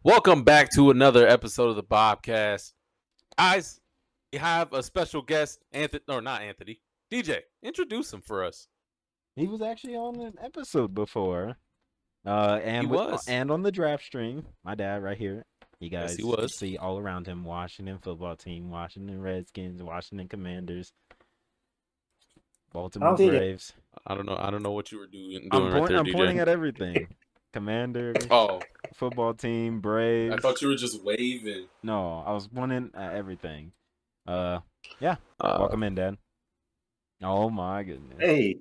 Welcome back to another episode of the Bobcast. Guys, we have a special guest, Anthony, or not Anthony, DJ. Introduce him for us. He was actually on an episode before. He was. And on the draft stream. My dad right here. You Yes, guys he can was. see all around him: Washington football team, Washington Redskins, Washington Commanders, Baltimore Braves. I don't know what you were doing I'm right there, I'm DJ. pointing at everything. Commanders, Oh, football team, Braves. I thought you were just waving. No, I was pointing at everything. Yeah. Welcome in, Dad. Oh my goodness. Hey,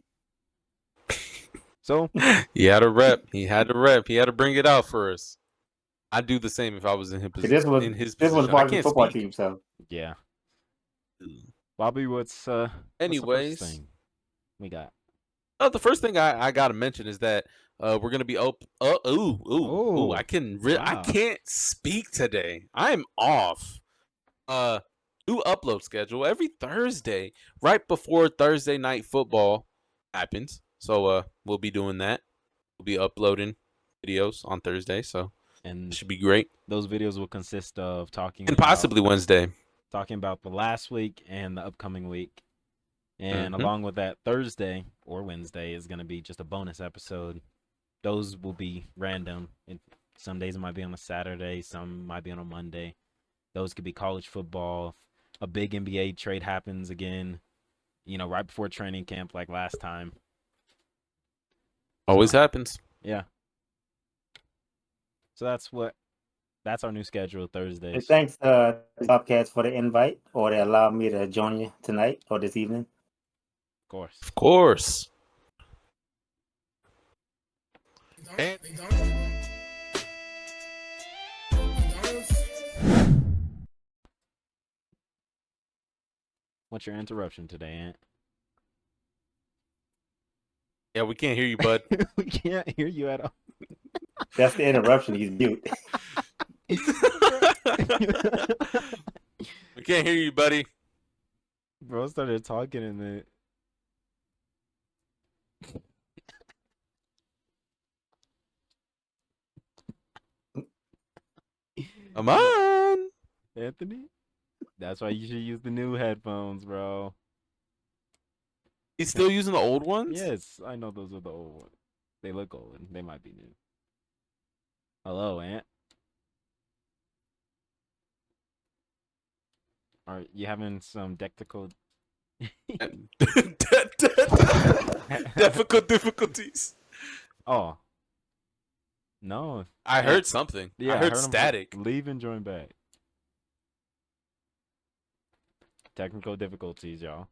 So He had a rep. He had to rep. He had to bring it out for us. I'd do the same if I was in his this was position. I Washington can't football speak. team, so yeah. Bobby, what's the Anyways, first thing we got? the first thing I gotta mention is that we're gonna be I Wow. can't speak today. I'm off. New upload schedule every Thursday, right before Thursday night football happens. So we'll be doing that. We'll be uploading videos on Thursday, so And it should be great. those videos will consist of And possibly Wednesday. talking about the last week and the upcoming week. And Mhm. along with that, Thursday or Wednesday is going to be just a bonus episode. Those will be random. Some days it might be on a Saturday, some might be on a Monday. Those could be college football. A big NBA trade happens again, right before training camp like last time. Always happens. Yeah. So that's our new schedule Thursdays. and thanks Bobcats for the invite, or they allowed me to join you tonight or this evening. Of course. Of course. What's your interruption today, Ant? Yeah, we can't hear you, bud. We can't hear you at all. That's the interruption. He's mute. We can't hear you, buddy. Bro started talking and then Come on. Anthony? That's why you should use the new headphones, bro. He's still using the old ones? Yes, I know those are the old ones. They look old and they might be new. Hello, Ant. Are you having some technical difficulties. Oh. No. I heard something. Yeah, I heard him static. leave and join back. Technical difficulties, y'all.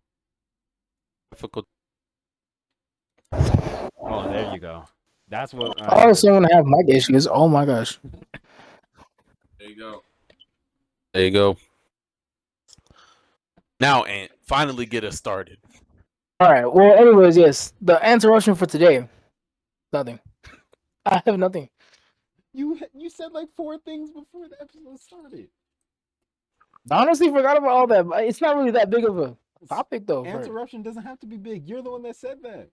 Oh, there you go. That's what. Oh, someone have mic issues. Oh my gosh. There you go. There you go. Now, Ant, finally get us started. All right. Well, anyways, yes. The interruption for today. Nothing. I have nothing. You said like 4 things before the episode started. I honestly forgot about all that. But it's not really that big of a topic, though. Interruption doesn't have to be big. You're the one that said that.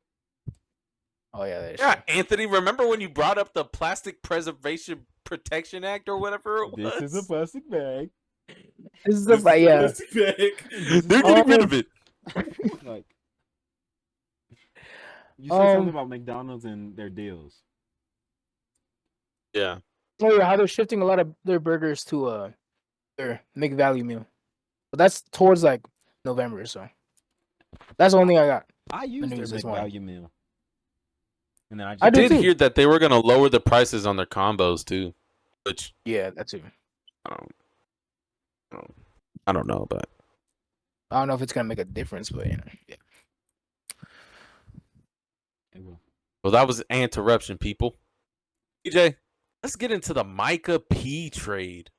Oh yeah, that's Yeah, true. Anthony, remember when you brought up the Plastic Preservation Protection Act or whatever it was? This is a plastic bag. This is the yeah. Plastic bag. They're getting rid of it. Like, you said something about McDonald's and their deals. Yeah. Oh yeah, how they're shifting a lot of their burgers to their McValue meal. But that's towards like November, so that's the only thing I got. I used their news this morning. McValue meal. And then I did did too. hear that they were going to lower the prices on their combos too, which Yeah, that too. I don't know about. I don't know if it's gonna make a difference, but yeah. It will. Well, that was an interruption, people. DJ, let's get into the Micah P trade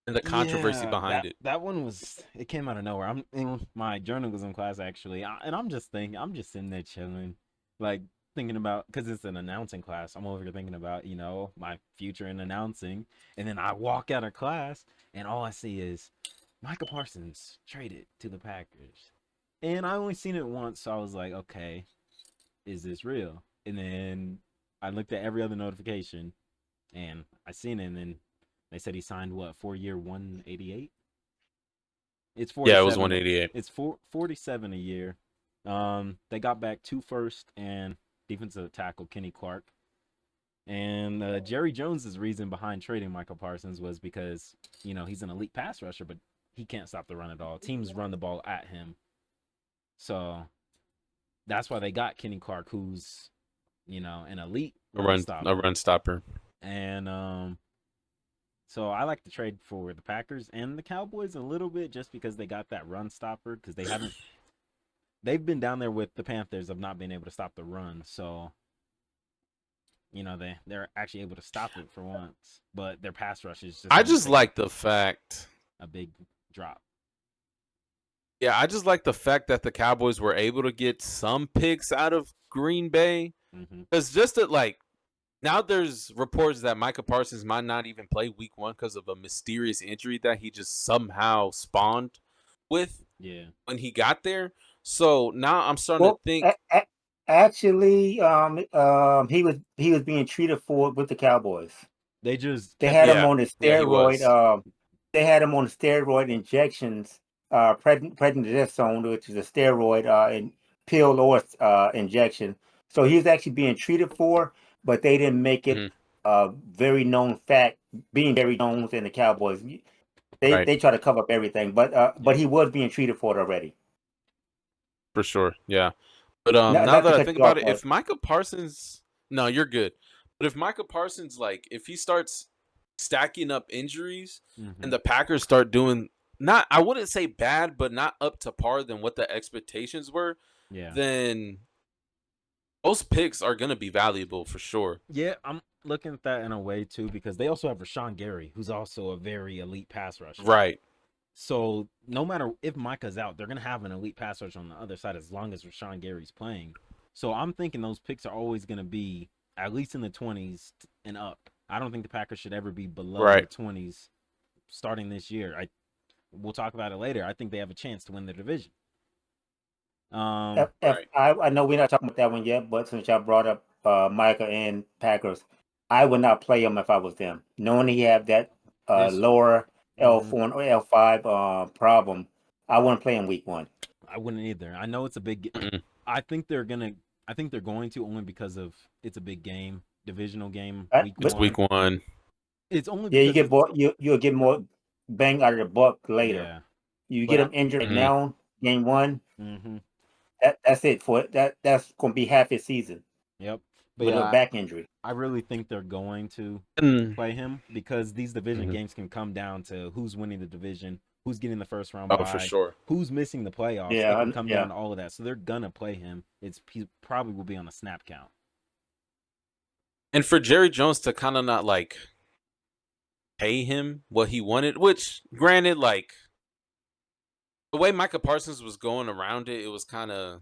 and the controversy behind it. That one it came out of nowhere. I'm in my journalism class actually, and I'm just sitting there chilling, like thinking about, because it's an announcing class. I'm over here thinking about, my future in announcing, and then I walk out of class, and all I see is Micah Parsons traded to the Packers, and I only seen it once, so I was like, okay, is this real? And then I looked at every other notification, and I seen it, and then They said he signed what 4-year 188. It's Yeah, it was 47. 188. It's 47 a year. They got back 2 first and defensive tackle Kenny Clark. And Jerry Jones's reason behind trading Micah Parsons was because, he's an elite pass rusher, but he can't stop the run at all. Teams run the ball at him. So that's why they got Kenny Clark, who's, an elite run stopper. A run stopper. And so I like to trade for the Packers and the Cowboys a little bit just because they got that run stopper, because they've been down there with the Panthers of not being able to stop the run. So they're actually able to stop it for once, but their pass rush is just. I just like the fact a big drop. Yeah, I just like the fact that the Cowboys were able to get some picks out of Green Bay, because now there's reports that Micah Parsons might not even play Week 1 because of a mysterious injury that he just somehow spawned with. Yeah. When he got there, so now I'm starting to think. Actually, he was being treated for it with the Cowboys. They had him on the steroid. Yeah, they had him on the steroid injections, prednisone, which is a steroid and pill or injection. So he was actually being treated for, but they didn't make it very known fact. Being Jerry Jones and the Cowboys, they try to cover up everything, but he was being treated for it already. For sure, yeah. But now that I think about it, if Micah Parsons, no, you're good. But if Micah Parsons, if he starts stacking up injuries and the Packers start doing I wouldn't say bad, but not up to par than what the expectations were, then those picks are going to be valuable for sure. Yeah, I'm looking at that in a way too, because they also have Rashawn Gary, who's also a very elite pass rusher. Right. So no matter if Micah's out, they're going to have an elite pass rush on the other side as long as Rashawn Gary's playing. So I'm thinking those picks are always going to be at least in the 20s and up. I don't think the Packers should ever be below the 20s starting this year. We'll talk about it later. I think they have a chance to win the division. I know we're not talking about that one yet, but since y'all brought up Micah and Packers, I would not play him if I was them. Knowing he have that lower L4 or L5 problem, I wouldn't play him Week 1. I wouldn't either. I know it's a big. I think they're going to only because of it's a big game, divisional game. Week 1. It's only because you'll get more bang out of the buck later. Yeah. You get him injured now, game 1. That's it for it. That's going to be half his season. Yep. But with a back injury. I really think they're going to play him because these division games can come down to who's winning the division, who's getting the first round bye, for sure. who's missing the playoffs. Yeah, it can come down to all of that. So they're gonna play him. He probably will be on a snap count. And for Jerry Jones to kind of not pay him what he wanted, which granted, the way Micah Parsons was going around it, it was kind of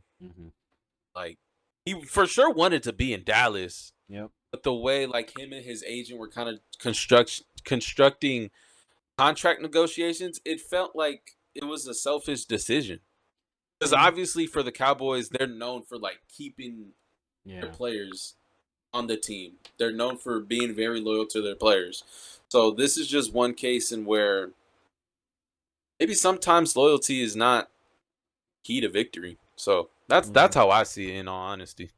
he for sure wanted to be in Dallas. Yep. But the way him and his agent were kind of constructing contract negotiations, it felt like it was a selfish decision. Because obviously for the Cowboys, they're known for keeping their players on the team. They're known for being very loyal to their players. So this is just one case in where maybe sometimes loyalty is not key to victory. So that's how I see it, in all honesty.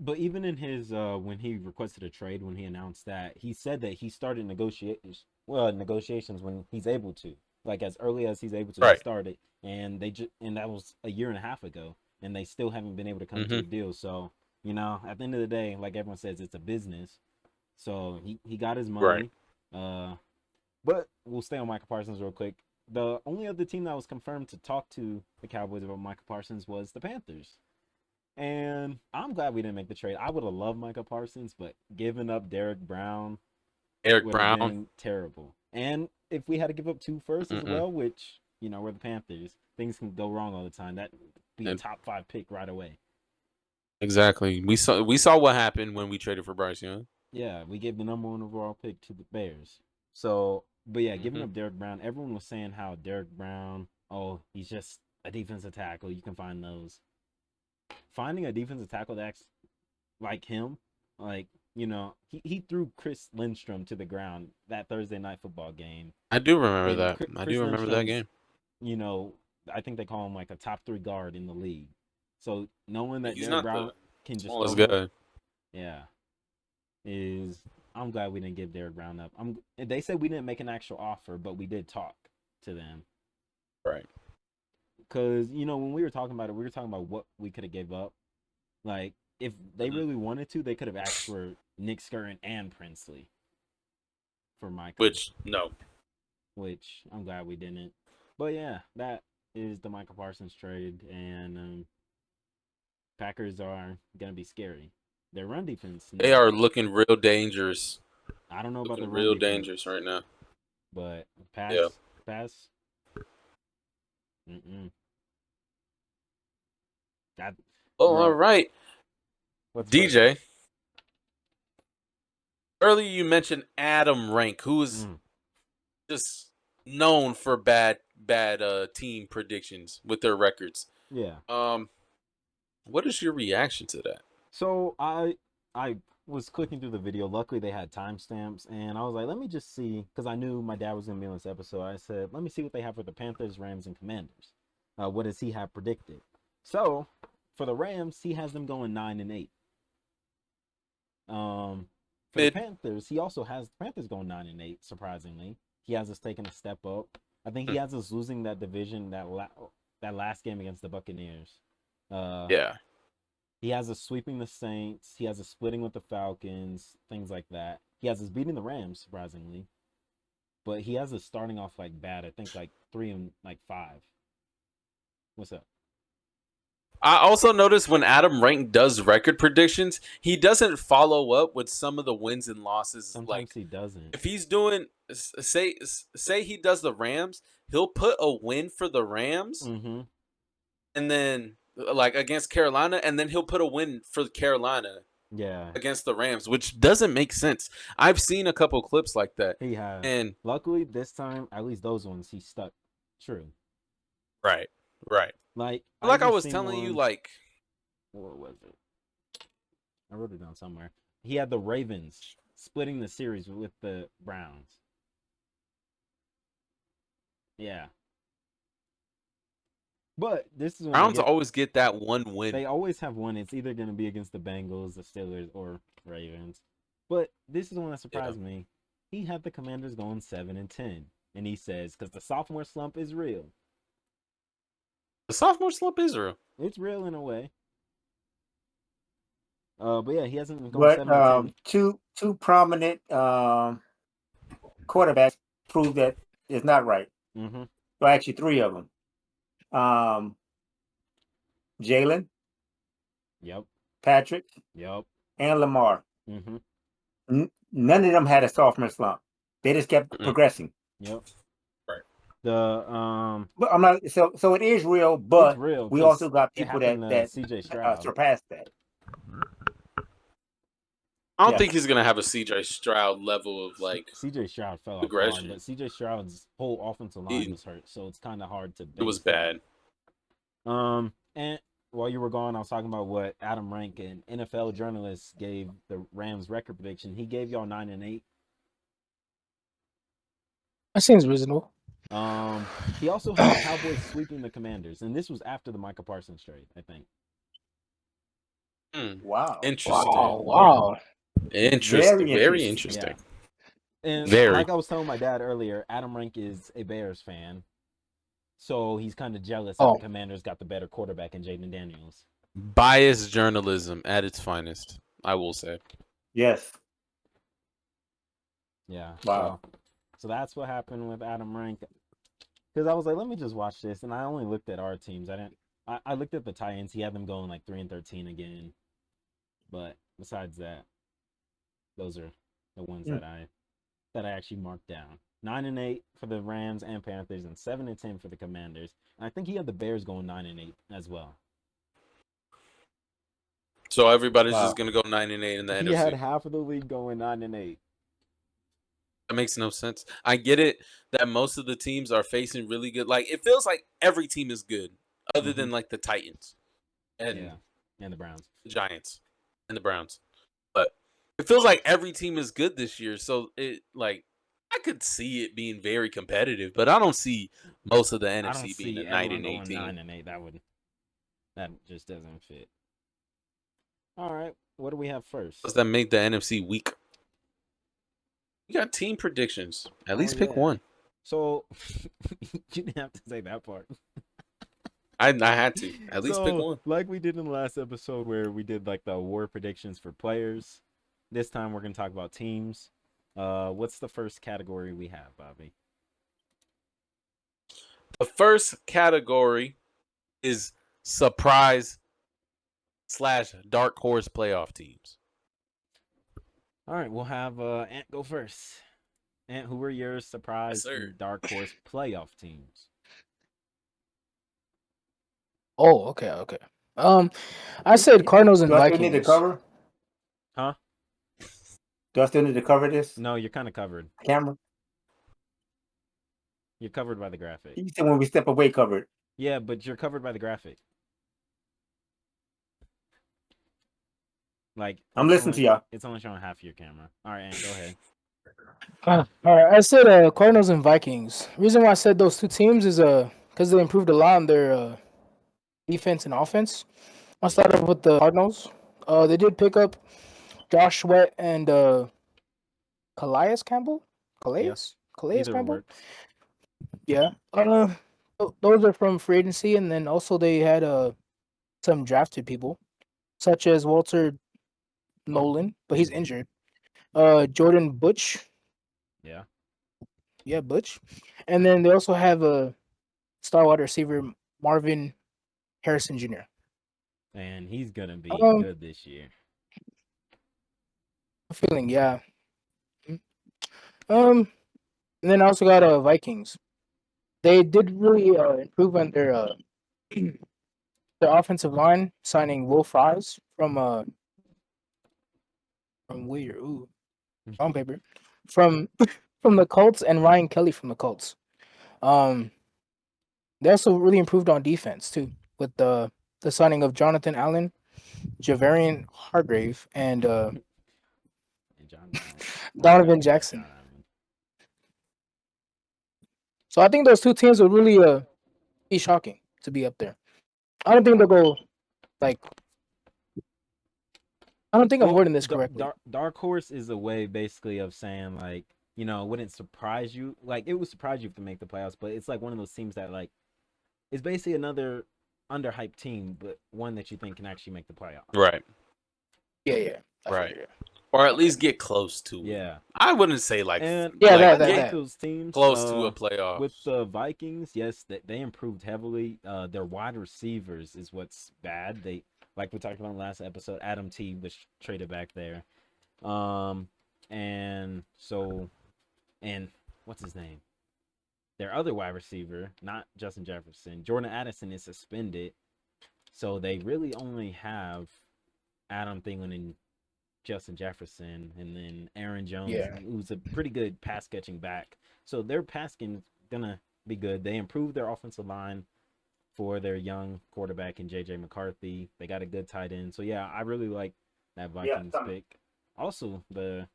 But even in his when he requested a trade, when he announced that, he said that he started negotiations when he's able to, as early as he's able to. He started, and and that was a year and a half ago, and they still haven't been able to come to a deal. So at the end of the day, like everyone says, it's a business. So he got his money. But we'll stay on Micah Parsons real quick. The only other team that was confirmed to talk to the Cowboys about Micah Parsons was the Panthers. And I'm glad we didn't make the trade. I would have loved Micah Parsons, but giving up Derek Brown would have been terrible. And if we had to give up 2 firsts as well, which, we're the Panthers, things can go wrong all the time. That'd be a top 5 pick right away. Exactly. We saw what happened when we traded for Bryce Young. Yeah, we gave the number 1 overall pick to the Bears. So, but yeah, giving up Derek Brown, everyone was saying how Derek Brown, he's just a defensive tackle. You can find those. Finding a defensive tackle that's like him, You know, he threw Chris Lindstrom to the ground that Thursday night football game. I do remember And that. I Chris do remember that Lindstrom's, game. you know, I think they call him like a top 3 guard in the league. So knowing that He's Derrick not Brown the can just smallest over, guy. yeah, I'm glad we didn't give Derrick Brown up. They said we didn't make an actual offer, but we did talk to them. Right. Because, you know, when we were talking about it, we were talking about what we could have gave up. Like, if they really wanted to, they could have asked for Nick Skirtin and Princely for Micah. Which, no. Which I'm glad we didn't. But yeah, that is the Micah Parsons trade. And Packers are going to be scary. Their run defense. They are looking real dangerous. I don't know about the Looking run real defense. dangerous right now. But pass. Yeah. Pass. Mm-mm. That. Oh, bro, all right. what's DJ. Earlier you mentioned Adam Rank, who is just known for bad team predictions with their records. Yeah. What is your reaction to that? So I was clicking through the video. Luckily, they had timestamps, and I was like, let me just see, because I knew my dad was gonna be on this episode. I said, let me see what they have for the Panthers, Rams, and Commanders. What does he have predicted? So for the Rams, he has them going 9-8. For the Panthers, he also has the Panthers going 9-8. Surprisingly, he has us taking a step up. I think he has us losing that division that last game against the Buccaneers. Yeah. He has us sweeping the Saints. He has us splitting with the Falcons, things like that. He has us beating the Rams, surprisingly. But he has us starting off like bad. I think like 3-5. What's up? I also noticed when Adam Rank does record predictions, he doesn't follow up with some of the wins and losses. Sometimes like he doesn't. If he's doing, say he does the Rams, he'll put a win for the Rams, and then like against Carolina, and then he'll put a win for Carolina. Yeah. Against the Rams, which doesn't make sense. I've seen a couple clips like that. He has. And luckily this time, at least those ones, he stuck true. Right. Like I was telling you, like, what was it? I wrote it down somewhere. He had the Ravens splitting the series with the Browns. Yeah. But this is when Browns always get that one win. They always have one. It's either going to be against the Bengals, the Steelers, or Ravens. But this is the one that surprised me. He had the Commanders going 7-10, and he says, "Because the sophomore slump is real." The sophomore slump is real. It's real in a way. But yeah, he hasn't been going 7-10. Two prominent quarterbacks prove that it's not right. Well, actually, 3 of them. Jalen. Yep. Patrick. Yep. And Lamar. None of them had a sophomore slump. They just kept progressing. Yep. Right. But I'm not. So it is real, but real, we also got people that CJ Stroud surpassed that. I don't think he's gonna have a CJ Stroud level of like. CJ Stroud fell off hard, but CJ Stroud's whole offensive line was hurt, so it's kind of hard to. It was bad. And while you were gone, I was talking about what Adam Rank, an NFL journalist, gave the Rams record prediction. He gave y'all 9-8. That seems reasonable. He also had the Cowboys sweeping the Commanders, and this was after the Micah Parsons trade, I think. Wow! Interesting. Wow! Interesting. Very interesting. Yeah. And like I was telling my dad earlier, Adam Rank is a Bears fan, so he's kind of jealous that the Commanders got the better quarterback in Jaden Daniels. Biased journalism at its finest, I will say. Yes. Yeah. Wow. So that's what happened with Adam Rank. Because I was like, let me just watch this, and I only looked at our teams. I looked at the Titans. He had them going like 3-13 again. But besides that, those are the ones that I actually marked down. 9-8 for the Rams and Panthers, and 7-10 for the Commanders. And I think he had the Bears going 9-8 as well. So everybody's just gonna go 9-8 in the NFC. He had half of the league going 9-8. That makes no sense. I get it that most of the teams are facing really good. Like it feels like every team is good, other than like the Titans, and the Browns, the Giants, and the Browns. But it feels like every team is good this year. So it like I could see it being very competitive, but I don't see most of the I don't NFC being see a 9 everyone and 8 going team. 9-8. That just doesn't fit. All right, what do we have first? Does that make the NFC weak? You got team predictions. At least pick one. So you didn't have to say that part. I had to. At least pick one. Like we did in the last episode where we did like the award predictions for players. This time we're gonna talk about teams. What's the first category we have, Bobby? The first category is surprise / dark horse playoff teams. All right, we'll have Ant go first. Ant, who were your surprise and dark horse playoff teams? Oh, okay. I said Cardinals and Do I still need to Vikings. cover? Huh? Do I still need to cover this? No, you're kind of covered. Camera? You're covered by the graphic. You said when we step away, covered. Yeah, but you're covered by the graphic. Like I'm listening to y'all. It's only showing half your camera. All right, Ant, go ahead. All right, I said Cardinals and Vikings. Reason why I said those two teams is because they improved a lot on their defense and offense. I'll start off with the Cardinals. They did pick up Josh Sweat and Calais Campbell. Calais Either Campbell. works. Yeah. Those are from free agency, and then also they had some drafted people, such as Walter Nolan, but he's injured. Jordan Butch. Yeah, Butch. And then they also have a star wide receiver, Marvin Harrison Jr. And he's gonna be good this year. Feeling, yeah. And then I also got Vikings. They did really improve on their offensive line, signing Will Fries from where? Ooh, wrong paper. From the Colts and Ryan Kelly from the Colts. They also really improved on defense too with the signing of Jonathan Allen, Javarian Hargrave, and Donovan Jackson. So I think those two teams would really be shocking to be up there. I don't think they'll go like. I don't think I'm wording this correctly. Dark horse is a way basically of saying like, you know, it wouldn't surprise you. Like it would surprise you if they make the playoffs, but it's like one of those teams that like it's basically another underhyped team, but one that you think can actually make the playoffs. Right. Yeah. Right. Or at least get close to it. Yeah. I wouldn't say like those teams close to a playoff. With the Vikings, yes, they improved heavily. Their wide receivers is what's bad. They like we talked about in the last episode, Adam T was traded back there. And what's his name? Their other wide receiver, not Justin Jefferson, Jordan Addison is suspended. So they really only have Adam Thielen and Justin Jefferson, and then Aaron Jones, who's a pretty good pass catching back. So their passing gonna be good. They improved their offensive line for their young quarterback in JJ McCarthy. They got a good tight end. So yeah, I really like that Vikings pick. Also the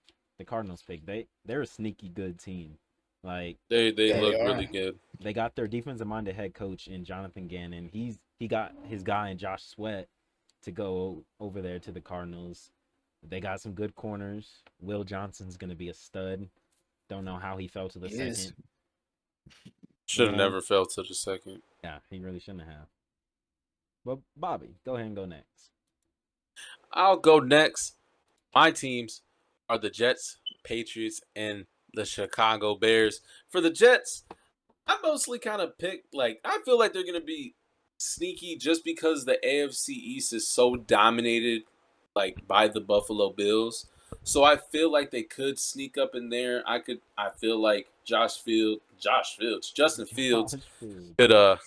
Cardinals pick. They're a sneaky good team. Like they look really good. They got their defensive minded head coach in Jonathan Gannon. He got his guy in Josh Sweat to go over there to the Cardinals. They got some good corners. Will Johnson's gonna be a stud. Don't know how he fell to the second. Should have never fell to the second. Yeah, he really shouldn't have. But Bobby, go ahead and go next. I'll go next. My teams are the Jets, Patriots, and the Chicago Bears. For the Jets, I mostly kind of picked I feel like they're gonna be sneaky just because the AFC East is so dominated by the Buffalo Bills. So I feel like they could sneak up in there. I feel like Justin Fields could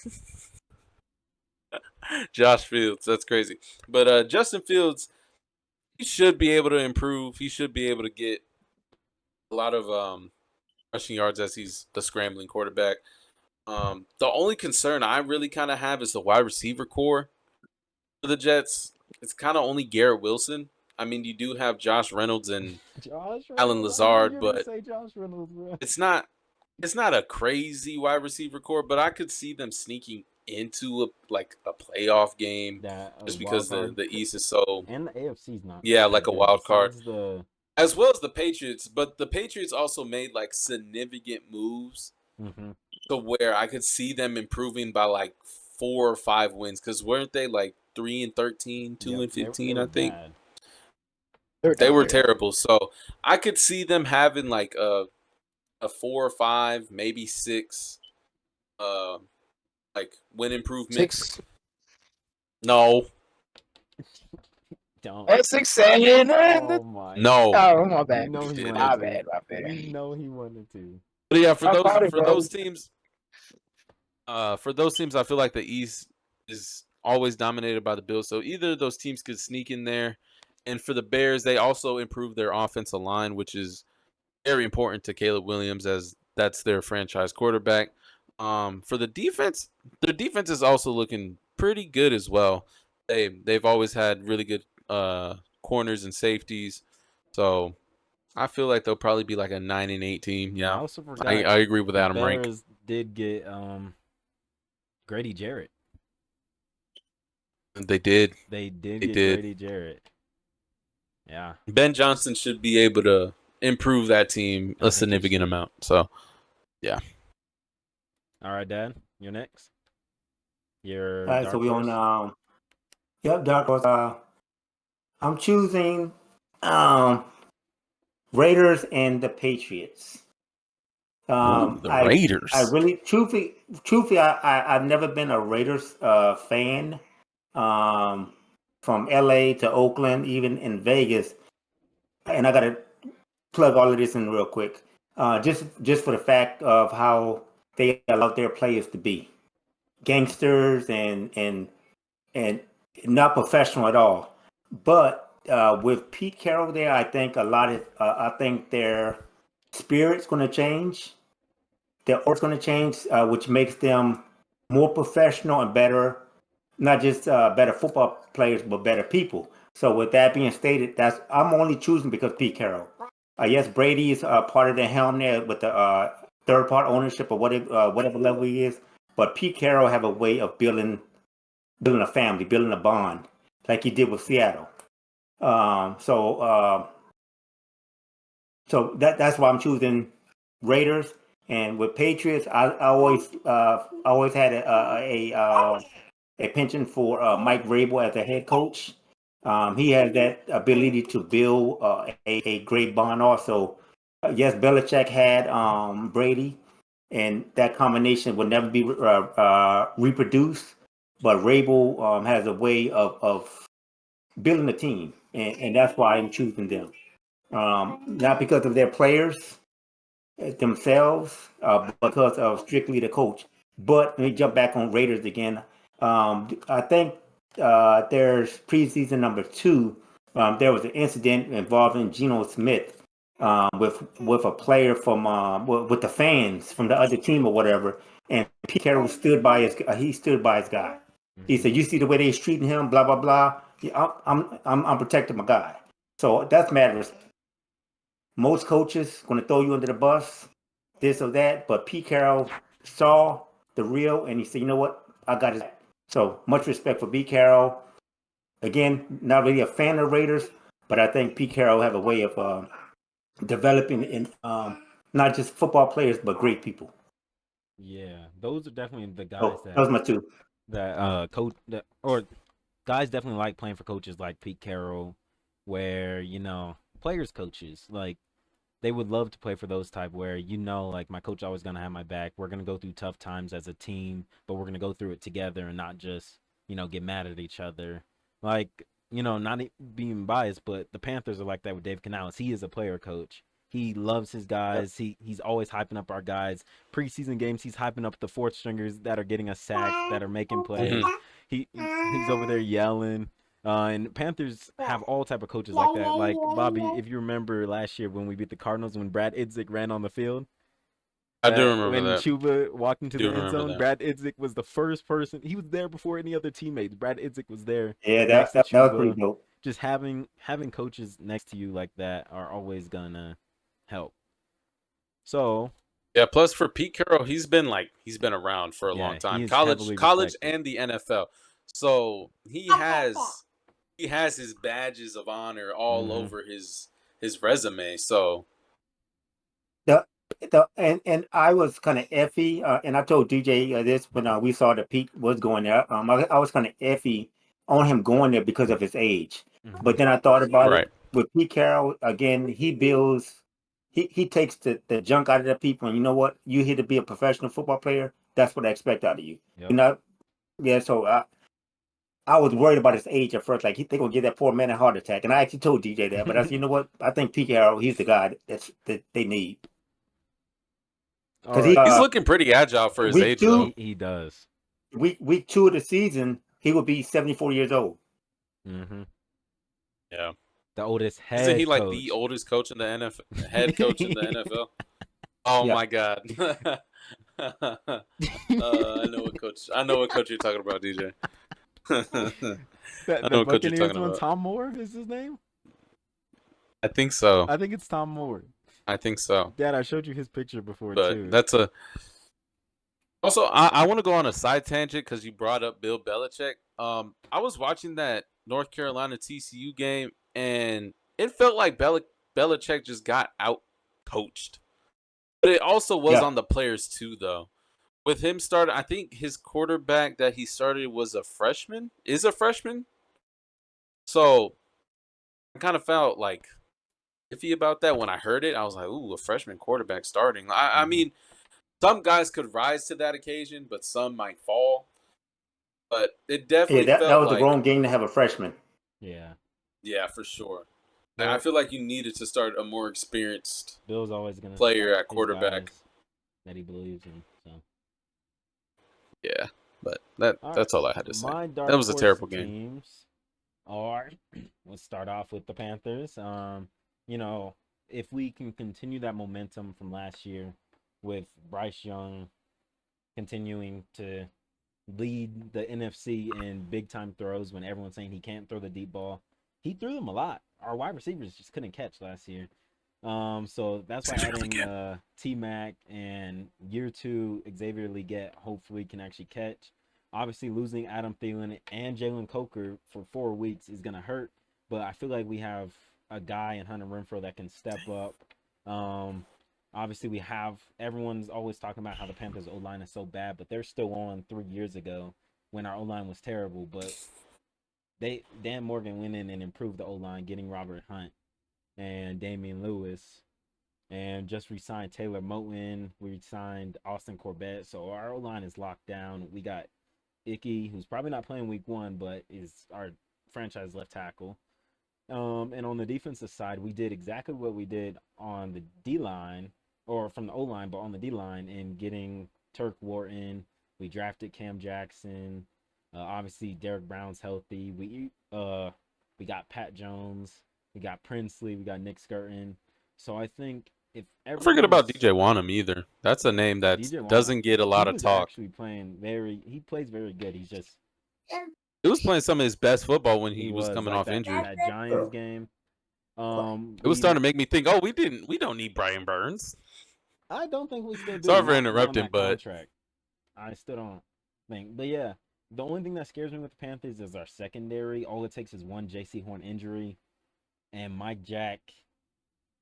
Josh Fields, that's crazy. But Justin Fields, he should be able to improve. He should be able to get a lot of rushing yards as he's the scrambling quarterback. The only concern I really kind of have is the wide receiver core for the Jets. It's kind of only Garrett Wilson. I mean, you do have Josh Reynolds and Josh Alan Reynolds. I knew Lazard, you were gonna but say Josh Reynolds, bro. it's not a crazy wide receiver core, but I could see them sneaking into a playoff game That a just wild because card the East is so and the AFC's not like that a good. wild card. Besides the As well as the Patriots, but the Patriots also made like significant moves to where I could see them improving by like 4 or 5 wins. Because weren't they like 3-13, 2-15? they I were think bad. they were terrible. terrible. So I could see them having like a 4 or 5, maybe 6, like win improvement. 6. No, Don't. 6, 7. Oh my. no. Oh, my bad. You know he Did wanted it. to. My bad. You know he wanted to. But yeah, I caught it, for bro. those teams, I feel like the East is always dominated by the Bills. So either of those teams could sneak in there. And for the Bears, they also improved their offensive line, which is very important to Caleb Williams as that's their franchise quarterback. For the defense, their defense is also looking pretty good as well. They've always had really good corners and safeties. So I feel like they'll probably be like a 9-8 team. I Yeah, also forgot I agree with the Adam Rank. Bears did get Grady Jarrett. They did. They did They get did. Grady Jarrett. Yeah. Ben Johnson should be able to improve that team I a think he significant should. amount. So, yeah. All right, Dad. You're next. Your All right, dark so we horse? on dark horse. I'm choosing Raiders and the Patriots. Ooh, the I Raiders. really truthfully I've never been a Raiders fan. From LA to Oakland, even in Vegas, and I gotta plug all of this in real quick. Just for the fact of how they allow their players to be gangsters and not professional at all. But with Pete Carroll there, I think I think their spirit's going to change. Their aura's going to change, which makes them more professional and better. Not just better football players, but better people. So with that being stated, I'm only choosing because Pete Carroll. Yes, Brady is part of the helm there with the third part ownership or whatever level he is. But Pete Carroll have a way of building a family, building a bond, like he did with Seattle. So that's why I'm choosing Raiders. And with Patriots, I always had a penchant for Mike Vrabel as a head coach. He has that ability to build a great bond. Also, yes, Belichick had Brady, and that combination will never be reproduced. But Vrabel has a way of building a team, and that's why I'm choosing them. Not because of their players themselves, because of strictly the coach. But let me jump back on Raiders again. I think there's preseason number 2. There was an incident involving Geno Smith with a player from with the fans from the other team or whatever, and Pete Carroll stood by his guy. He said, "You see the way they're treating him, blah blah blah. Yeah, I'm protecting my guy." So that's matters. Most coaches going to throw you under the bus, this or that, but Pete Carroll saw the real, and he said, "You know what? I got his back." So much respect for Pete Carroll. Again, not really a fan of Raiders, but I think Pete Carroll have a way of developing in not just football players but great people. Yeah, those are definitely the guys So those are my two. that coach that or guys definitely like playing for coaches like Pete Carroll, where players coaches like they would love to play for those type where like my coach always gonna have my back. We're gonna go through tough times as a team, but we're gonna go through it together and not just get mad at each other. Like not being biased, but the Panthers are like that with Dave Canales. He is a player coach. He loves his guys. He's always hyping up our guys. Preseason games, he's hyping up the fourth stringers that are getting us sacks, that are making plays. He's over there yelling. And Panthers have all type of coaches like that. Like Bobby, if you remember last year when we beat the Cardinals, when Brad Idzik ran on the field, I do remember when that. Chuba walked into the end zone, that. Brad Idzik was the first person. He was there before any other teammates. Brad Idzik was there. Yeah, next that to was pretty Chuba. dope. just having coaches next to you like that are always gonna help. So Yeah, plus for Pete Carroll, he's been around for a long yeah, he time. is heavily College respected. and the NFL. So he has his badges of honor all Mhm. over his resume. So The and I was kind of iffy, and I told DJ this when we saw that Pete was going there. I was kind of iffy on him going there because of his age, but Mhm. then I thought about it right. with Pete Carroll again. He builds, he takes the junk out of the people, and you know what? You here to be a professional football player. That's what I expect out of you. Yep. You know, yeah. So I was worried about his age at first, like they gonna give that poor man a heart attack, and I actually told DJ that. But I said, you know what? I think Pete Carroll, he's the guy that they need. All Because right. He's looking pretty agile for his week age though. two, He does. week two of the season, he will be 74 years old. Mhm. Yeah. The oldest Isn't he head like the coach. oldest coach in the NFL, head coach in the NFL? Oh Yeah. my God. I know what coach you're talking about, DJ. I know The what coach you're Buccaneers talking one, about. Tom Moore is his name? I think so. I think it's Tom Moore. I think so. Dad, I showed you his picture before But too. that's a also I want to go on a side tangent because you brought up Bill Belichick. I was watching that North Carolina TCU game and it felt like Belichick just got out coached. But it also was Yeah. on the players too though. With him starting, I think his quarterback that he started was a freshman. Is a freshman. So I kind of felt like iffy about that when I heard it. I was like, "Ooh, a freshman quarterback starting." I Mhm. mean, some guys could rise to that occasion, but some might fall. But it Yeah, definitely that felt was the like, wrong game to have a freshman. Yeah. yeah, for sure. I Bill feel like you needed to start a more experienced Bill's always gonna player start at his quarterback. guys that he believes in. So Yeah, but all right. that's all I had to say. My That dark was a horse terrible game. teams are let's start off with the Panthers. You know, if we can continue that momentum from last year with Bryce Young continuing to lead the NFC in big time throws when everyone's saying he can't throw the deep ball. He threw them a lot. Our wide receivers just couldn't catch last year. So that's why He's really adding good. T Mac and year two Xavier Leggett hopefully can actually catch. Obviously, losing Adam Thielen and Jalen Coker for 4 weeks is gonna hurt, but I feel like we have a guy in Hunter Renfrow that can step up. Um, Obviously, we have everyone's always talking about how the Panthers O line is so bad, but they're still on 3 years ago when our O line was terrible. But Dan Morgan went in and improved the O line, getting Robert Hunt and Damian Lewis, and just re-signed Taylor Moton. We signed Austin Corbett, so our O line is locked down. We got Icky, who's probably not playing week one, but is our franchise left tackle. And on the defensive side, we did exactly what we did on the D line, or from the O line, but on the D line, in getting Turk Wharton. We drafted Cam Jackson. Obviously, Derek Brown's healthy. We got Pat Jones. We got Princely. We got Nick Skirton. So I think if Don't forget about everyone's DJ Wanham either. That's a name that DJ Wana, doesn't get a he lot of was talk. actually playing very. He plays very good. He's just He was playing some of his best football when he he was was coming like off that injury. Giants game. It was We starting to make me think, oh, we don't need Brian Burns. I don't think we still do. Sorry for Not on interrupting, that but contract. I still don't think. But yeah, the only thing that scares me with the Panthers is our secondary. All it takes is one J.C. Horn injury, and Mike Jack,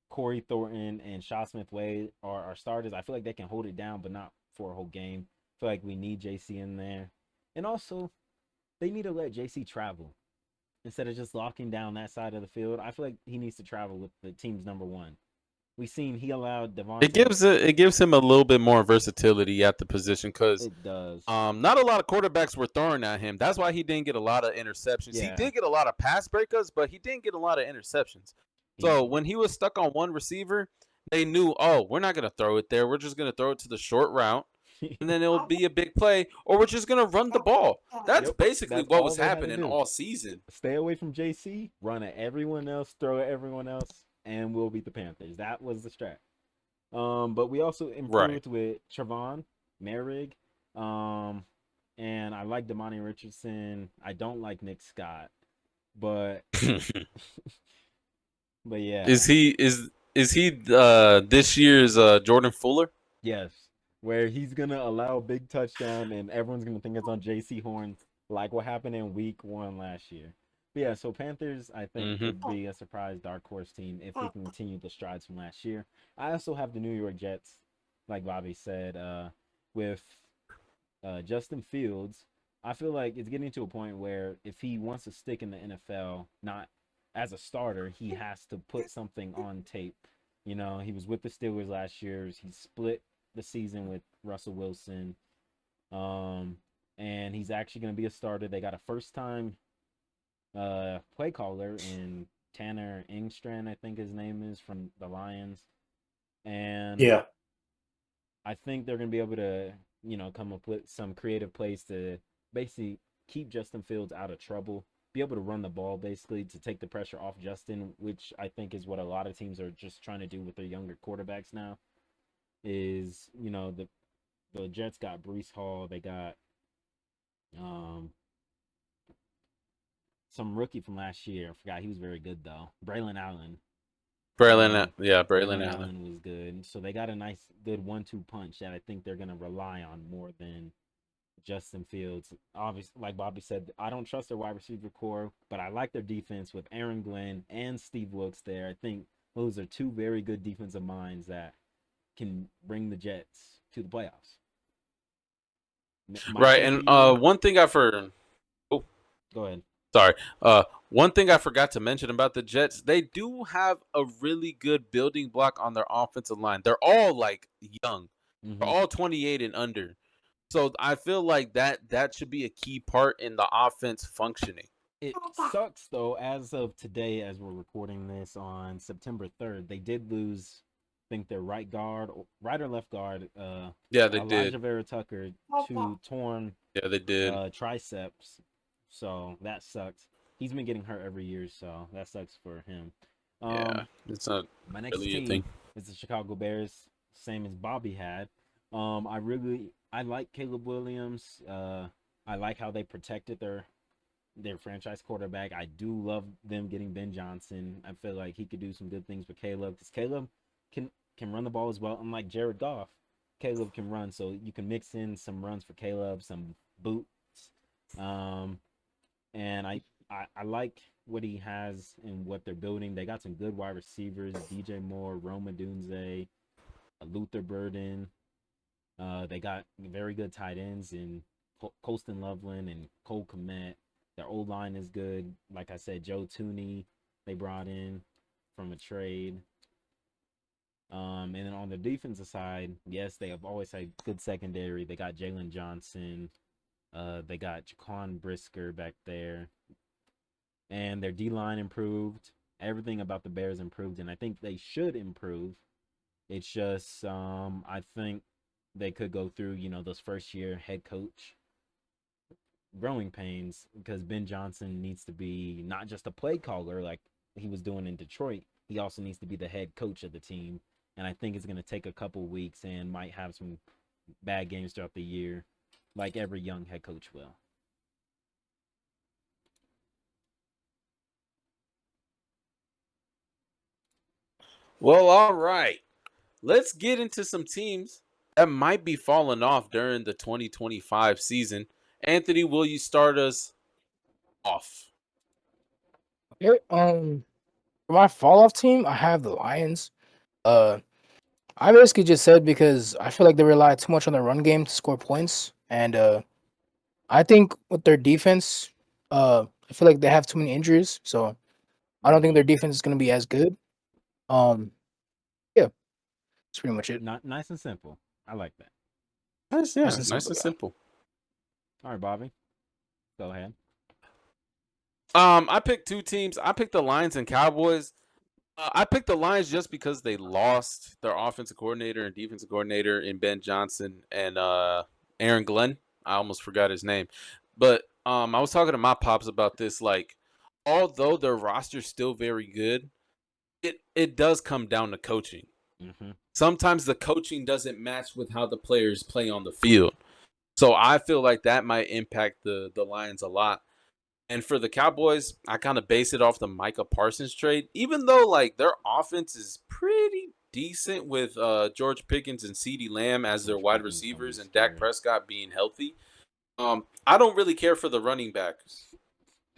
Corey Thornton, and Shaw Smith Wade are our starters. I feel like they can hold it down, but not for a whole game. I feel like we need J.C. in there, and also they need to let J.C. travel instead of just locking down that side of the field. I feel like he needs to travel with the team's number one. We seen he allowed Devontae. it gives him a little bit more versatility at the position because It does. not a lot of quarterbacks were throwing at him. That's why he didn't get a lot of interceptions. He Yeah. did get a lot of pass breakups, but he didn't get a lot of interceptions. So when he was stuck on one receiver, they knew, oh, we're not going to throw it there. We're just going to throw it to the short route, and then it'll be a big play, or we're just going to run the ball. That's Yep, basically that's what all was they had to happening do. all season. Stay away from JC, run at everyone else, throw at everyone else, and we'll beat the Panthers. That was the strat. But we also improved with Trevon Merrig. And I like Damani Richardson. I don't like Nick Scott. But but yeah, is he this year's Jordan Fuller? yes, where he's gonna allow a big touchdown and everyone's gonna think it's on J.C. Horn, like what happened in Week 1 last year. But yeah, so Panthers, I think, Mm-hmm. could be a surprise dark horse team if they can continue the strides from last year. I also have the New York Jets, like Bobby said, with Justin Fields. I feel like it's getting to a point where if he wants to stick in the NFL, not as a starter, he has to put something on tape. You know, he was with the Steelers last year. He split the season with Russell Wilson. Um, and he's actually going to be a starter. They got a first time play caller in Tanner Engstrand, I think his name is, from the Lions. And Yeah. I think they're going to be able to, come up with some creative plays to basically keep Justin Fields out of trouble, be able to run the ball basically to take the pressure off Justin, which I think is what a lot of teams are just trying to do with their younger quarterbacks now. Is, the Jets got Brees Hall, they got um some rookie from last year. I forgot, he was very good though. Braylon Allen. Braylon Braylon Allen. Allen was good. So they got a nice good 1-2 punch that I think they're gonna rely on more than Justin Fields. Obviously, like Bobby said, I don't trust their wide receiver core, but I like their defense with Aaron Glenn and Steve Wilkes there. I think those are two very good defensive minds that can bring the Jets to the playoffs. My Right, pick and here. one thing I've heard. Oh, Go ahead. sorry. One thing I forgot to mention about the Jets, they do have a really good building block on their offensive line. They're all like young. They're all 28 and under. So I feel like that should be a key part in the offense functioning. It sucks though, as of today, as we're recording this on September 3rd, they did lose, I think, their right guard, right or left guard, Yeah, they Elijah did. Vera Tucker, to torn Yeah, they did. triceps. So that sucks. He's been getting hurt every year, so that sucks for him. Yeah, it's not My next really a team thing. is the Chicago Bears, same as Bobby had. I like Caleb Williams. I like how they protected their franchise quarterback. I do love them getting Ben Johnson. I feel like he could do some good things with Caleb, because Caleb can run the ball as well. Unlike Jared Goff, Caleb can run, so you can mix in some runs for Caleb, some boots. And I like what he has and what they're building. They got some good wide receivers: DJ Moore, Roma Dunze, Luther Burden. They got very good tight ends in Colston Loveland and Cole Kmet. Their old line is good. Like I said, Joe Tooney they brought in from a trade. And then on the defensive side, yes, they have always had good secondary. They got Jalen Johnson. They got Jaquan Brisker back there. And their D line improved. Everything about the Bears improved, and I think they should improve. It's just I think they could go through, those first year head coach growing pains, because Ben Johnson needs to be not just a play caller like he was doing in Detroit. He also needs to be the head coach of the team. And I think it's going to take a couple weeks and might have some bad games throughout the year, like every young head coach will. Well, all right. Let's get into some teams that might be falling off during the 2025 season. Anthony, will you start us off? Okay, for my fall off team, I have the Lions. Uh, I basically just said because I feel like they rely too much on their run game to score points, and I think with their defense, I feel like they have too many injuries, so I don't think their defense is going to be as good. Um, yeah, that's pretty much it. Not nice and simple. I like that. Nice, Nice yeah, and nice simple, and yeah. simple. All right, Bobby, go ahead. I picked two teams. I picked the Lions and Cowboys. I picked the Lions just because they lost their offensive coordinator and defensive coordinator in Ben Johnson and Aaron Glenn. I almost forgot his name. But I was talking to my pops about this. Like, although their roster's still very good, it does come down to coaching. Mm-hmm. Sometimes the coaching doesn't match with how the players play on the field. So I feel like that might impact the Lions a lot. And for the Cowboys, I kind of base it off the Micah Parsons trade, even though like their offense is pretty decent with George Pickens and CeeDee Lamb as their George wide Pickens gonna be receivers and scary. Dak Prescott being healthy. I don't really care for the running backs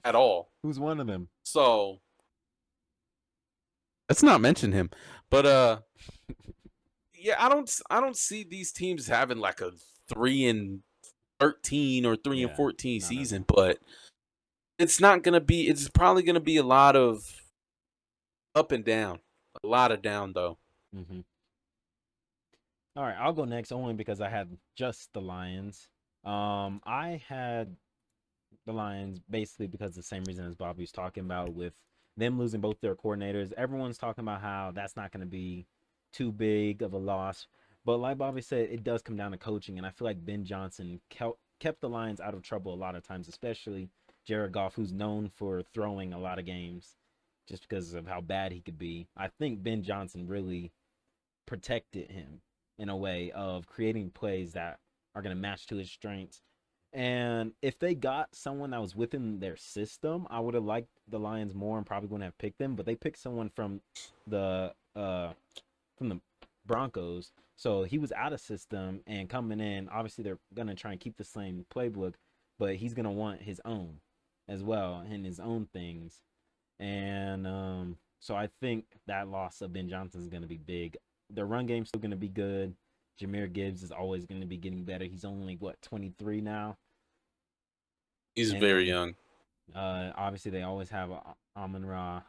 at all. Who's one of them? So let's not mention him. But yeah, I don't see these teams having like a 3-13 or 3-14 none of season, them. but it's not gonna be. It's probably gonna be a lot of up and down. A lot of down though. Mm-hmm. All right, I'll go next only because I had just the Lions. I had the Lions basically because of the same reason as Bobby was talking about with them losing both their coordinators. Everyone's talking about how that's not going to be too big of a loss. But like Bobby said, it does come down to coaching. And I feel like Ben Johnson kept the Lions out of trouble a lot of times, especially Jared Goff, who's known for throwing a lot of games just because of how bad he could be. I think Ben Johnson really protected him in a way of creating plays that are going to match to his strengths. And if they got someone that was within their system, I would have liked the Lions more and probably wouldn't have picked them. But they picked someone from the Broncos, so he was out of system and coming in. Obviously, they're gonna try and keep the same playbook, but he's gonna want his own as well and his own things. And so I think that loss of Ben Johnson is gonna be big. Their run game's still gonna be good. Jahmyr Gibbs is always going to be getting better. He's only, 23 now? He's very young. Obviously, they always have Amon-Ra.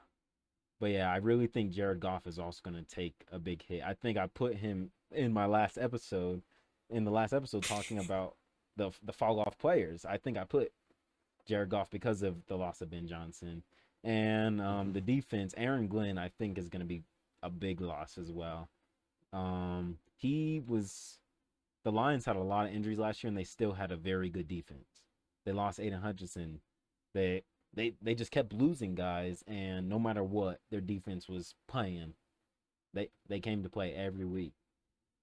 But yeah, I really think Jared Goff is also going to take a big hit. I think I put him in my last episode, talking about the fall off players. I think I put Jared Goff because of the loss of Ben Johnson. And the defense, Aaron Glenn, I think is going to be a big loss as well. The Lions had a lot of injuries last year, and they still had a very good defense. They lost Aiden Hutchinson. They just kept losing guys, and no matter what, their defense was playing. They came to play every week.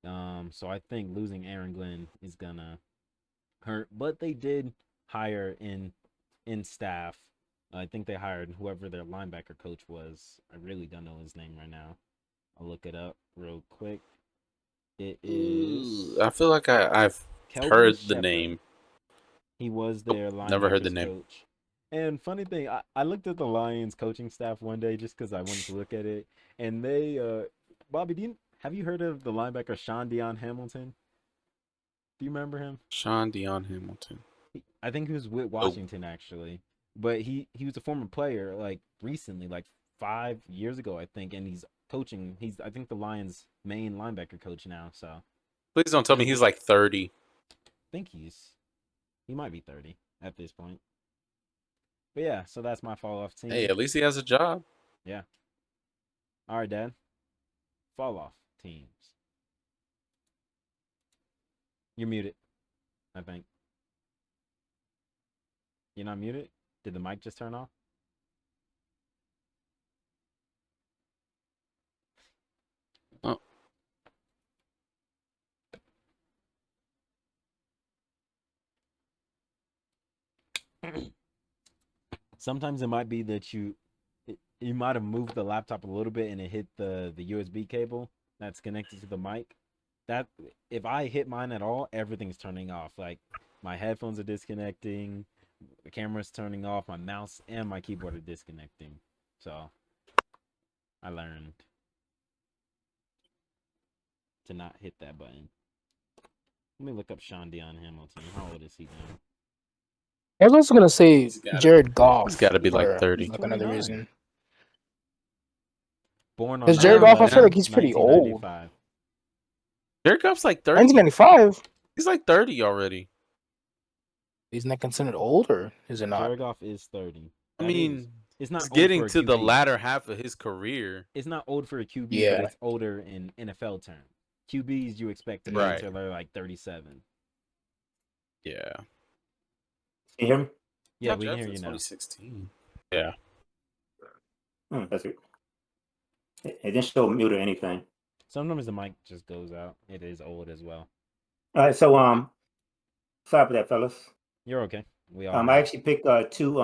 So I think losing Aaron Glenn is gonna hurt. But they did hire in staff. I think they hired whoever their linebacker coach was. I really don't know his name right now. I'll look it up real quick. It is. I feel like I've Kelvin heard the Shepherd. name. He was their linebackers Never heard the name. coach. And funny thing, I looked at the Lions coaching staff one day just because I wanted to look at it. And they, Bobby, have you heard of the linebacker Sean Dion Hamilton? Do you remember him? Sean Dion Hamilton. I think he was with Washington actually. But he was a former player like recently, like 5 years ago, I think. And he's coaching. He's, I think, the Lions' main linebacker coach now. So Please don't tell me he's like 30. I think he might be 30 at this point. But yeah, so that's my fall off team. Hey, at least he has a job. Yeah. All right, Dad. Fall off teams. You're muted, I think. You're not muted? Did the mic just turn off? Oh. Sometimes it might be that you might have moved the laptop a little bit and it hit the USB cable that's connected to the mic. That if I hit mine at all, everything's turning off. Like my headphones are disconnecting, the camera's turning off, my mouse and my keyboard are disconnecting. So I learned to not hit that button. Let me look up Sean Dion Hamilton. How old is he now? I was also gonna say He's gotta- Jared Goff. He's got to be like for, 30. Like another 29. reason. Born on Because Jared Goff, I 9/11, feel like he's pretty old. 1995. Jared Goff's like 30. 1995. He's like 30 already. He's not considered old, or is it not? Jared Goff is 30. I That mean, is- it's not he's old getting for a to the QB. latter half of his career. It's not old for a QB, Yeah. but it's older in NFL terms. QBs you expect to be Right. until they're like 37. Yeah. Can you hear me? Yeah, Not we can Jefferson, hear you now. 2016. Yeah. That's it. It didn't show mute or anything. Sometimes the mic just goes out. It is old as well. All right, so sorry for that, fellas. You're okay. We all I know. actually picked two.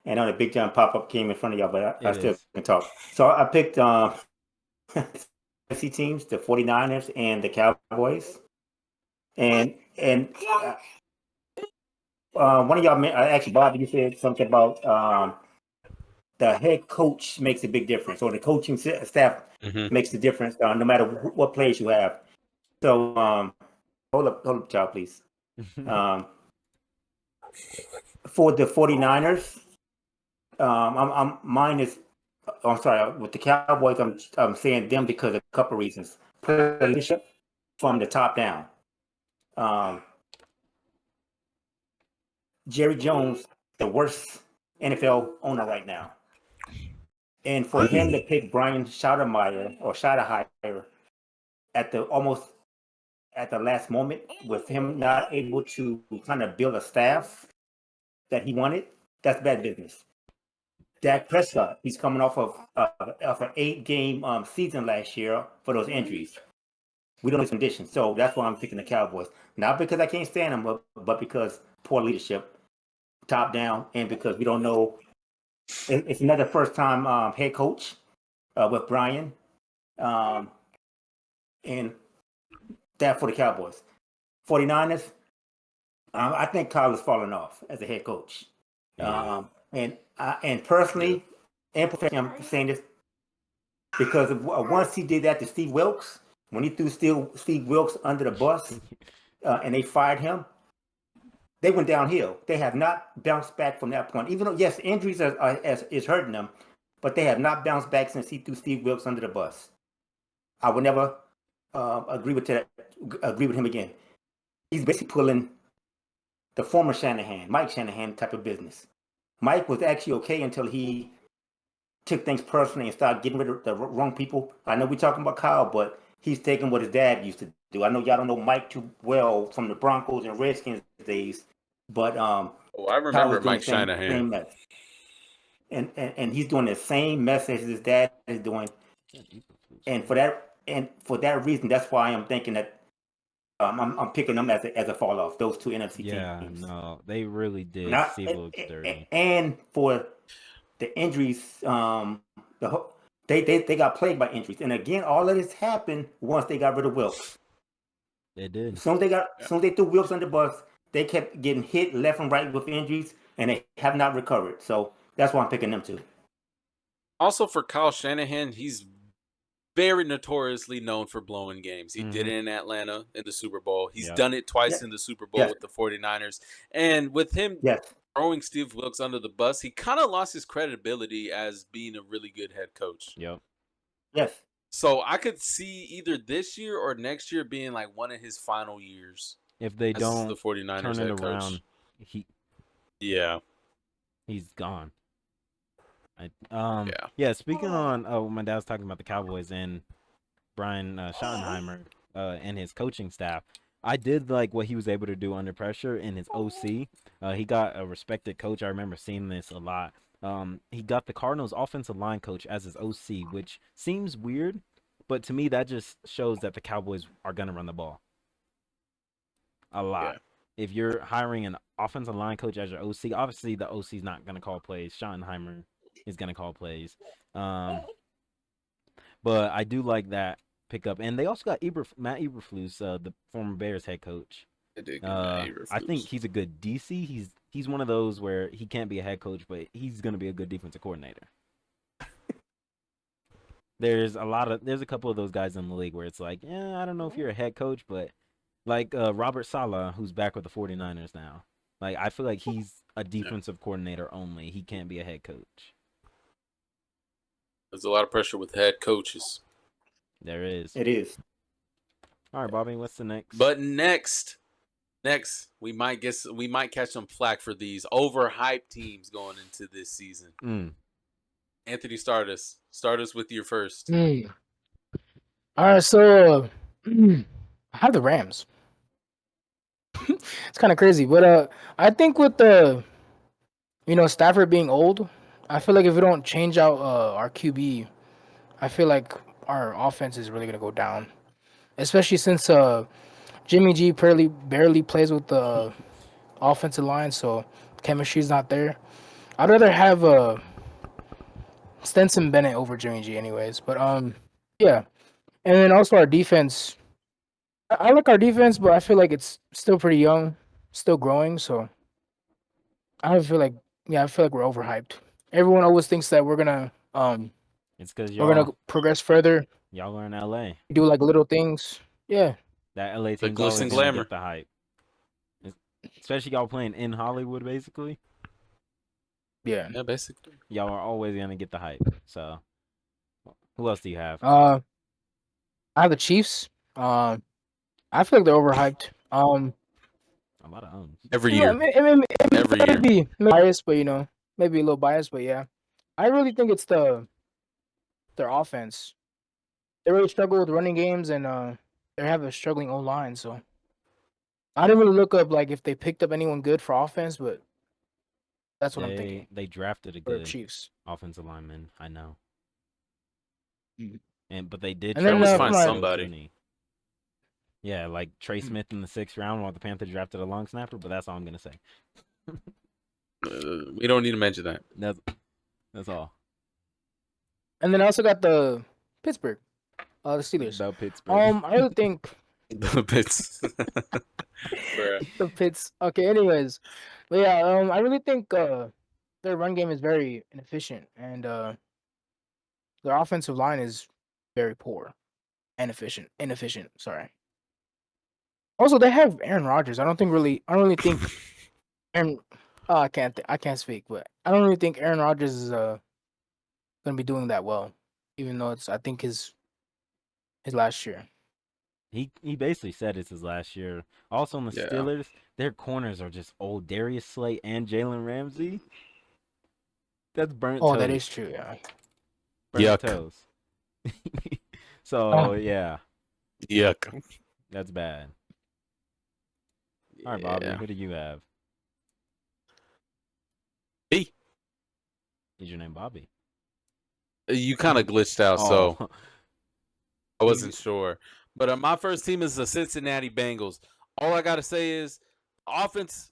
And on a big giant pop up came in front of y'all, but I It still is. can talk. So I picked NFC teams, the 49ers and the Cowboys. And one of y'all, actually, Bob, you said something about the head coach makes a big difference, or the coaching staff Mhm. makes the difference, no matter what players you have. So, hold up, child, please. For the 49ers, mine is. I'm sorry. With the Cowboys, I'm saying them because of a couple reasons. Leadership from the top down. Jerry Jones, the worst NFL owner right now, and for him to pick Brian Schottenheimer at the last moment, with him not able to kind of build a staff that he wanted, that's bad business. Dak Prescott, he's coming off of an 8-game season last year for those injuries. We don't know his conditions, so that's why I'm picking the Cowboys. Not because I can't stand them, but because poor leadership, top down, and because we don't know. It's another first-time head coach with Brian, and that for the Cowboys. 49ers, I think Kyle is falling off as a head coach. And personally, and professionally, I'm saying this because once he did that to Steve Wilkes, when he threw Steve Wilkes under the bus and they fired him, they went downhill. They have not bounced back from that point. Even though, yes, injuries is hurting them, but they have not bounced back since he threw Steve Wilkes under the bus. I would never agree with him again. He's basically pulling the former Mike Shanahan type of business. Mike was actually okay until he took things personally and started getting rid of the wrong people. I know we're talking about Kyle, but he's taking what his dad used to do. I know y'all don't know Mike too well from the Broncos and Redskins days, but I Kyle remember was doing Mike the same Shanahan. mess. And he's doing the same mess as his dad is doing. And for that reason, that's why I'm thinking that I'm picking them as a fall off. Those two NFC teams. No, they really did Steve Wilkes dirty. And for the injuries, they got plagued by injuries. And again, all of this happened once they got rid of Wilkes. They did. As soon as they threw Wilkes on the bus, they kept getting hit left and right with injuries, and they have not recovered. So that's why I'm picking them too. Also, for Kyle Shanahan, he's very notoriously known for blowing games. He did it in Atlanta in the Super Bowl. He's done it twice in the Super Bowl with the 49ers. And with him throwing Steve Wilkes under the bus, he kind of lost his credibility as being a really good head coach. Yes. So I could see either this year or next year being like one of his final years. If they don't the 49ers turn it head around, coach. he's gone. Speaking on my dad was talking about the Cowboys and Brian Schottenheimer and his coaching staff. I did like what he was able to do under pressure in his OC. He got a respected coach. I remember seeing this a lot. He got the Cardinals offensive line coach as his OC, which seems weird, but to me that just shows that the Cowboys are gonna run the ball a lot. If you're hiring an offensive line coach as your OC, obviously the OC is not gonna call plays. Schottenheimer is gonna call plays. But I do like that pickup, and they also got Matt Eberflus, the former Bears head coach. I think he's a good DC. He's one of those where he can't be a head coach, but he's gonna be a good defensive coordinator. There's a couple of those guys in the league where it's like, I don't know if you're a head coach, but like Robert Saleh, who's back with the 49ers now. Like I feel like he's a defensive coordinator only. He can't be a head coach. There's a lot of pressure with head coaches. There is. It is. All right, Bobby, what's the next? But next, we might catch some flack for these overhyped teams going into this season. Anthony, start us with your first. All right, so I have the Rams. It's kind of crazy, but I think with the Stafford being old, I feel like if we don't change out our QB, I feel like our offense is really gonna go down, especially since Jimmy G barely plays with the offensive line, so chemistry's not there. I'd rather have Stenson Bennett over Jimmy G, anyways. But yeah, and then also our defense. I like our defense, but I feel like it's still pretty young, still growing. So I feel like I feel like we're overhyped. Everyone always thinks that It's because we're gonna progress further, y'all are in LA. do like little things. Yeah, That LA The team's glitz always and gonna glamour. get the hype. Especially y'all playing in Hollywood, basically. yeah. Yeah, basically. Y'all are always gonna get the hype. So, who else do you have? I have the Chiefs. I feel like they're overhyped. A lot of owns. Every year. Every year. Maybe biased, but maybe a little biased, but yeah. I really think it's their offense. They really struggle with running games, and they have a struggling O line. So I didn't really look up like if they picked up anyone good for offense, but that's what I'm thinking They drafted a for the good Chiefs. offensive lineman. I know. Mm. But they did And try then, to find draft somebody. Tooney. Yeah, like Trey Smith in the 6th round while the Panthers drafted a long snapper, but that's all I'm gonna say. We don't need to mention that. That's all. And then I also got the Pittsburgh, the Steelers. The Pittsburgh. I really think The bits. Bruh. the Pits. Okay, anyways, but yeah, I really think their run game is very inefficient, and their offensive line is very poor and inefficient. Sorry. Also, they have Aaron Rodgers. I don't really think Aaron. I can't speak, but I don't really think Aaron Rodgers is gonna be doing that well, even though it's I think his last year. He basically said it's his last year. Also, on the Yeah. Steelers, their corners are just old. Darius Slay and Jalen Ramsey. That's burnt Oh, toast. that is true. Yeah. Burnt Yuck. toast. So, Oh. yeah, Yuck. that's bad. All right, Bobby, Yeah. who do you have? Me. Is your name Bobby? You kind of glitched out, so Oh, I wasn't sure. But my first team is the Cincinnati Bengals. All I got to say is offense,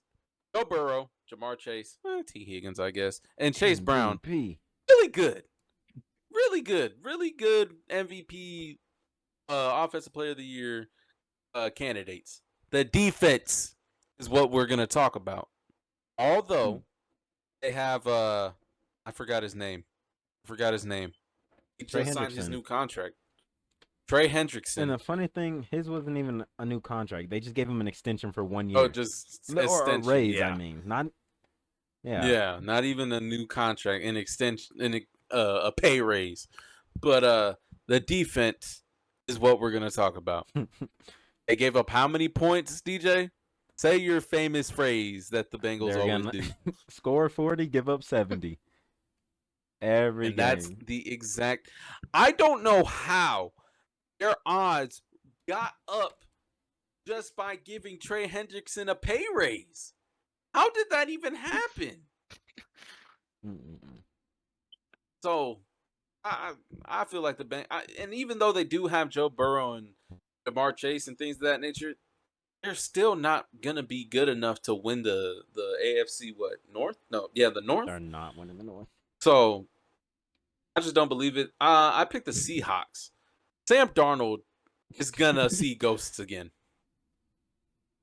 Joe Burrow, Jamar Chase, T. Higgins, I guess, and Chase Brown. MVP. Really good. Really good. Really good MVP, Offensive Player of the Year candidates. The defense is what we're going to talk about. Although they have, I forgot his name. He Trey just signed his Hendrickson. new contract. Trey Hendrickson. And the funny thing, his wasn't even a new contract. They just gave him an extension for 1 year. Oh, just or a extension. raise, Yeah. I mean. Not. Yeah. Yeah, not even a new contract, an extension, a pay raise. But the defense is what we're gonna talk about. They gave up how many points, DJ? Say your famous phrase that the Bengals They're always gonna do. score 40, give up 70. Every And game. that's the exact. I don't know how their odds got up just by giving Trey Hendrickson a pay raise. How did that even happen? Mm-mm-mm. So, I feel like and even though they do have Joe Burrow and Jamar Chase and things of that nature, they're still not gonna be good enough to win the AFC North? No, yeah, the North. They're not winning the North. So I just don't believe it. I picked the Seahawks. Sam Darnold is gonna see ghosts again.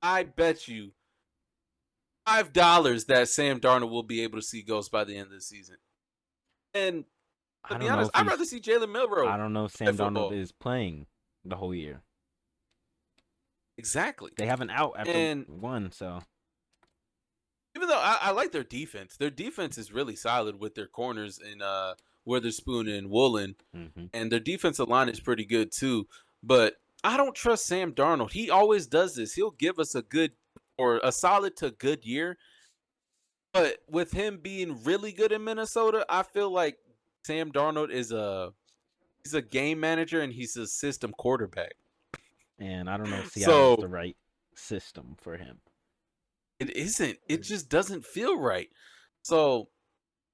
I bet you $5 that Sam Darnold will be able to see ghosts by the end of the season. And to be honest, I'd rather see Jalen Milroe. I don't know if Sam football. Darnold is playing the whole year. Exactly. They have an out after And- one, so Even though I like their defense is really solid with their corners and Witherspoon and Woolen, and their defensive line is pretty good too. But I don't trust Sam Darnold. He always does this. He'll give us a good or a solid to good year. But with him being really good in Minnesota, I feel like Sam Darnold is he's a game manager and he's a system quarterback. and I don't know if Seattle's So- the right system for him. It isn't. It just doesn't feel right. So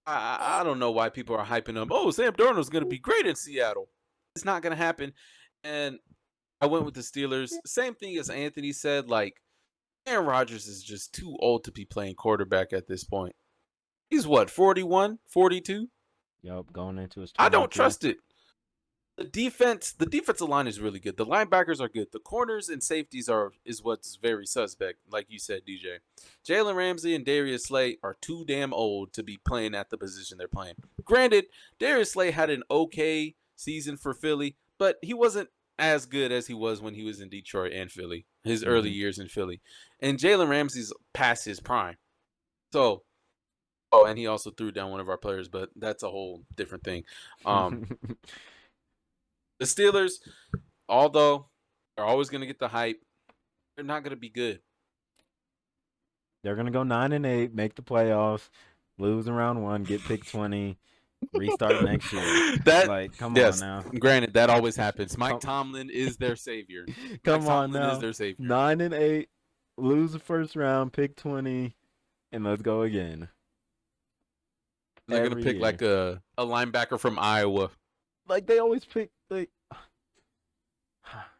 I don't know why people are hyping up. Oh, Sam Darnold's going to be great in Seattle. It's not going to happen. And I went with the Steelers. Same thing as Anthony said. Like, Aaron Rodgers is just too old to be playing quarterback at this point. He's what, 41, 42? Yup, going into his 20th I don't year. trust it. The defensive line is really good. The linebackers are good. The corners and safeties is what's very suspect, like you said, DJ. Jalen Ramsey and Darius Slay are too damn old to be playing at the position they're playing. Granted, Darius Slay had an okay season for Philly, but he wasn't as good as he was when he was in Detroit and Philly, his early years in Philly. And Jalen Ramsey's past his prime. So, and he also threw down one of our players, but that's a whole different thing. The Steelers, although they're always going to get the hype, they're not going to be good. They're gonna go 9-8, make the playoffs, lose in round 1, get pick 20, restart next year. Come on now. Granted, that always happens. Mike Tomlin is their savior. Come Mike on Tomlin now. is their savior. 9-8, lose the first round, pick 20, and let's go again. They're going to pick year. like a linebacker from Iowa. Like they always pick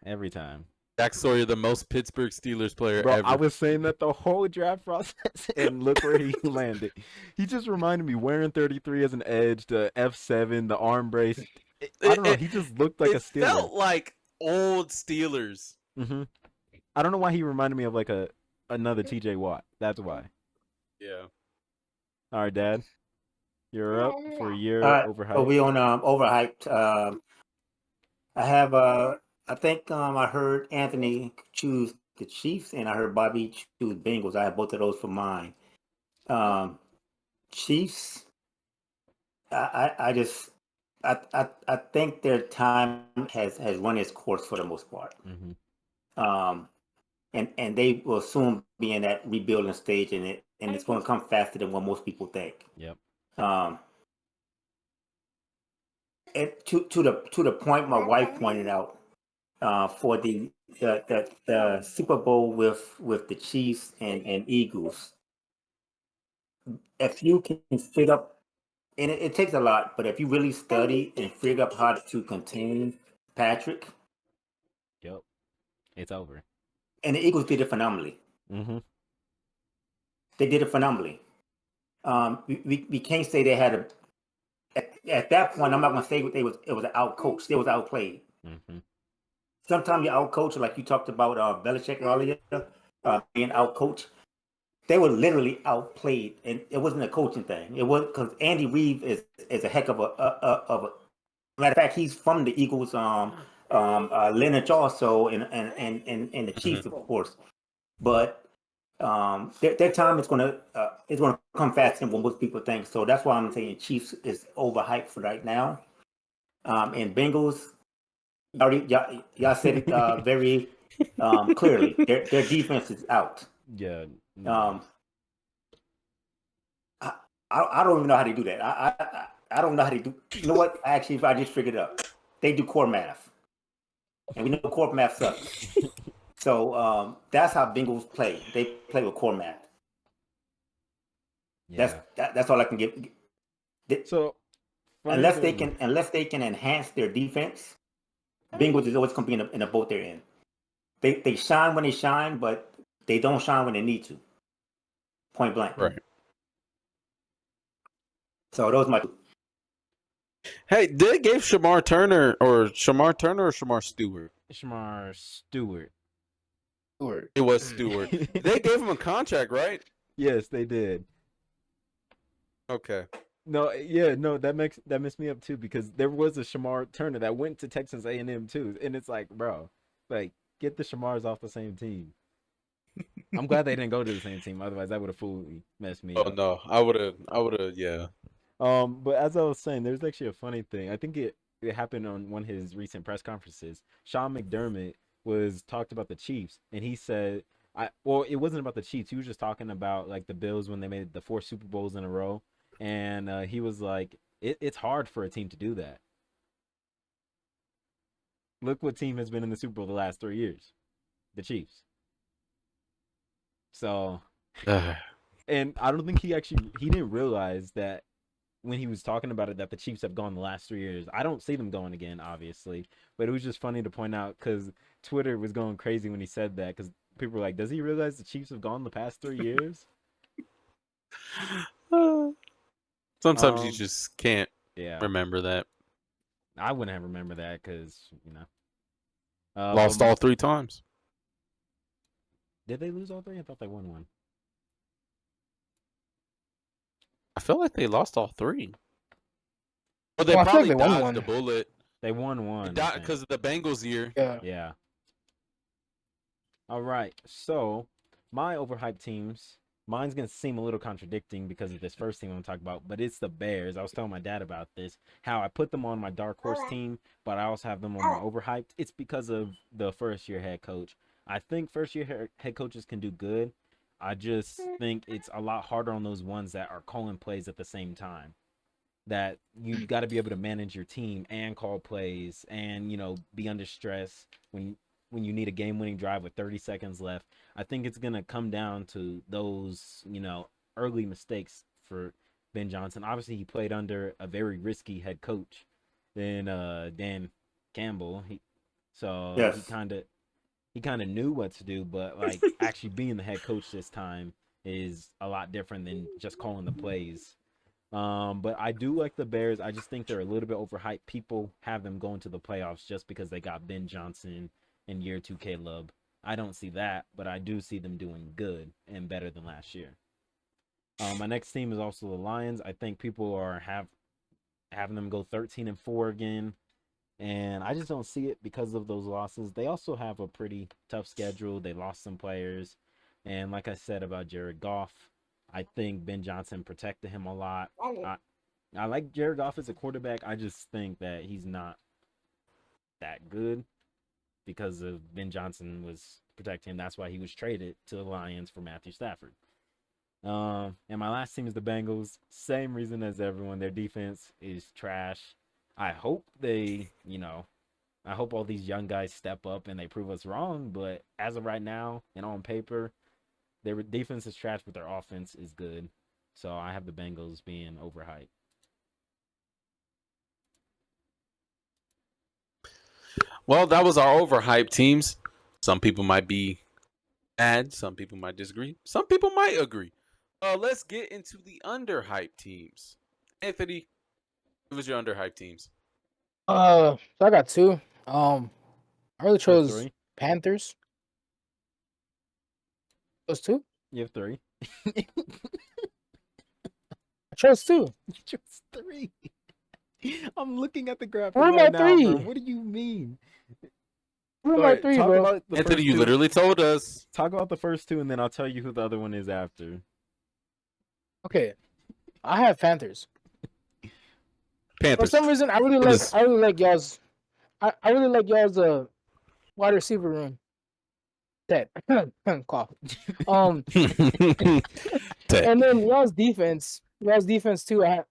every time. Jack Sawyer, the most Pittsburgh Steelers player Bro, ever. I was saying that the whole draft process, and look where he landed. He just reminded me wearing 33 as an edge, the F7, the arm brace. I don't know. He just looked like a Steeler. It felt like old Steelers. Mm-hmm. I don't know why he reminded me of like another TJ Watt. That's why. Yeah. All right, Dad. You're up for your overhyped. So we on overhyped. I have I think I heard Anthony choose the Chiefs and I heard Bobby choose Bengals. I have both of those for mine. Chiefs. I think their time has run its course for the most part. Mm-hmm. And they will soon be in that rebuilding stage, and it's going to come faster than what most people think. Yep. And to the point my wife pointed out, for the Super Bowl with the Chiefs and Eagles, if you can figure up, and it takes a lot, but if you really study and figure out how to contain Patrick, yep, it's over. And the Eagles did it phenomenally. Mm-hmm. They did it phenomenally. We can't say they had at that point. I'm not gonna say it was out coached. They was outplayed. Mm-hmm. Sometimes you're out coached, like you talked about Belichick earlier, being out coached. They were literally outplayed, and it wasn't a coaching thing. It was because Andy Reid is a heck of a matter of fact. He's from the Eagles, lineage also, and the Chiefs, of course. But their time is gonna come faster than what most people think. So that's why I'm saying Chiefs is overhyped for right now. And Bengals, y'all said it very clearly. Their defense is out. Yeah. I don't even know how to do that. I don't know how to do. You know what? Actually, I just figured it out. They do core math, and we know core math sucks. So that's how Bengals play. They play with core math. Yeah. That's all I can give. So unless they can enhance their defense, Bengals is always going to be in a boat they're in. They shine when they shine, but they don't shine when they need to. Point blank. Right. So those are my. Hey, they gave Shamar Turner or Shamar Stewart? Shamar Stewart. It was Stewart. They gave him a contract, right? Yes, they did. Okay. No, yeah, no, that messed me up too, because there was a Shamar Turner that went to Texas A&M too, and it's like, bro, like, get the Shamars off the same team. I'm glad they didn't go to the same team, otherwise that would have fully messed me up. Oh no, I would have, yeah. But as I was saying, there's actually a funny thing. I think it happened on one of his recent press conferences. Sean McDermott was talked about the Chiefs, and he said, it wasn't about the Chiefs. He was just talking about like the Bills when they made the 4 Super Bowls in a row, and he was like, it's hard for a team to do that. Look what team has been in the Super Bowl the last 3 years, the Chiefs. So, and I don't think he didn't realize that when he was talking about it that the Chiefs have gone the last 3 years. I don't see them going again, obviously, but it was just funny to point out because Twitter was going crazy when he said that because people were like, "Does he realize the Chiefs have gone the past 3 years?" Sometimes you just can't Yeah, remember that. I wouldn't have remembered that because Lost all 3 times. Did they lose all 3? I thought they won one. I feel like they lost all 3. Or they Well, I feel probably like they won dodged one. the bullet. They won one Because of the Bengals year. Yeah. Yeah. All right. So my overhyped teams. Mine's gonna seem a little contradicting because of this first team I'm gonna talk about, but it's the Bears. I was telling my dad about this, how I put them on my dark horse team, but I also have them on my overhyped. It's because of the first year head coach. I think first year head coaches can do good. I just think it's a lot harder on those ones that are calling plays at the same time. That you got to be able to manage your team and call plays and be under stress when you need a game-winning drive with 30 seconds left. I think it's going to come down to those, early mistakes for Ben Johnson. Obviously, he played under a very risky head coach than Dan Campbell. Yes. He kind of knew what to do, but like actually being the head coach this time is a lot different than just calling the plays. But I do like the Bears. I just think they're a little bit overhyped. People have them going to the playoffs just because they got Ben Johnson and year 2 Caleb. I don't see that, but I do see them doing good and better than last year. My next team is also the Lions. I think people are having them go 13-4 again, and I just don't see it because of those losses. They also have a pretty tough schedule. They lost some players, and like I said about Jared Goff, I think Ben Johnson protected him a lot. I like Jared Goff as a quarterback. I just think that he's not that good because of Ben Johnson was protecting him. That's why he was traded to the Lions for Matthew Stafford. And my last team is the Bengals. Same reason as everyone. Their defense is trash. I hope I hope all these young guys step up and they prove us wrong. But as of right now and on paper, their defense is trash, but their offense is good. So I have the Bengals being overhyped. Well, that was our overhyped teams. Some people might be mad. Some people might disagree. Some people might agree. Let's get into the underhyped teams. Anthony, who was your underhyped teams? So I got 2. I really chose 3. Panthers. Those 2. You have 3. I chose 2. You chose 3. I'm looking at the graphic Where am right I now, bro. 3? What do you mean? Where am All I right, 3, talk bro? about the Anthony, first you 2. literally told us. Talk about the first 2, and then I'll tell you who the other one is after. Okay, I have Panthers. Panthers. For some reason, I really like y'all's. I really like y'all's wide receiver room. Ted, cough. And then y'all's defense too.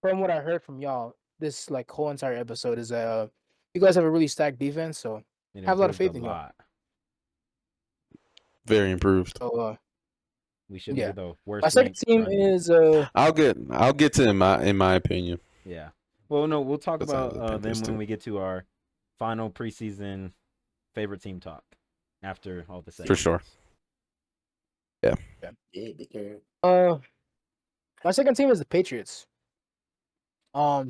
From what I heard from y'all, this like whole entire episode is that you guys have a really stacked defense, so It I have a lot of improved faith in y'all. Very improved. So We shouldn't yeah. be the worst. My second ranked team run is I'll get to in my opinion. Yeah. Well, no, we'll talk That's how the about them Panthers when do. we get to our final preseason favorite team talk after all the segments. For sure. Yeah. my second team is the Patriots. I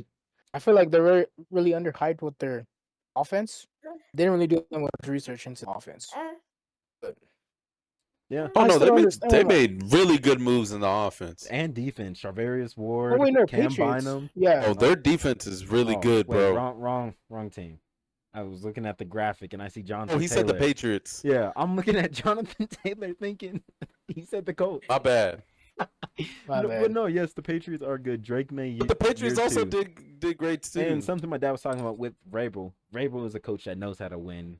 feel like they're really underhyped with their offense. They didn't really do much research into the offense. Yeah. Oh I no, still they understand why. made really good moves in the offense. And defense. Charvarius Oh Ward, wait, no, Cam Patriots. Bynum. Yeah. Oh, their defense is really good, wait, bro. wrong team. I was looking at the graphic and I see Jonathan Oh, he Taylor. said the Patriots. Yeah, I'm looking at Jonathan Taylor thinking he said the Colts. My bad. My bad. But no, yes, the Patriots are good. Drake May. But the Patriots year also 2. did great too. And something my dad was talking about with Vrabel. Vrabel is a coach that knows how to win,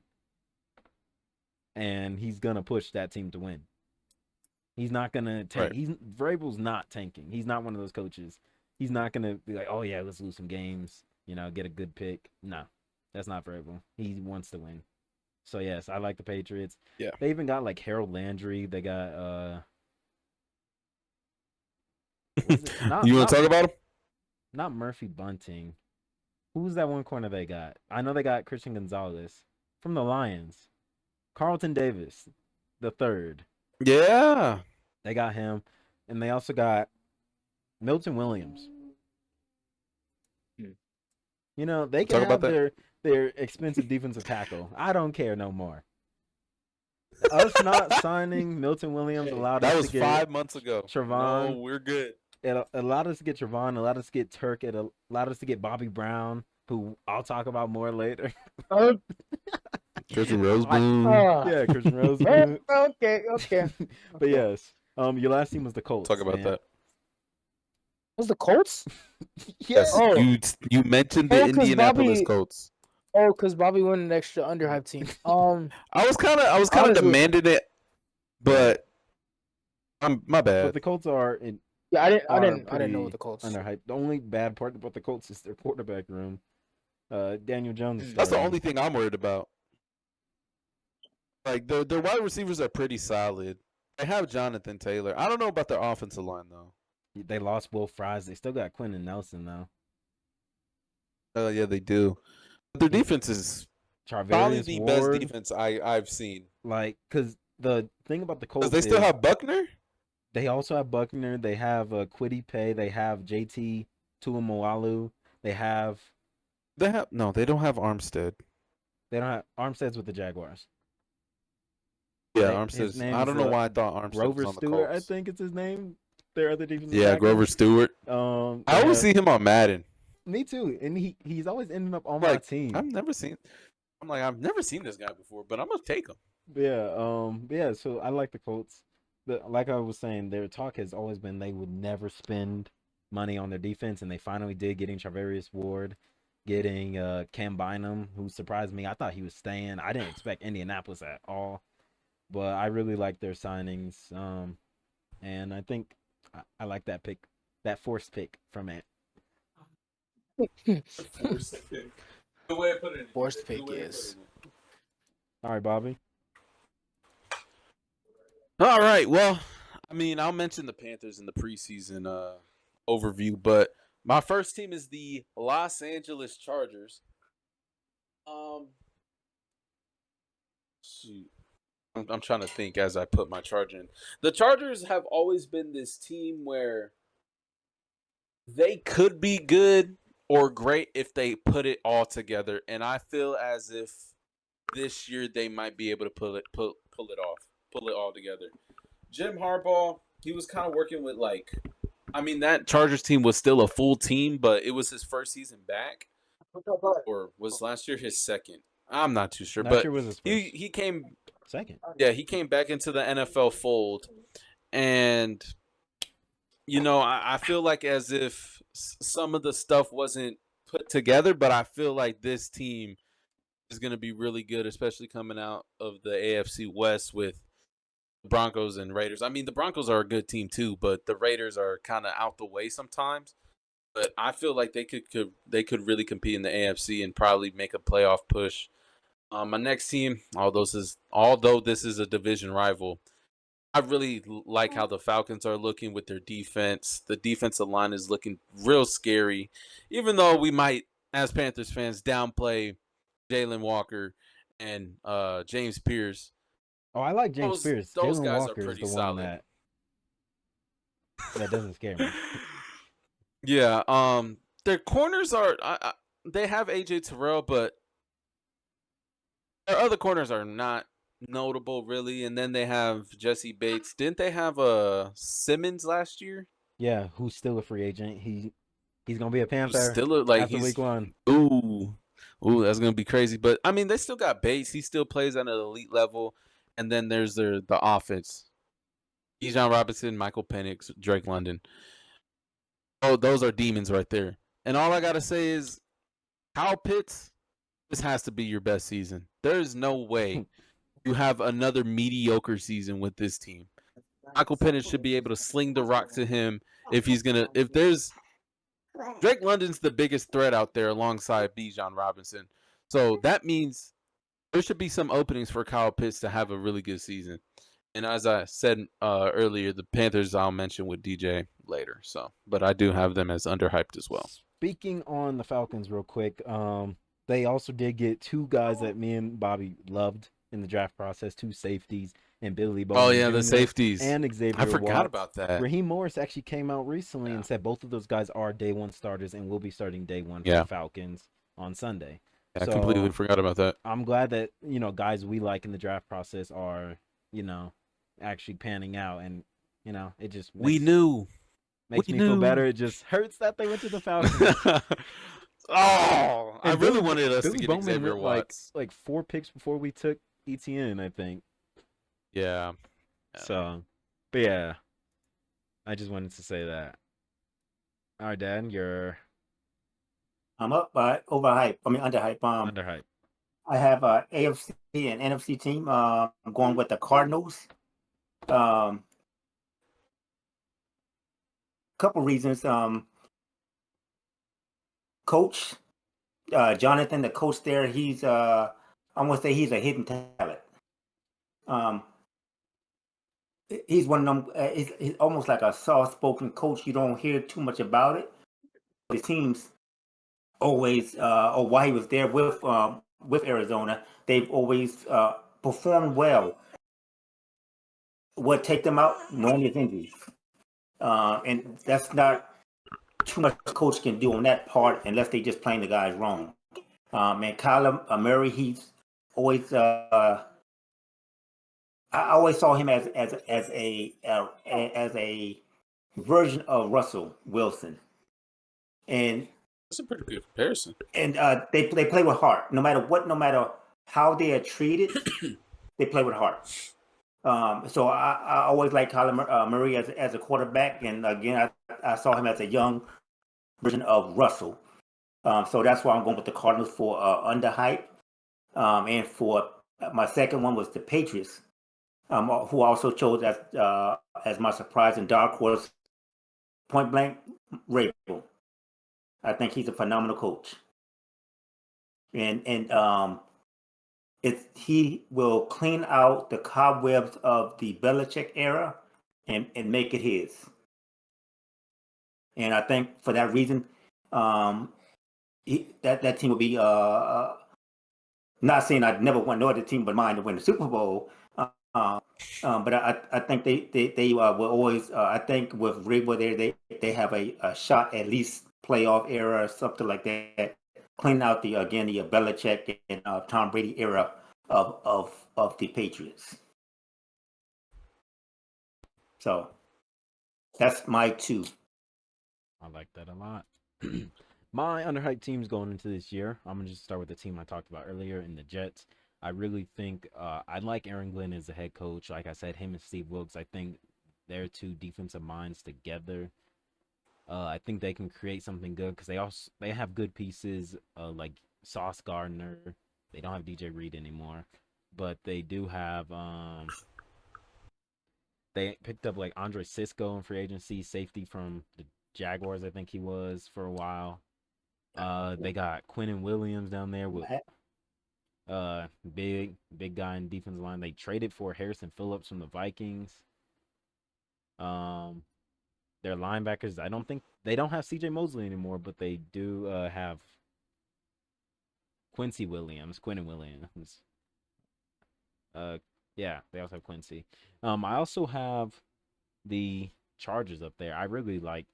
and he's gonna push that team to win. He's not gonna tank. Right. Vrabel's not tanking. He's not one of those coaches. He's not gonna be like, oh yeah, let's lose some games. Get a good pick. No, that's not Vrabel. He wants to win. So yes, I like the Patriots. Yeah. They even got like Harold Landry. They got Was it not? You want to talk about him? Not Murphy Bunting. Who's that one corner they got? I know they got Christian Gonzalez from the Lions. Carlton Davis, the third. Yeah. They got him, and they also got Milton Williams. You know, they can Talk about have their expensive defensive tackle. I don't care no more. Us not signing Milton Williams allowed That us was to get 5 months ago. Trevon. No, we're good. It allowed us to get Trevon, allowed us to get Turk, it allowed us to get Bobby Brown, who I'll talk about more later. Christian Roseboom. Yeah, Christian Roseboom. Okay. But yes, your last team was the Colts. Talk about man. that. Was the Colts? Yes, Oh. you mentioned the 'cause Indianapolis Bobby- Colts. Oh, because Bobby won an extra underhyped team. I was kind of honestly- demanding it, but my But bad. the Colts are in Yeah, I didn't know pretty what the Colts. underhyped. The only bad part about the Colts is their quarterback room. Daniel Jones. is That's the starting. only thing I'm worried about. Like their wide receivers are pretty solid. They have Jonathan Taylor. I don't know about their offensive line though. They lost Will Fries. They still got Quentin Nelson though. Yeah, they do. But their defense is probably Charvarius the Ward, best defense I've seen. like, because the thing about the Colts Because they still is have Buckner. they also have Buckner. They have Kwity Paye. They have JT Tuimawalu. They They don't have Armstead. don't have Armstead's with the Jaguars. Yeah, His Armstead. name I is, don't know why I thought Armstead Grover was on the Stewart, I Colts. think it's his name. Their other defensive Yeah, tackle. Grover Stewart. They I always have- see him on Madden. Me too, and he's always ending up on my Like team. I've never seen this guy before, but I'm gonna take him. Yeah. So I like the Colts. Like I was saying, their talk has always been they would never spend money on their defense, and they finally did, getting Charvarius Ward, getting Cam Bynum, who surprised me. I thought he was staying. I didn't expect Indianapolis at all, but I really like their signings. And I think I like that pick, that forced pick from it. Forced pick. The way I put it. Forced pick is. All right, Bobby. All right. Well, I mean, I'll mention the Panthers in the preseason overview, but my first team is the Los Angeles Chargers. Shoot. I'm trying to think as I put my Charger in. The Chargers have always been this team where they could be good or great if they put it all together, and I feel as if this year they might be able to pull it all together. Jim Harbaugh, he was kind of working with that Chargers team was still a full team, but it was his first season back, or was last year his second? I'm not too sure, Last but year was his first. he came. Second. Yeah, he came back into the NFL fold, and I feel like as if some of the stuff wasn't put together, but I feel like this team is going to be really good, especially coming out of the AFC West with Broncos and Raiders. I mean, the Broncos are a good team too, but the Raiders are kind of out the way sometimes. But I feel like they could really compete in the AFC and probably make a playoff push. My next team, although this is a division rival, I really like how the Falcons are looking with their defense. The defensive line is looking real scary, even though we might, as Panthers fans, downplay Jalen Walker and James Pierce. Oh, I like James Pierce. Those Jalen guys Walker are is pretty the one solid. that doesn't scare me. Yeah. Their corners are. They have AJ Terrell, but their other corners are not notable really. And then they have Jesse Bates. Didn't they have Simmons last year? Yeah, who's still a free agent? He's gonna be a Panther after he's week 1. Ooh, that's gonna be crazy. But I mean, they still got Bates. He still plays at an elite level. And then there's the offense. Bijan Robinson, Michael Penix, Drake London. Oh, those are demons right there. And all I gotta say is, Kyle Pitts, this has to be your best season. There is no way you have another mediocre season with this team. Michael Penix should be able to sling the rock to him if there's Drake London's the biggest threat out there alongside Bijan Robinson. So that means there should be some openings for Kyle Pitts to have a really good season. And as I said earlier, the Panthers I'll mention with DJ later. So, but I do have them as underhyped as well. Speaking on the Falcons real quick, they also did get two guys that me and Bobby loved in the draft process, two safeties, and Billy Bowman Oh yeah, Jr. the safeties. and I Xavier forgot Watts. about that. Raheem Morris actually came out recently Yeah. and said both of those guys are day one starters and will be starting day one for Yeah. the Falcons on Sunday. I completely forgot about that. I'm glad that, guys we like in the draft process are, actually panning out, and, it just We makes me knew. feel better. It just hurts that they went to the Falcons. I And really wanted us Billy to get Bowman Xavier went Watts. like 4 picks before we took ETN, I think. Yeah. So, but yeah, I just wanted to say that. All right, Dan, you're I'm up by overhyped. I mean underhyped. underhyped. I have AFC and NFC team. I'm going with the Cardinals. Couple reasons. Coach Jonathan, the coach there, he's I want to say he's a hidden talent. He's one of them. He's almost like a soft-spoken coach. You don't hear too much about it. The teams always, or while he was there with Arizona, they've always performed well. What take them out? Knowing his injuries, and that's not too much coach can do on that part unless they just playing the guys wrong. And Kyler Murray, he's always. I always saw him as a version of Russell Wilson, and That's a pretty good comparison. and they play with heart. No matter what, no matter how they are treated, they play with heart. So I always like Kyler Murray as a quarterback, and again, I saw him as a young version of Russell. So that's why I'm going with the Cardinals for underhype. And for my second one was the Patriots, who I also chose as my surprise and dark horse, point blank, Rabel. I think he's a phenomenal coach, and he will clean out the cobwebs of the Belichick era and make it his. And I think for that reason, that team will be not saying I'd never want no other team but mine to win the Super Bowl. But I think they will always. I think with Rabel there, they have a shot at least playoff era or something like that. Clean out the Belichick and Tom Brady era of the Patriots. So that's my two. I like that a lot. My underhyped teams going into this year, I'm gonna just start with the team I talked about earlier in the Jets. I really think I like Aaron Glenn as the head coach. Like I said, him and Steve Wilkes, I think they're two defensive minds together. I think they can create something good because they have good pieces like Sauce Gardner. They don't have DJ Reed anymore, but they do have they picked up like Andre Cisco in free agency, safety from the Jaguars, I think he was for a while. They got Quinnen Williams down there with big guy in defensive line. They traded for Harrison Phillips from the Vikings. Their linebackers, I don't think they don't have CJ Mosley anymore, but they do have Quinnen Williams. Yeah, they also have Quincy. I also have the Chargers up there. I really like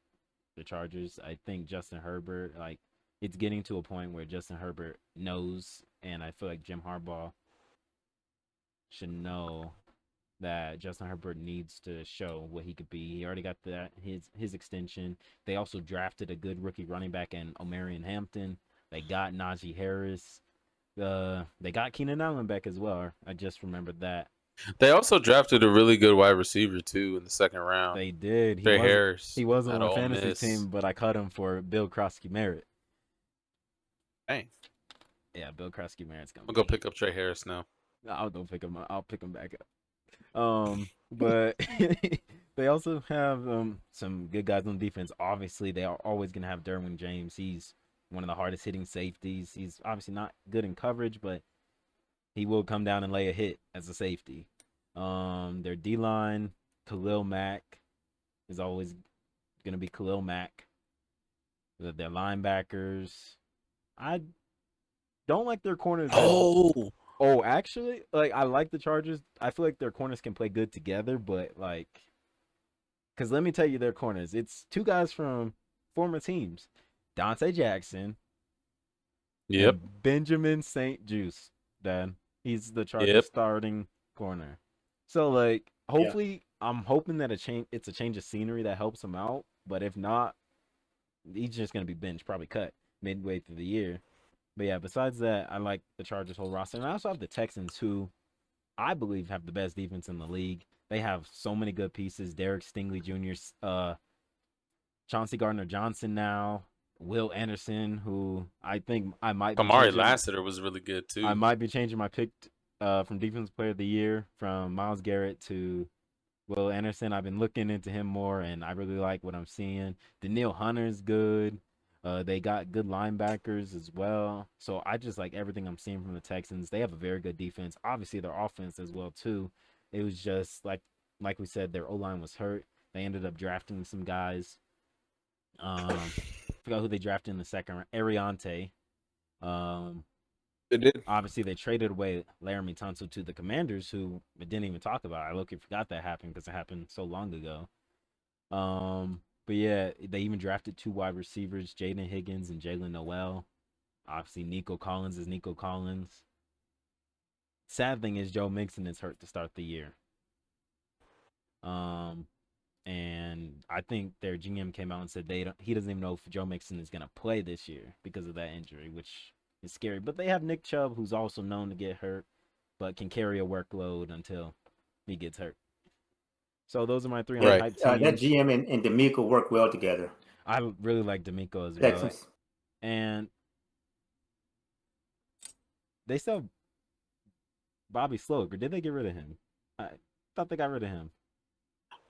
the Chargers. I think Justin Herbert, like, it's getting to a point where Justin Herbert knows, and I feel like Jim Harbaugh should know that Justin Herbert needs to show what he could be. He already got his extension. They also drafted a good rookie running back in Omarion Hampton. They got Najee Harris. They got Keenan Allen back as well. I just remembered that. They also drafted a really good wide receiver too in the second round. They did. Trey Harris. He wasn't at on a Ole fantasy Miss. team, but I cut him for Bill Krosky-Merritt. Dang. Yeah, Bill Krosky-Merritt's gonna I'll go pick up Trey Harris now. I'll go pick him up. I'll pick him back up. But they also have some good guys on defense. Obviously, they are always gonna have Derwin James. He's one of the hardest hitting safeties. He's obviously not good in coverage, but he will come down and lay a hit as a safety. Their D line, Khalil Mack is always gonna be Khalil Mack. Their linebackers, I don't like their corners. Oh, Oh, actually, like I like the Chargers. I feel like their corners can play good together, but like, because let me tell you, their corners. It's two guys from former teams, Dante Jackson yep, and Benjamin St. Juice. Then he's the Chargers yep. starting corner. So like, Yeah. hopefully, I'm hoping that it's a change of scenery that helps him out. But if not, he's just gonna be benched, probably cut midway through the year. But yeah, besides that, I like the Chargers' whole roster, and I also have the Texans, who I believe have the best defense in the league. They have so many good pieces: Derek Stingley Jr., Chauncey Gardner-Johnson now, Will Anderson, who I think I might be Kamari changing. Lassiter was really good too. I might be changing my pick from Defensive Player of the Year from Myles Garrett to Will Anderson. I've been looking into him more, and I really like what I'm seeing. Daniil Hunter's good. They got good linebackers as well. So I just like everything I'm seeing from the Texans. They have a very good defense. Obviously, their offense as well too. It was just like we said, their O line was hurt. They ended up drafting some guys. Forgot who they drafted in the second round. Ariante. Um, It did. Obviously, they traded away Laramie Tunsil to the Commanders, who we didn't even talk about. I look forgot that happened because it happened so long ago. But yeah, they even drafted two wide receivers, Jaden Higgins and Jalen Noel. Obviously, Nico Collins is Nico Collins. Sad thing is Joe Mixon is hurt to start the year. And I think their GM came out and said he doesn't even know if Joe Mixon is gonna play this year because of that injury, which is scary. But they have Nick Chubb, who's also known to get hurt, but can carry a workload until he gets hurt. So those are my three Right. unhyped That teams. GM and D'Amico work well together. I really like D'Amico as well. Texans. And they still have Bobby Sloak, or did they get rid of him? I thought they got rid of him.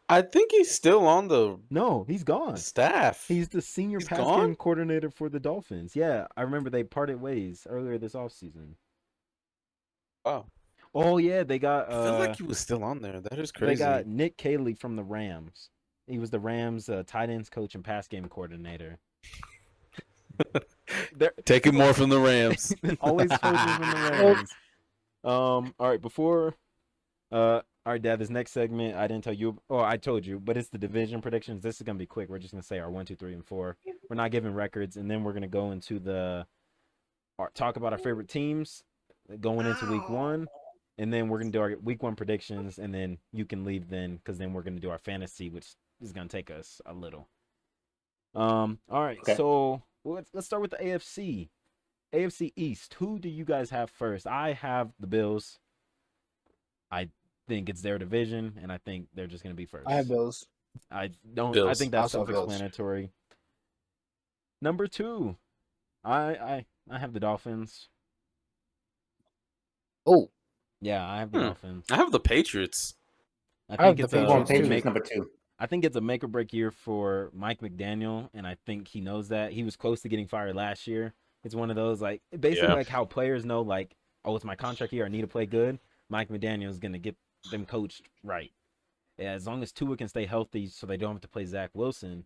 I think he's still on the No, he's gone. staff. He's the senior He's pass gone? game coordinator for the Dolphins. Yeah, I remember they parted ways earlier this offseason. Wow. Oh yeah, they got I feel like he was still on there. That is crazy. they got Nick Caley from the Rams. He was the Rams tight ends coach and pass game coordinator. Taking more from the Rams. Always chosen from the Rams. All right, all right, Dad, this next segment, I didn't tell you, I told you, but it's the division predictions. This is going to be quick. We're just going to say our 1, 2, 3, and 4. We're not giving records, and then we're going to go into talk about our favorite teams going into week 1, and then we're going to do our week 1 predictions, and then you can leave then, because then we're going to do our fantasy, which is going to take us a little. All right, Okay. so let's start with the AFC. AFC East, who do you guys have first? I have the Bills. I think it's their division, and I think they're just going to be first. I have Bills. I Bills. think that's Also Bills. self-explanatory. Number 2, I have the Dolphins. Oh, Yeah, I have the Dolphins. I have the Patriots. I think it's Patriots number 2. I think it's a make or break year for Mike McDaniel, and I think he knows that. He was close to getting fired last year. It's one of those basically like how players know oh, it's my contract year, I need to play good. Mike McDaniel is gonna get them coached right. Yeah, as long as Tua can stay healthy, so they don't have to play Zach Wilson.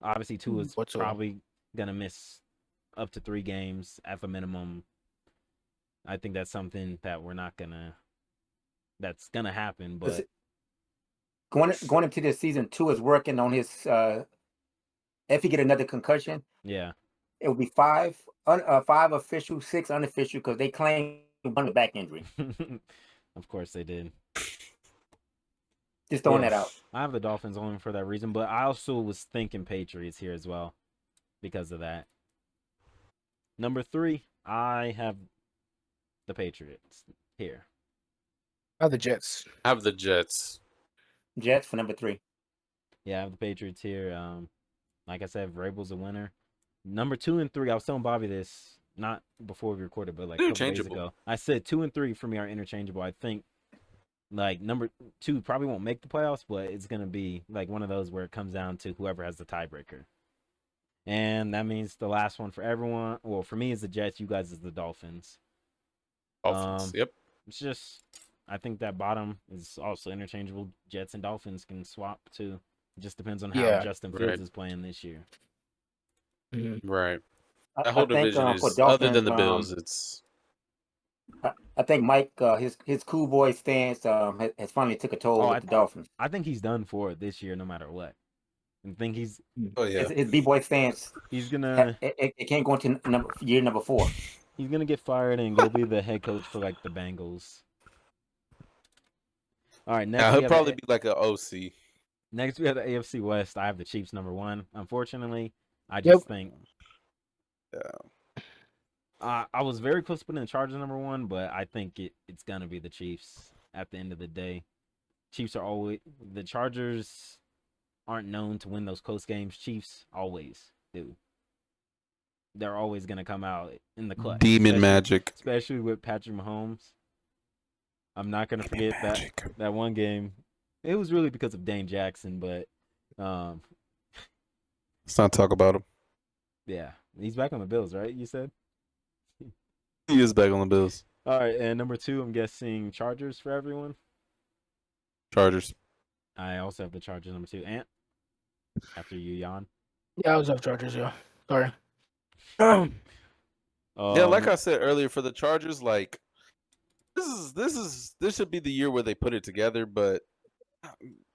Obviously, Tua's probably gonna miss up to 3 games at the minimum. I think that's something that that's gonna happen. But going into this season, Tua is working on his. If he get another concussion, yeah, it will be 5 official, 6 unofficial, because they claim one back injury. of course they did. Just throwing that out. I have the Dolphins only for that reason, but I also was thinking Patriots here as well because of that. Number 3, I have the Patriots here. I have the Jets. I have the Jets. Jets for number 3. Yeah, I have the Patriots here. Like I said, Vrabel's a winner. Number 2 and 3, I was telling Bobby this not before we recorded, but like a couple days ago. I said 2 and 3 for me are interchangeable. I think number 2 probably won't make the playoffs, but it's gonna be like one of those where it comes down to whoever has the tiebreaker. And that means the last one for everyone. Well, for me is the Jets. You guys is the Dolphins. Dolphins. Yep. It's just I think that bottom is also interchangeable. Jets and Dolphins can swap too. It just depends on how Yeah. Justin Right. Fields is playing this year. Right. That I whole think division for is, other than Dolphins, the Bills, it's I think Mike his cool boy stance has finally took a toll Oh, with the Dolphins. I think he's done for it this year, no matter what. I think he's oh yeah. His b boy stance gonna it can't go into year number 4. get fired and go be the head coach for like the Bengals. All right, Now he'll probably be like an OC. next we have the AFC West. I have the Chiefs number 1. Unfortunately, I Yep. just think Yeah. I was very close to putting the Chargers number 1, but I think it's gonna be the Chiefs at the end of the day. Chiefs are always the Chargers aren't known to win those close games. Chiefs always do. They're always gonna come out in the clutch. Demon magic. Especially with Patrick Mahomes. I'm not gonna forget that one game. It was really because of Dane Jackson, but Let's not talk about him. yeah, he's back on the Bills, right? You said. He is back on the Bills. All right, and number 2, I'm guessing Chargers for everyone. Chargers. I also have the Chargers number 2. Ant, after you, Jan. Yeah, I was off Chargers. Yeah, sorry. Yeah, like I said earlier, for the Chargers, like this should be the year where they put it together. But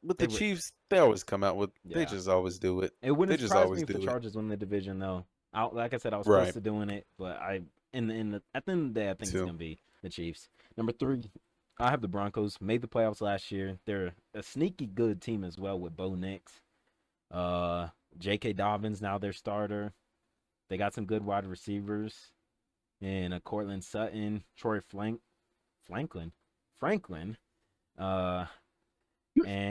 with the Chiefs, they always come out with they just always do it. It wouldn't They just surprise always me if the do it. Chargers win the division, though. Like I said, I was Right. close to doing it, but at the end of the day, I think it's gonna be the Chiefs. Number 3, I have the Broncos. Made the playoffs last year. They're a sneaky good team as well with Bo Nix, J.K. Dobbins now their starter. They got some good wide receivers, and Cortland Sutton, Troy Franklin, and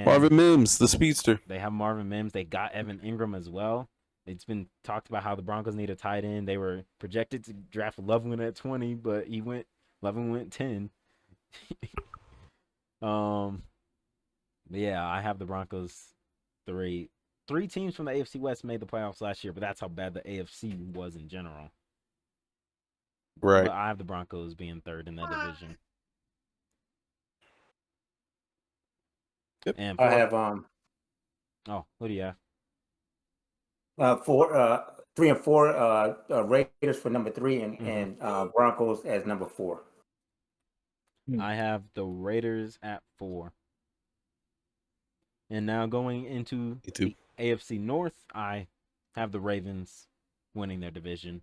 Marvin Mims, the speedster. they have Marvin Mims. They got Evan Ingram as well. It's been talked about how the Broncos need a tight end. They were projected to draft Loveland at 20, but Loveland went 10. But yeah, I have the Broncos 3. 3 teams from the AFC West made the playoffs last year, but that's how bad the AFC was in general. Right. But I have the Broncos being 3rd in that division. Yep. And I 4th, have oh, what do you have? 3 and 4 Raiders for number 3 and Broncos as number 4. I have the Raiders at 4. And now going into the AFC North, I have the Ravens winning their division.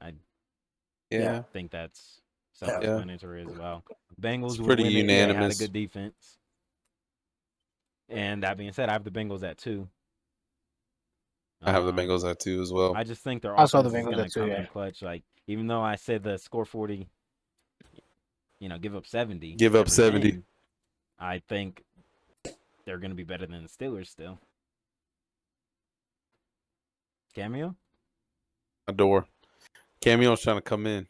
I think that's self-explanatory as well. Bengals It's pretty win it. They had a unanimous. good defense. And that being said, I have the Bengals at 2. I have the Bengals at 2 as well. I just think their I saw offense the is Bengals going at to 2, come yeah. in clutch. Like, even though I said the score 40, give up 70. Give up every 70. game, I think they're going to be better than the Steelers still. Cameo? A door. Cameo's trying to come in.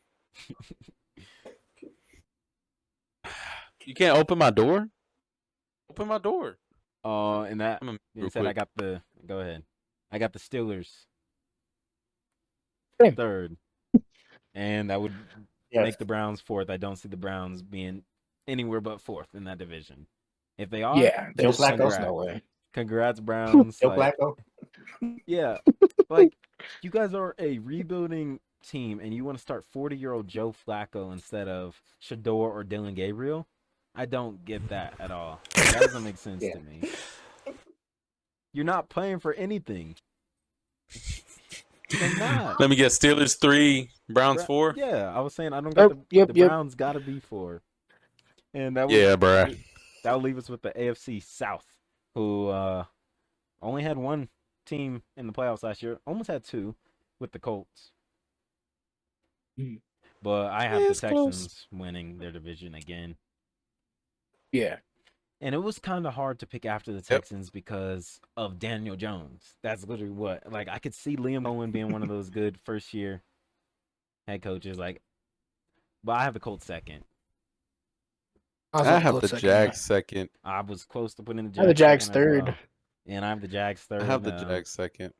You can't open my door? Open my door. And that I'm gonna being real said, I quick. got go ahead. I got the Steelers Same. 3rd. And that would make the Browns 4th. I don't see the Browns being anywhere but 4th in that division. If they are, Yeah, there's congrats. no way. Congrats, Browns. Joe Like, Flacco. yeah, like you guys are a rebuilding team, and you want to start 40-year-old Joe Flacco instead of Shador or Dylan Gabriel. I don't get that at all. That doesn't make sense to me. You're not playing for anything. They're not. Let me guess. Steelers 3, Browns 4. Yeah, I was saying I don't get the Browns got to be 4. And that Yeah, bruh. That'll leave us with the AFC South, who only had 1 team in the playoffs last year. Almost had 2 with the Colts. But I have the Texans winning their division again. Yeah. And it was kind of hard to pick after the Texans because of Daniel Jones. That's literally what. Like, I could see Liam Owen being one of those good first-year head coaches. Like, but I have the Colts 2nd. I have the Jags 2nd. I was close to putting the Jags. I have the Jags 2nd as 3rd. well. And I have the Jags 3rd. I have the Jags 2nd.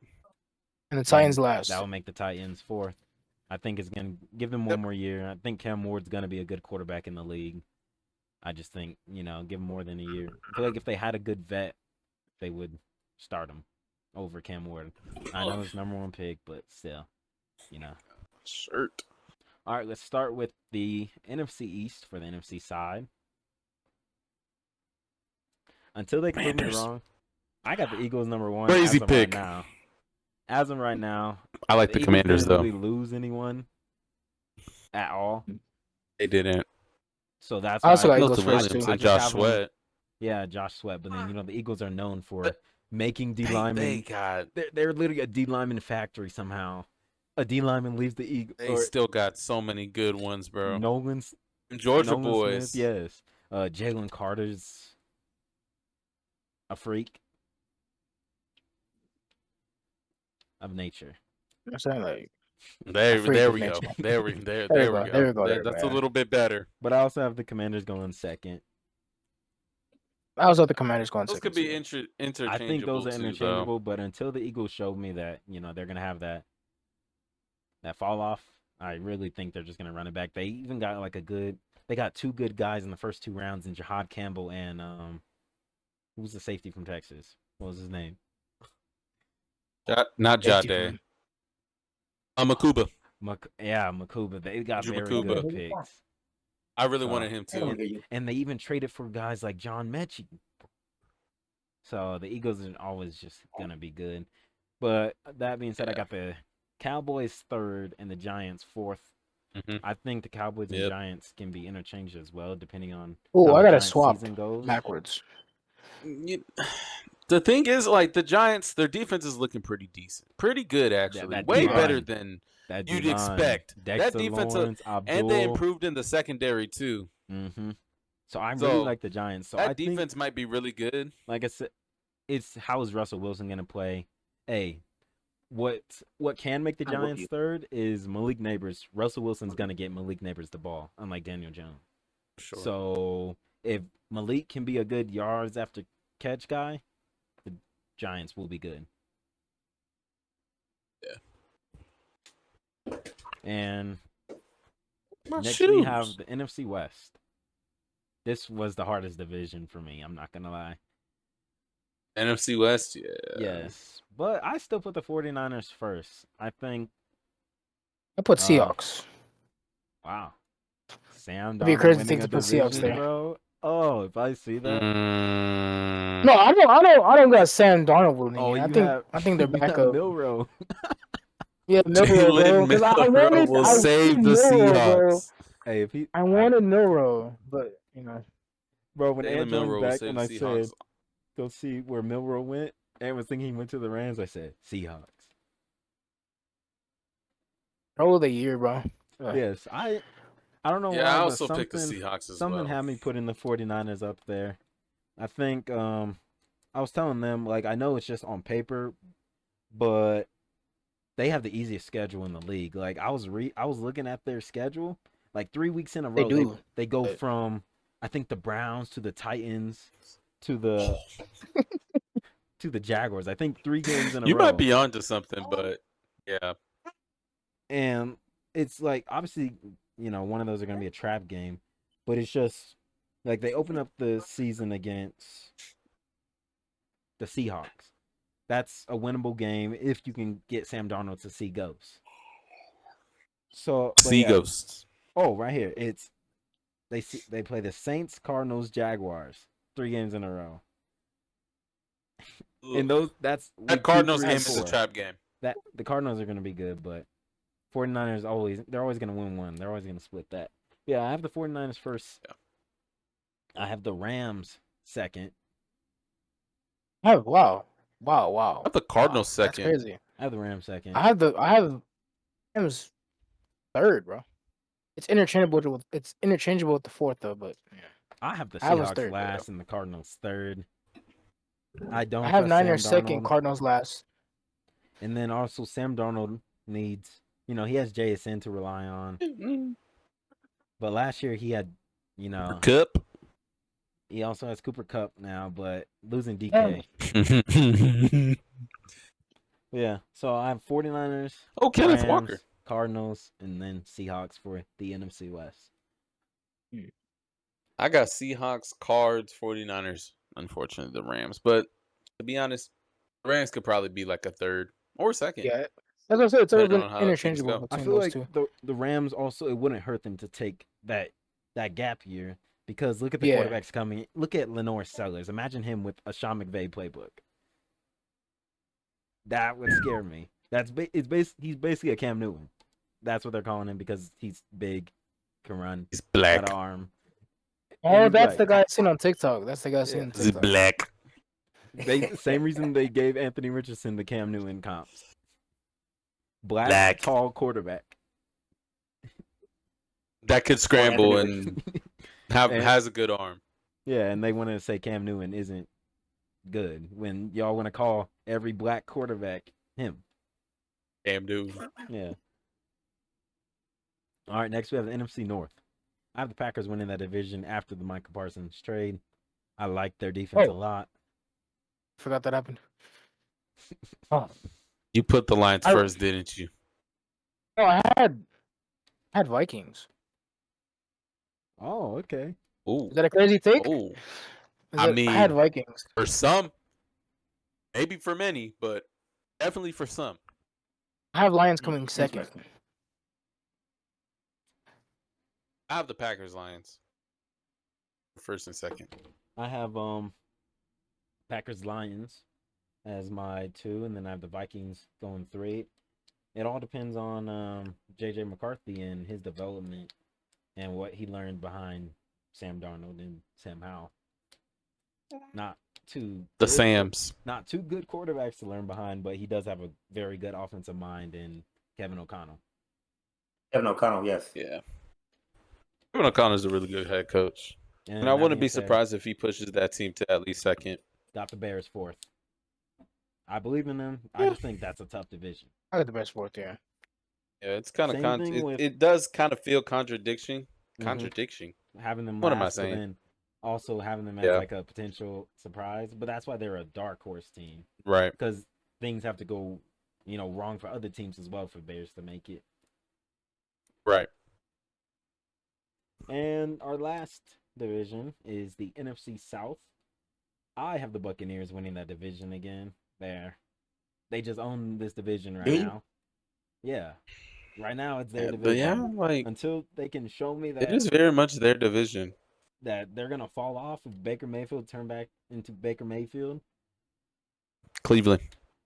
And the Titans last. That will make the Titans 4th. I think it's going to give them one more year. I think Cam Ward's going to be a good quarterback in the league. I just think, give him more than a year. I feel like if they had a good vet, they would start him over Cam Ward. I know it's #1 pick, but still, Shirt. All right, let's start with the NFC East for the NFC side. Until they prove me Commanders. wrong, I got the Eagles #1 Crazy as of pick. right now. As of right now, I like the Eagles Commanders didn't though. really lose anyone at all. They didn't. So that's I also why got Milton Eagles first Williams too. and just Josh have them- Sweat. Yeah, Josh Sweat. But then the Eagles are known for But making D They linemen. got. They're literally a D lineman factory somehow. A D lineman leaves the Eagles. They still got so many good ones, bro. Nolan's Georgia Nolan boys. Smith, yes. Jalen Carter's a freak of nature. I'm saying like There freak we of go. nature. There we There we go. go, there we go, That's a man. little bit better. But I also have the Commanders going second. I was at the Commanders going Those second. could be too. interchangeable. I think those are too, interchangeable, but until the Eagles show me that, they're gonna have that fall off, I really think they're just gonna run it back. They even got they got 2 good guys in the first 2 rounds in Jahad Campbell and who's the safety from Texas? What was his name? Not Safety Jade. from- Makuba. Makuba. They got Drew very Makuba. good picks. I really wanted him I don't too. hear you. And they even traded for guys like John Mechie. So the Eagles are always just gonna be good. But that being said, I got the Cowboys 3rd and the Giants 4th. Mhm. I think the Cowboys and Yep. Giants can be interchanged as well, depending on Oh, how I the gotta Giants swap season goes. backwards. The thing is, like the Giants, their defense is looking pretty decent, pretty good actually. that Way D-line. better than That you'd D-line, expect. Dexter That defensive, Lawrence, Abdul. and they improved in the secondary too. Mm-hmm. So I really So, like the Giants. So that I think, defense might be really good. like I said, it's how is Russell Wilson gonna play? Hey, what can make the I'm with Giants you. 3rd is Malik Neighbors. Russell Wilson's gonna get Malik Neighbors the ball, unlike Daniel Jones. Sure. So if Malik can be a good yards after catch guy, the Giants will be good. Yeah. And My next shoes. we have the NFC West. This was the hardest division for me. I'm not gonna lie. NFC West, yeah. Yes, but I still put the 49ers first. I think. I put Seahawks. Wow. Sam It'd be Darnold crazy winning thing to a put Seahawks division, there. bro. Oh, if I see that. Mm, No, I don't got Sam Darnold winning. Oh, I you think have. I think they're you back have up. Milrow. Yeah, Milrow, bro. Jalen Because I Milrow will save the Seahawks. Hey, if he. I wanted Milrow, but Bro, when Jalen Ed joined Milrow will back save and the I Seahawks. said, go see where Milrow went, and was thinking he went to the Rams, I said, Seahawks. Roll of the year, bro. Yes, I don't know why. Yeah, I but also picked the something- Seahawks as Something well. had me putting the 49ers up there. I think I was telling them, like, I know it's just on paper, but they have the easiest schedule in the league. Like, I was looking at their schedule, like 3 weeks in a They row. do. They go from, I think, the Browns to the Titans to the to the Jaguars. I think 3 games in a You row. might be onto something, but yeah. And it's like, obviously, one of those are going to be a trap game, but it's just like they open up the season against the Seahawks. That's a winnable game if you can get Sam Darnold to see ghosts. So, but Sea yeah. Ghosts. Oh, right here. It's they play the Saints, Cardinals, Jaguars 3 games in a row. And that's That week 2, Cardinals 3, game and is a 4. trap game. That the Cardinals are going to be good, but 49ers they're always going to win one. They're always going to split that. Yeah, I have the 49ers first. Yeah. I have the Rams second. Oh, wow. I have the Cardinals That's second. crazy. I have the Rams second. I have Rams third, bro. It's interchangeable with the fourth though, but yeah. I have the I was Seahawks third, last and the Cardinals third. I don't I have trust Niners Sam second, Darnold. Cardinals last. And then also Sam Darnold needs, he has JSN to rely on. But last year he had, Cup. he also has Cooper Kupp now, but losing DK. Yeah, so I have 49ers, Oh, Kenneth Rams, Walker. Cardinals, and then Seahawks for the NFC West. I got Seahawks, Cards, 49ers. Unfortunately, the Rams. But to be honest, the Rams could probably be like a third or second. Yeah, as I said, it's always Depending been on how things interchangeable go. I between feel those like two. the Rams also, it wouldn't hurt them to take that gap year because look at the Yeah. quarterbacks coming. Look at Lenore Sellers. Imagine him with a Sean McVay playbook. That would scare me. He's basically a Cam Newton. That's what they're calling him because he's big, can run, He's got black. an arm. Oh, he's that's the black. guy I seen on TikTok. That's the guy I seen Yeah. on He's TikTok. black. Same reason they gave Anthony Richardson the Cam Newton comps. Black. Tall quarterback. That could scramble Anthony and And- has a good arm. Yeah, and they want to say Cam Newton isn't good when y'all want to call every black quarterback him. Damn dude. Yeah. All right, next we have the NFC North. I have the Packers winning that division after the Micah Parsons trade. I like their defense a lot. Forgot that happened. Oh, You put the Lions first, didn't you? no, I had Vikings. Oh, okay. Ooh. Is that a crazy take? Ooh. I had mean- Vikings. For some, maybe for many, but definitely for some. I have Lions coming second. Interesting. I have the Packers Lions. First and second. I have Packers Lions as my 2, and then I have the Vikings going 3. It all depends on JJ McCarthy and his development and what he learned behind Sam Darnold and Sam Howell. Not too The good- Sams. Not two good quarterbacks to learn behind, but he does have a very good offensive mind in Kevin O'Connell. Kevin O'Connell, yes. Yeah. Kevin O'Connor's a really good head coach. And I that wouldn't being be said, surprised if he pushes that team to at least second. got the Bears 4th. I believe in them. I just think that's a tough division. I got the best fourth, yeah. Yeah, it's kind Same of thing with- it does kind of feel contradiction. Mhm. Contradiction. Having them What am I last, but saying? then also having them as Yeah. like a potential surprise. But that's why they're a dark horse team Right. because things have to go, wrong for other teams as well for Bears to make it. Right. And our last division is the NFC South. I have the Buccaneers winning that division again. They just own this division right Do you? now. Yeah. Right now it's their But division. yeah, like Until they can show me it that is very much their division. that they're gonna fall off if Baker Mayfield turn back into Baker Mayfield. Cleveland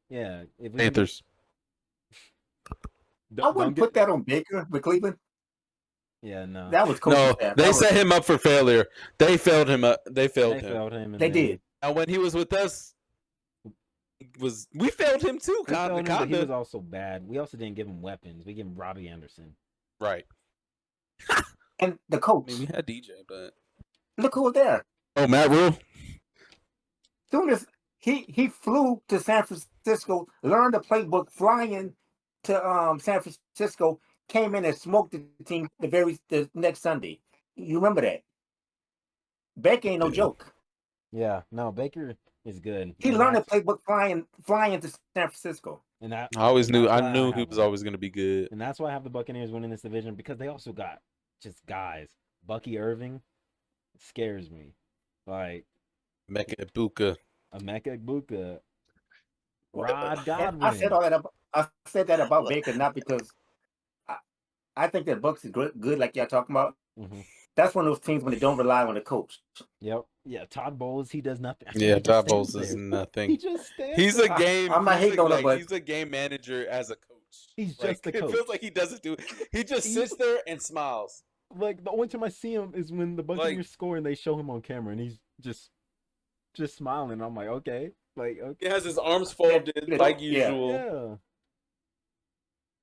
Yeah. If we can get- Panthers. I wouldn't put that on Baker with Cleveland. Yeah, no. That was coaching No, staff. they That was- set him up for failure. They failed him. They failed They him. failed him. And They then did. And when he was with us, we failed him too. We failed him, but he was Kinda. also bad. We also didn't give him weapons. We gave him Robbie Anderson. Right. And the I coach. mean, we had DJ, but Look who was there. oh, Matt Rule. Soon as he flew to San Francisco, learned the playbook, flying to San Francisco, came in and smoked the team the next Sunday. You remember that? Baker ain't no joke. Yeah, no, Baker is good. He And learned the that's- playbook flying to San Francisco. and that I always knew. that's I why knew have he was them. always going to be good. And that's why I have the Buccaneers winning this division because they also got just guys. Bucky Irving scares me. Like Mecca Ibuka. Emeka Egbuka, Rod And Godwin. I said that about Baker not because I think that Bucks is good like y'all talking about. Mhm. That's one of those teams when they don't rely on the coach. Yep. Yeah, Todd Bowles, he does nothing. Yeah, He just Todd stands Bowles is there. He nothing. just stands He's there. a game. I'm not he's hating on him, like, but- he's a game manager as a coach. He's Like, just a It coach. feels like he doesn't do. He just sits there and smiles. Like the only time I see him is when the Buccaneers score and they show him on camera and he's just smiling. I'm like, okay, like okay. He has his arms folded like Yeah. usual.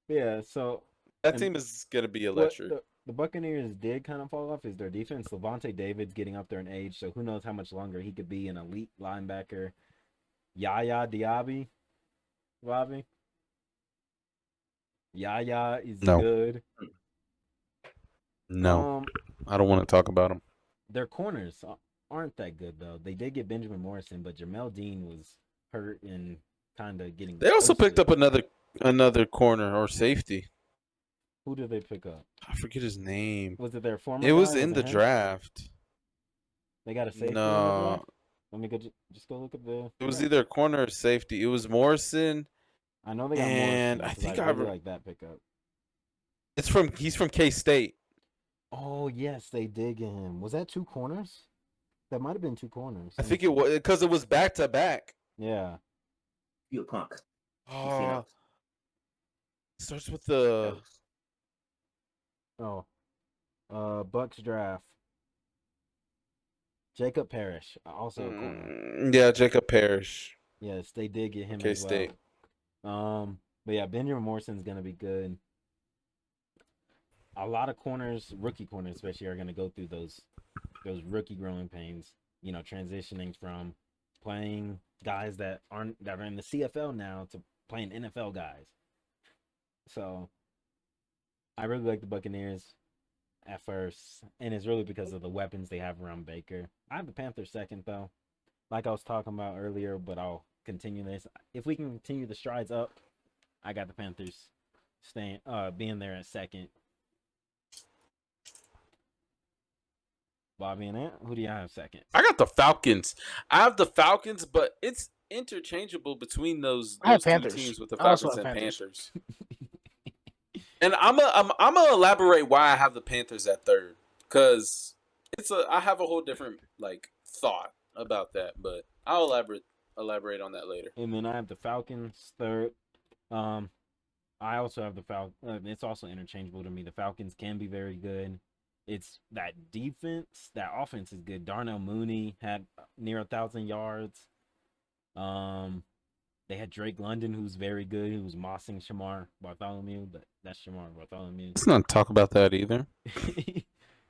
Yeah. So That And team is gonna be what electric. the Buccaneers did kind of fall off is their defense. Levante David's getting up there in age, so who knows how much longer he could be an elite linebacker. Yaya Diaby, Robbie. Yaya is No. good. No, I don't want to talk about him. Their corners aren't that good though. They did get Benjamin Morrison, but Jamel Dean was hurt and kind of getting. They also picked ghosted. up another corner or safety. Who did they pick up? I forget his name. Was it their former? It was guy? in the him? draft. They got a safety in the No, draft. Let me go. Just go look at the. it was draft. either corner or safety. It was Morrison, I know they got and Morrison I because think I really like that pickup. he's from K-State. Oh yes, they did get him. Was that 2 corners? That might have been 2 corners. I think it was because it was back to back. Yeah. You a punk. Starts with the. Oh. Bucks draft. Jacob Parrish, also a corner. Yeah, Jacob Parrish. Yes, they did get him K-State. as well. But yeah, Benjamin Morrison's gonna be good. A lot of corners, rookie corners especially, are gonna go through those rookie growing pains. You know, transitioning from playing guys that are in the CFL now to playing NFL guys. So I really like the Buccaneers at first, and it's really because of the weapons they have around Baker. I have the Panthers second though, like I was talking about earlier, but I'll continue this. If we can continue the strides up, I got the Panthers being there at second. Bobby and Ant, who do you have second? I got the Falcons. I have the Falcons, but it's interchangeable between those I have two Panthers. teams with the I also Falcons have and Panthers. And I'm gonna elaborate why I have the Panthers at third, because I have a whole different like thought about that, but I'll elaborate on that later. And then I have the Falcons third. I also have the Falcons. It's also interchangeable to me. The Falcons can be very good. It's that defense, that offense is good. Darnell Mooney had near 1,000 yards. They had Drake London, who's very good, who's mossing Shamar Bartholomew, but that's Shamar Bartholomew. Let's not talk about that either.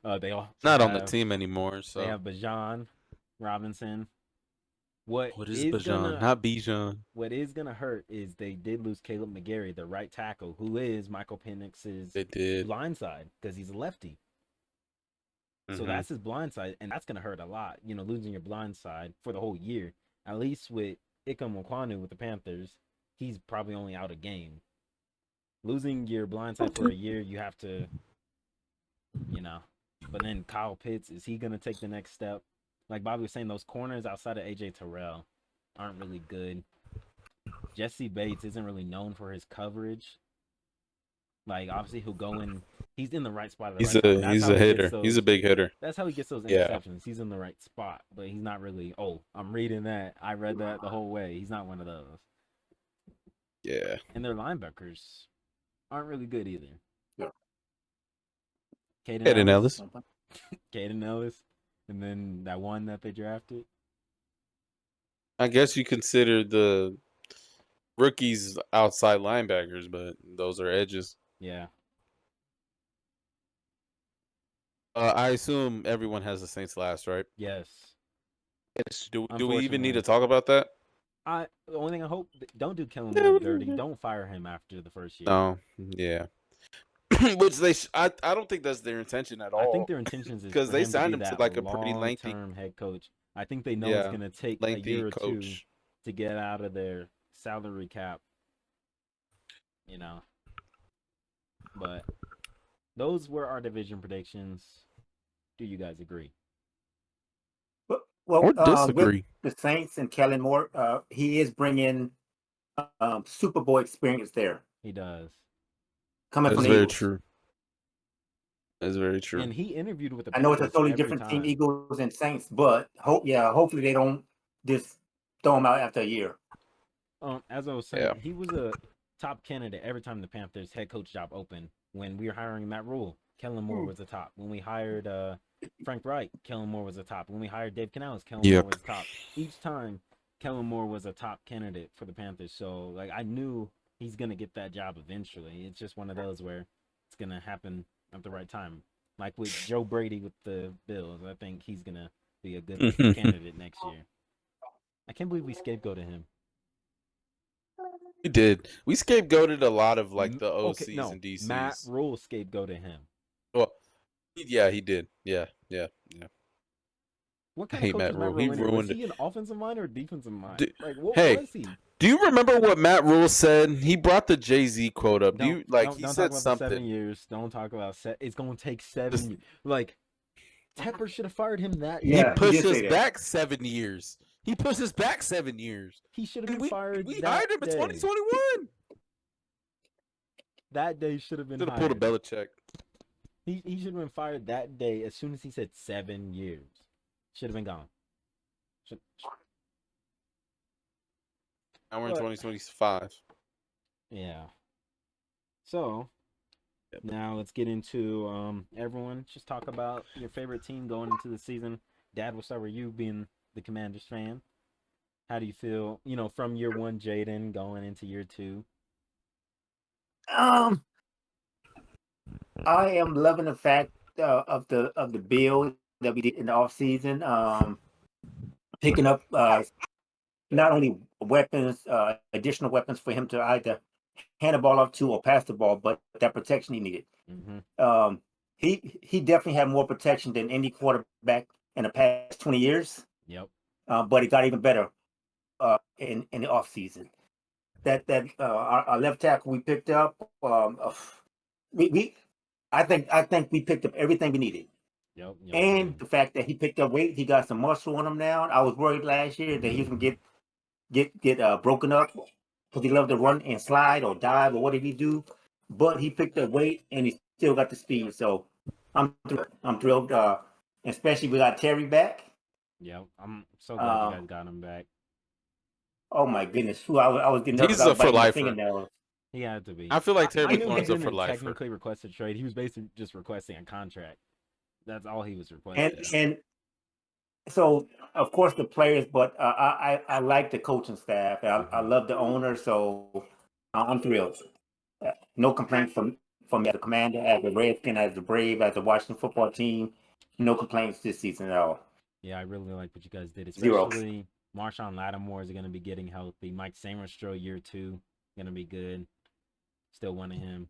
They all not on the team anymore. So they have Bijan Robinson. What is Bijan? Not Bijan. What is gonna hurt is they did lose Caleb McGarry, the right tackle, who is Michael Penix's blind side because he's a lefty. So that's his blind side, and that's gonna hurt a lot. You know, losing your blind side for the whole year. At least with Ikem Nkwonu with the Panthers, he's probably only out a game. Losing your blind side for a year, you have to, you know. But then Kyle Pitts, is he gonna take the next step? Like Bobby was saying, those corners outside of AJ Terrell aren't really good. Jesse Bates isn't really known for his coverage. Like obviously he'll go in. He's in the right spot at the right time. He's a hitter. He's a big hitter. That's how he gets those interceptions. He's in the right spot, but he's not really. Oh, I'm reading that. I read that the whole way. He's not one of those. Yeah. And their linebackers aren't really good either. Yeah. Caden Ellis. Caden Ellis, and then that one that they drafted. I guess you consider the rookies outside linebackers, but those are edges. Yeah. I assume everyone has the Saints last, right? Yes. Do we even need to talk about that? The only thing I hope, don't do Kellen Moore dirty. Don't fire him after the first year. No. Yeah. Which I don't think that's their intention at all. I think their intentions is because they signed him to like a pretty lengthy head coach. I think they know it's going to take a year or two to get out of their salary cap. You know. But those were our division predictions. Do you guys agree? Well, or disagree? With the Saints and Kellen Moore, he is bringing Super Bowl experience there. He does. Coming That's from the very Eagles. true. That's very true. And he interviewed with the I know it's a totally different team, Eagles and Saints, but hopefully they don't just throw him out after a year. As I was saying, he was a top candidate every time the Panthers head coach job opened. When we were hiring Matt Rule, Kellen Moore was the top. When we hired Frank Wright, Kellen Moore was the top. When we hired Dave Canales, Kellen Moore was the top. Each time, Kellen Moore was a top candidate for the Panthers. So, like, I knew he's going to get that job eventually. It's just one of those where it's going to happen at the right time. Like with Joe Brady with the Bills, I think he's going to be a good candidate next year. I can't believe we scapegoated him. We did. We scapegoated a lot of like the OCs and DCs. Matt Rule scapegoated him. Well, yeah, he did. Yeah. What kind of coach Matt Matt Rule. He ruined it. Was he an offensive mind or defensive mind? What was he? Do you remember what Matt Rule said? He brought the Jay-Z quote up. He said something. 7 years. Don't talk about it's going to take 7 years. Like, Tepper should have fired him that He day. Yeah, he pushed did us say that. back 7 years. He pushed us back 7 years. He should have And been fired we that hired him in day. 2021. That day should have been Should have pulled a hired. Belichick. He should have been fired that day as soon as he said 7 years. Should have been gone. Now we're in But- 2025. Yeah. So now let's get into everyone. Just talk about your favorite team going into the season. Dad, we'll start with you being the Commanders fan. How do you feel, from year one, Jaden, going into year two? I am loving the fact of the build that we did in the offseason. Picking up not only weapons, additional weapons for him to either hand the ball off to or pass the ball, but that protection he needed. Mm-hmm. He definitely had more protection than any quarterback in the past 20 years. Yep. But it got even better in the offseason. That our left tackle we picked up, I think we picked up everything we needed. Yep. And the fact that he picked up weight, he got some muscle on him now. I was worried last year that he was gonna get broken up because he loved to run and slide or dive or whatever he do. But he picked up weight and he still got the speed. So I'm thrilled. Especially we got Terry back. Yep. I'm so glad you guys got him back. Oh my goodness, I was getting He's nervous. I a was biting my for-lifer. fingernails. He had to be. I feel like I Terry knew he McLaurin's a didn't for lifer. technically request a trade. He was basically just requesting a contract. That's all he was requesting. And so of course the players, but I like the coaching staff. I love the owner, so I'm thrilled. No complaints from me as a Commander, as a Redskin, as a Brave, as a Washington football team. No complaints this season at all. Yeah, I really like what you guys did, Zero. especially Marshawn Lattimore is going to be getting healthy. Mike Sainristil year 2 going to be good. Still wanting him.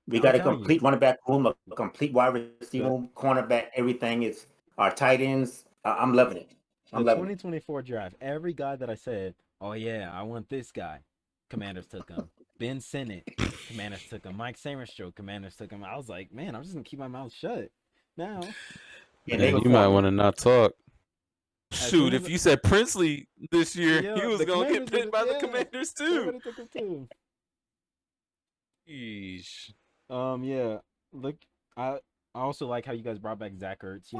We got a telling complete running back room, a complete wide receiver room, cornerback, everything is our tight ends. I'm loving it. The 2024 draft, every guy that I said, oh yeah, I want this guy, Commanders took him. Ben Sinnott, Commanders took him. Mike Sainristil, Commanders took him. I was like, man, I'm just going to keep my mouth shut. Now, And Yeah, you might want to not talk. As Shoot, soon if as- you said Princely this year, Yeah, he was the going to get Commanders picked by the yeah, Commanders too. everybody took him too. Yeesh. Yeah. Look, I also like how you guys brought back Zach Ertz.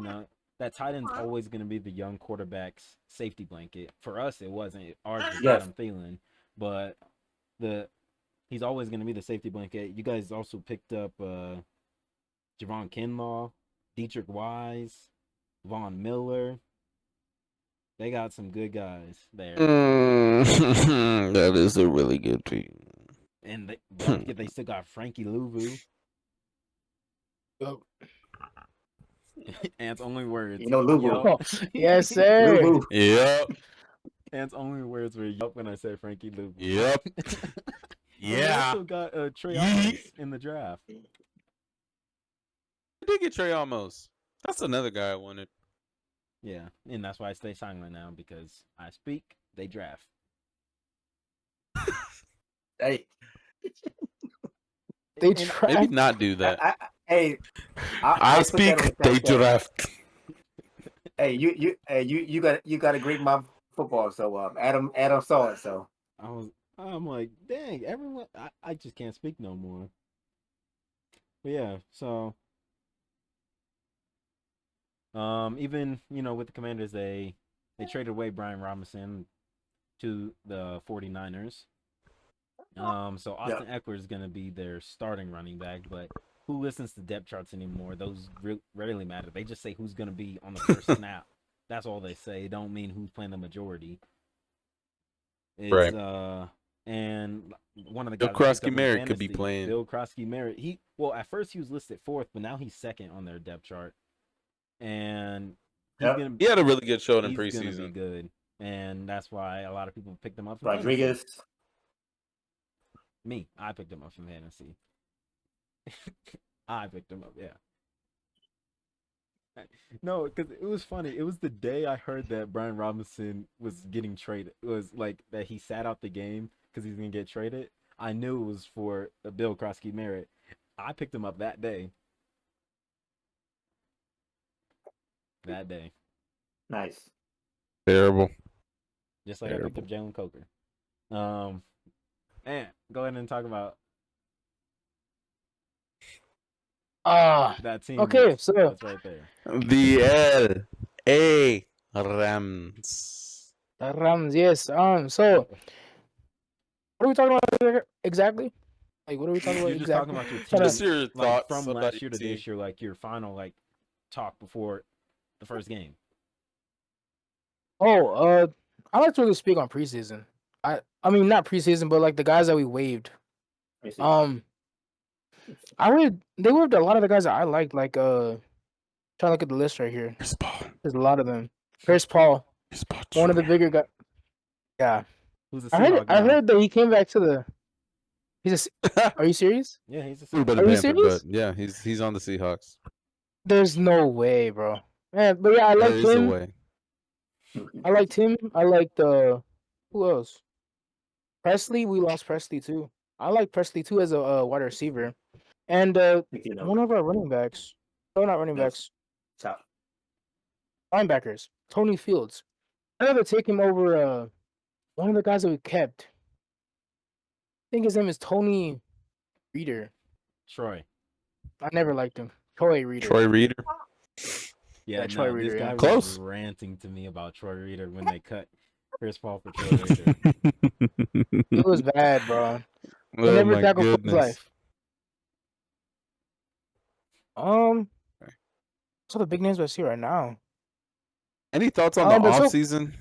That tight end's always going to be the young quarterback's safety blanket. For us, it wasn't. Ours was Yes. Adam Thielen, but he's always going to be the safety blanket. You guys also picked up Javon Kinlaw, Dietrich Wise, Von Miller. They got some good guys there. That is a really good team. And don't forget they still got Frankie Louvu. Yup. Ant's only words. You know, Louvu. Yup. Yes, sir. Louvu. Yep. Ant's only words were yup when I said Frankie Louvu. Yep. And Yeah. we also got Trey Yeet. Owens in the draft. I did get Trey Almost. That's another guy I wanted. Yeah, and that's why I stay silent now because I speak, they draft. Hey, They And- try. Maybe not do that. hey, I put that speak, on the they fact that- draft. Hey, you got a great mouth football. So Adam saw it. So I'm like, dang, everyone, I just can't speak no more. But yeah, so even with the Commanders, they traded away Brian Robinson to the 49ers. So Austin Eckler is gonna be their starting running back, but who listens to depth charts anymore? Those rarely matter. They just say who's gonna be on the first snap. That's all they say. It don't mean who's playing the majority. It's, Right. And one of the Bill guys I picked up Krosky in Merritt could be fantasy, playing. Bill Krosky Merritt. At first he was listed 4th, but now he's 2nd on their depth chart. And he's Yep. gonna He had a really good showing in he's gonna be preseason. good. And that's why a lot of people picked him up from Rodriguez. fantasy. Me, I picked him up from fantasy. I picked him up, yeah. No, because it was funny. It was the day I heard that Brian Robinson was getting traded. It was like that he sat out the game because he's gonna get traded. I knew it was for Bill Krosky Merritt. I picked him up that day. that day. Nice. Terrible. Just like I picked up Jalen Coker. And go ahead and talk about that team. Okay, so that's right there. The L.A. Rams. the Rams, yes. So what are we talking about exactly? Like, what are we talking about You're just exactly? talking about your Tryna- team. Just your Like thoughts from about last your year to team. this year, like your final like talk before the first game. Oh, I like to really speak on preseason. I mean not preseason, but like the guys that we waived. Let me see. They waived a lot of the guys that I liked. Like trying to look at the list right here. Chris Paul. There's a lot of them. Chris Paul, one of the bigger guys. Yeah, Who's the Seahawk I now? heard that he came back to the. Are you serious? Yeah, he's a Little bit Seahawk. of Are you Panther, serious? but yeah, he's on the Seahawks. There's no way, bro. Man, but yeah, I There liked is a him. way. I liked him. I liked who else? Presley. We lost Presley too. I like Presley too as a wide receiver, and one of our running backs. No, not running backs. Top. Linebackers. Tony Fields. I'd rather take him over one of the guys that we kept. I think his name is Tony Reader. Troy. I never liked him. Troy Reader. Troy Reader. Yeah, Yeah, Troy no, Reader, this guy yeah. was Close. ranting to me about Troy Reader when they cut Chris Paul for Troy Reader. It was bad, bro. He Oh never my tackled for his goodness. life. So the big names I see right now. Any thoughts on the but so- off season?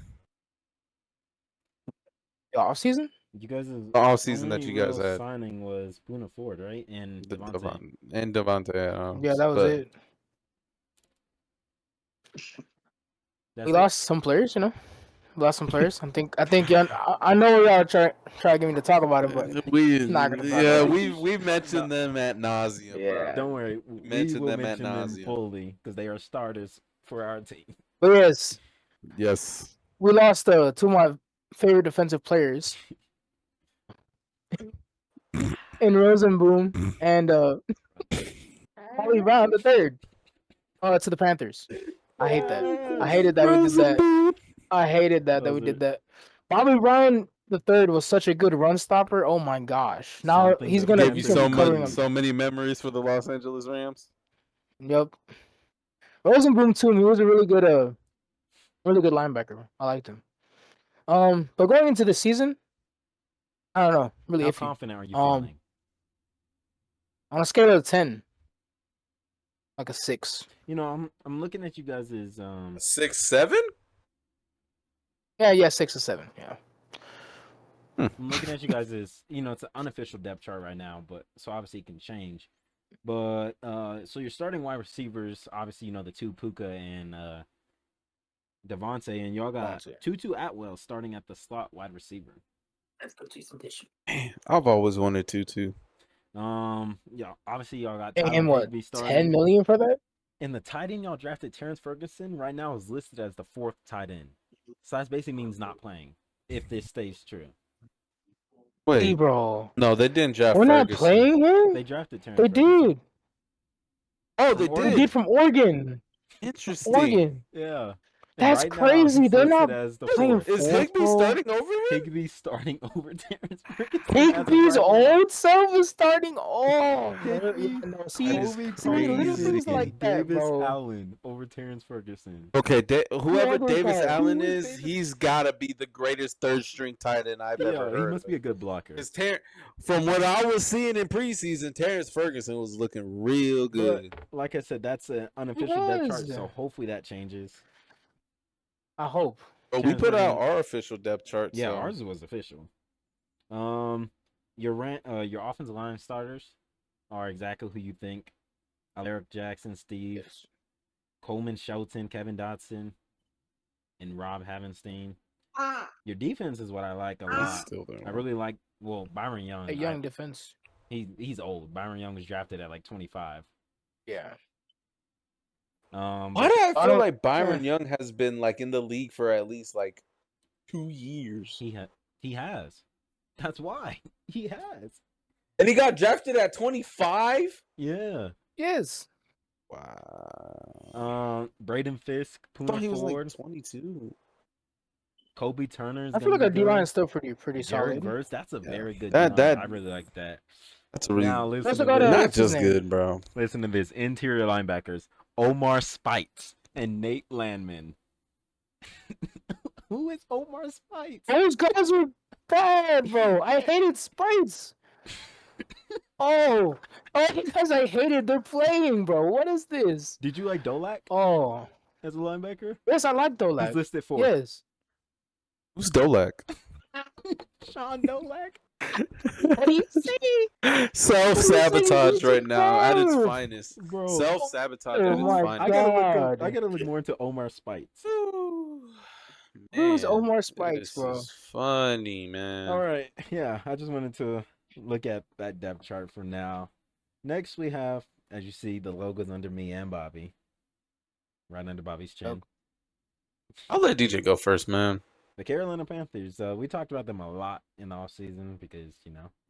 The off season? You guys' Offseason that only you guys real had. signing was Boone Ford, right? And Devontae. And Devontae Adams. Yeah, that was but it. That's We it? lost some players, you know. We lost some players. I think y'all. I know y'all try to get me to talk about it, but we not gonna talk yeah about it. we mentioned them at nauseum. Yeah. Don't worry. We mentioned will them at mention them nauseam. fully because they are starters for our team. But yes, Yes. we lost two of my favorite defensive players in Rosenboom and Holly Brown the third. To the Panthers. I hate that. I hated that we did that. I hated that we did that. Bobby Brown the third was such a good run stopper. Oh my gosh! Now Something he's the gonna Gave you Panthers be so covering much, him. so many memories for the Los Angeles Rams. Yep. Rosenboom too. He was a really good linebacker. I liked him. But going into the season, I don't know. Really How iffy. confident are you feeling? On a scale of 10, like a 6. You know, I'm looking at you guys' 6'7"? Yeah, 6 or 7. Yeah. I'm looking at you guys as, you know, it's an unofficial depth chart right now, but so obviously it can change. But so you're starting wide receivers, obviously, you know, the two Puka and Devontae, and y'all got Devontae. Tutu Atwell starting at the slot wide receiver. Let's go to some tissue. Man, I've always wanted to. Yeah, obviously y'all got Paying Tyler him what? Higbee 10 starting. million for that? And the tight end y'all drafted, Terrence Ferguson, right now is listed as the 4th tight end. So that basically means not playing, if this stays true. Hey, Wait, bro. no, they didn't draft We're not Ferguson. playing him? They drafted Terrence They Ferguson. did. Oh, they From They Oregon. did from Oregon. Interesting. Oregon. Yeah. That's right now, crazy. he's They're listed not as the playing 4th. Is Fourth, Higbee bro. starting over him? Higbee starting over Terrence Ferguson. Higbee's old self is starting. Oh, Higbee, see, That is Kobe little crazy. things like that, Davis bro. Allen over Terrence Ferguson. Okay, whoever other Davis guy? Allen Who is is, Davis? he's got to be the greatest third string tight end I've ever Yeah, heard. he must be a good blocker. Because from what I was seeing in preseason, Terrence Ferguson was looking real good. Like I said, that's an unofficial depth chart, was. so hopefully that changes. I hope. But we Terrence put out Ferguson- our official depth chart. Yeah, so. ours was official. Your offensive line starters are exactly who you think. Alaric Jackson, Steve, Yes. Coleman Shelton, Kevin Dotson, and Rob Havenstein. Your defense is what I like a He's lot. still there. I really like, well, Byron Young. A young defense. He's old. Byron Young was drafted at like 25. Yeah. Why But do I feel don't- like Byron Young has been like in the league for at least like 2 years? he has. That's why he has. And he got drafted at 25? Yeah. Yes. Wow. Braden Fisk, I thought Puna he was like Ford, 22. Kobe Turner is I feel gonna like be our D line good. is still pretty Derek solid. Verse, that's a Yeah. very good That line. that I really like that. that's a really Now They listen also to got this. not what's his just name? good, bro. Listen to this. Interior linebackers: Omar Speights and Nate Landman. Who is Omar Speights? Those guys were bad, bro. I hated Spice. Oh, because I hated their playing, bro. What is this? Did you like Dolak Oh, as a linebacker? yes, I like He's Dolak. listed fourth. Yes. Who's Dolak? Sean Dolak. What do you say? Self-sabotage right now at its Bro. finest. Bro. Self-sabotage Oh at its my finest. I gotta look up. I God. gotta look more into Omar Speights. Ooh, Who is man, Omar Spikes, this bro? is funny, man. All right, yeah. I just wanted to look at that depth chart for now. Next, we have, as you see, the logos under me and Bobby, right under Bobby's chin. I'll let DJ go first, man. The Carolina Panthers. We talked about them a lot in the offseason because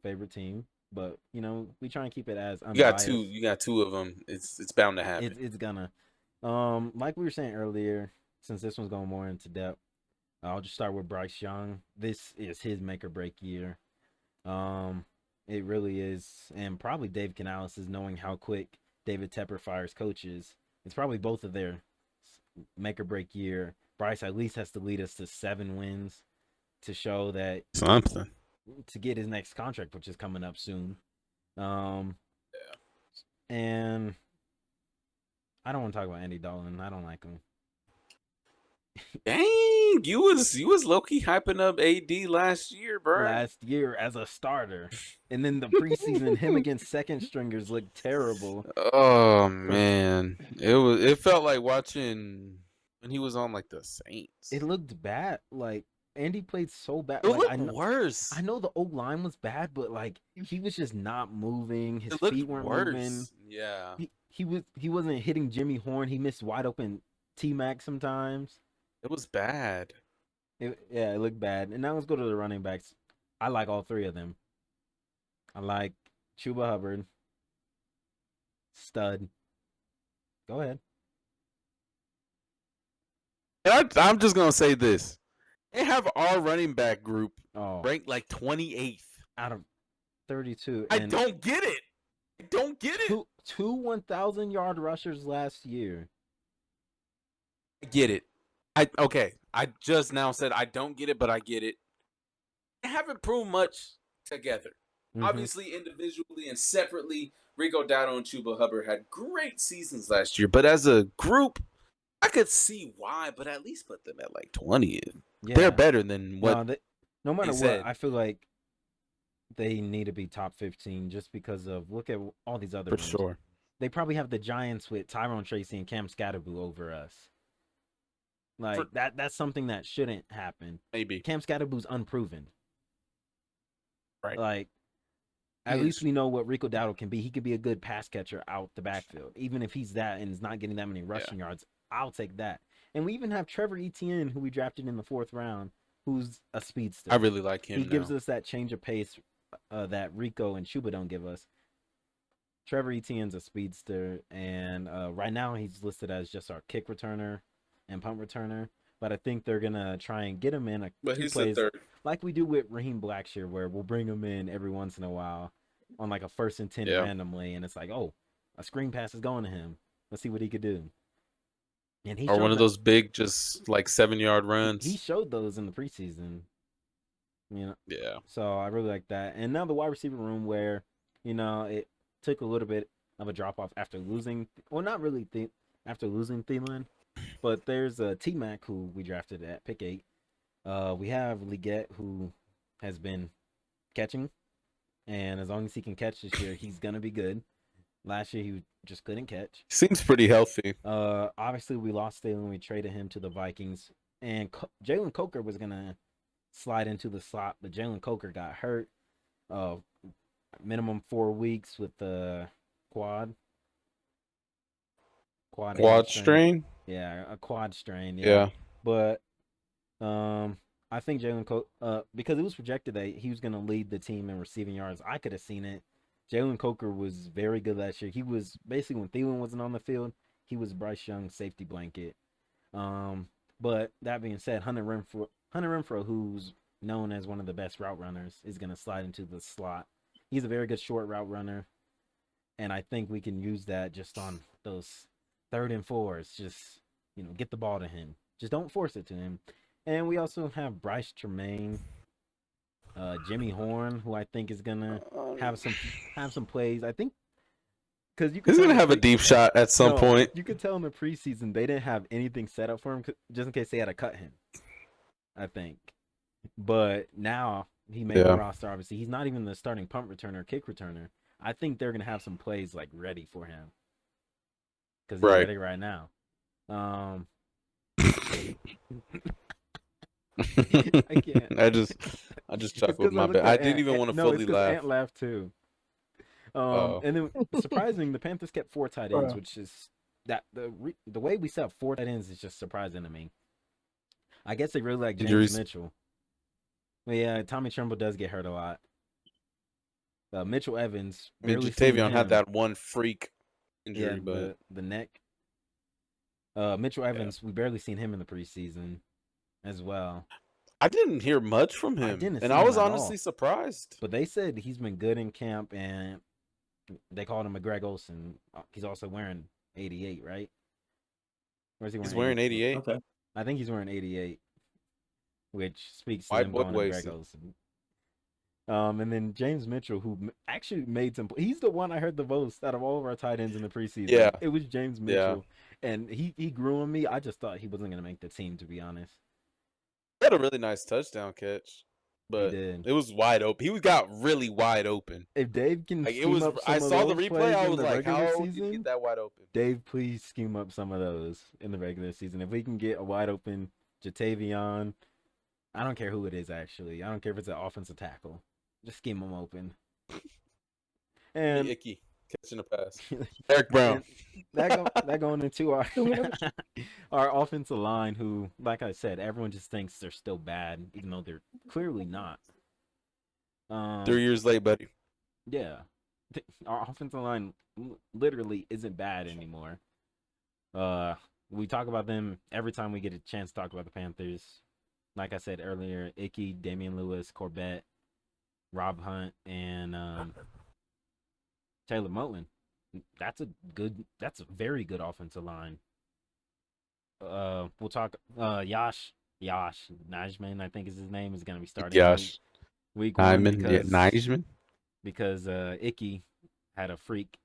favorite team, but we try and keep it as unbiased. You got two of them. It's bound to happen. It's gonna. Like we were saying earlier, since this one's going more into depth, I'll just start with Bryce Young. This is his make or break year. It really is, and probably Dave Canales is knowing how quick David Tepper fires coaches. It's probably both of their make or break year. Bryce at least has to lead us to 7 wins to show that Something. to get his next contract, which is coming up soon. And I don't want to talk about Andy Dalton. I don't like him. Dang, you was low key hyping up AD last year, bro. Last year as a starter, and then the preseason, him against second stringers looked terrible. Oh man, it felt like watching when he was on like the Saints. It looked bad. Like Andy played so bad. It Like looked worse. I know the O line was bad, but like he was just not moving. His It looked feet weren't worse. moving. Yeah. He wasn't hitting Jimmy Horn. He missed wide open T-Mac sometimes. It was bad. It looked bad. And now let's go to the running backs. I like all 3 of them. I like Chuba Hubbard. Stud. Go ahead. And I'm just gonna say this: they have our running back group Oh, ranked like 28th. out of 32. I And don't get it. I don't get it. two 1,000-yard rushers last year. I get it. I just now said I don't get it, but I get it. They haven't proved much together. Mhm. Obviously, individually and separately, Rico Dowdle and Chuba Hubbard had great seasons last year. But as a group, I could see why. But at least put them at like 20th. Yeah. They're better than what. No matter what, said. I feel like they need to be top 15 just because of look at all these other For ones. sure. They probably have the Giants with Tyrone Tracy and Cam Scatterboo over us. Like that's something that shouldn't happen. Maybe. Cam Scatterboo's unproven. Right. Like at least we know what Rico Dowdle can be. He could be a good pass catcher out the backfield. Even if he's that and is not getting that many rushing yards, I'll take that. And we even have Trevor Etienne, who we drafted in the 4th round, who's a speedster. I really like him. He gives us that change of pace that Rico and Chuba don't give us. Trevor Etienne's a speedster, and right now he's listed as just our kick returner and punt returner. But I think they're gonna try and get him in But he's plays the third. like we do with Raheem Blackshear, where we'll bring him in every once in a while on like a 1st and 10 randomly, and it's like, oh, a screen pass is going to him. Let's see what he could do. And he Or one of those big, just like 7-yard runs. He showed those in the preseason. Yeah. So I really like that. And now the wide receiver room, where it took a little bit of a drop off after losing. Well, not really after losing Thielen, but there's T-Mac, who we drafted at pick 8. We have Leggett, who has been catching, and as long as he can catch this year, he's gonna be good. Last year he just couldn't catch. Seems pretty healthy. Obviously we lost Thielen. We traded him to the Vikings, and Jalen Coker was gonna slide into the slot, but Jalen Coker got hurt. Minimum 4 weeks with the quad strain. Yeah, a quad strain. Yeah. But I think Jalen Coker, because it was projected that he was going to lead the team in receiving yards. I could have seen it Jalen Coker was very good last year. He was basically when Thielen wasn't on the field, he was Bryce Young's safety blanket. But that being said, Hunter Renfrow, who's known as one of the best route runners, is going to slide into the slot. He's a very good short route runner, and I think we can use that just on those 3rd and 4s. Just get the ball to him. Just don't force it to him. And we also have Bryce Tremaine, Jimmy Horn, who I think is gonna have some plays. I think because He's gonna have a deep shot at some point. You could tell in the preseason they didn't have anything set up for him just in case they had to cut him. I think, but now he made the roster. Obviously, he's not even the starting punt returner, kick returner. I think they're gonna have some plays like ready for him because he's ready right now. I can't. I just chuckled. My bad. I didn't even want to fully laugh. Ant laughed too. And then surprising, the Panthers kept 4 tight ends, which is that the way we set up 4 tight ends is just surprising to me. I guess they really like James Mitchell. But yeah, Tommy Tremble does get hurt a lot. Mitchell Evans. I mean, Jatavion had that one freak injury, but the neck. Mitchell Evans, we barely seen him in the preseason as well. I didn't hear much from him, and I was honestly surprised. But they said he's been good in camp, and they called him a Greg Olsen. He's also wearing 88, right? Or is he wearing? He's wearing 88. Okay. I think he's wearing 88, which speaks to White them boy calling him Greg Olsen. And then James Mitchell, who actually made some. He's the one I heard the most out of all of our tight ends in the preseason. Yeah, it was James Mitchell, and he grew on me. I just thought he wasn't going to make the team, to be honest. He had a really nice touchdown catch, but it was wide open. He got really wide open. If Dave can, I saw the replay. I was like, how did you get that wide open? Dave, please scheme up some of those in the regular season. If we can get a wide open Jatavion, I don't care who it is. Actually, I don't care if it's an offensive tackle. Just scheme them open. And Icky catching a pass. Eric Brown. That going into our offensive line, who, like I said, everyone just thinks they're still bad, even though they're clearly not. 3 years late, buddy. Yeah, our offensive line literally isn't bad anymore. We talk about them every time we get a chance to talk about the Panthers. Like I said earlier, Icky, Damian Lewis, Corbett, Rob Hunt, and Taylor Moton. That's a very good offensive line. We'll talk. Yash Najman, I think is his name, is going to be starting week 1 because Icky had a freak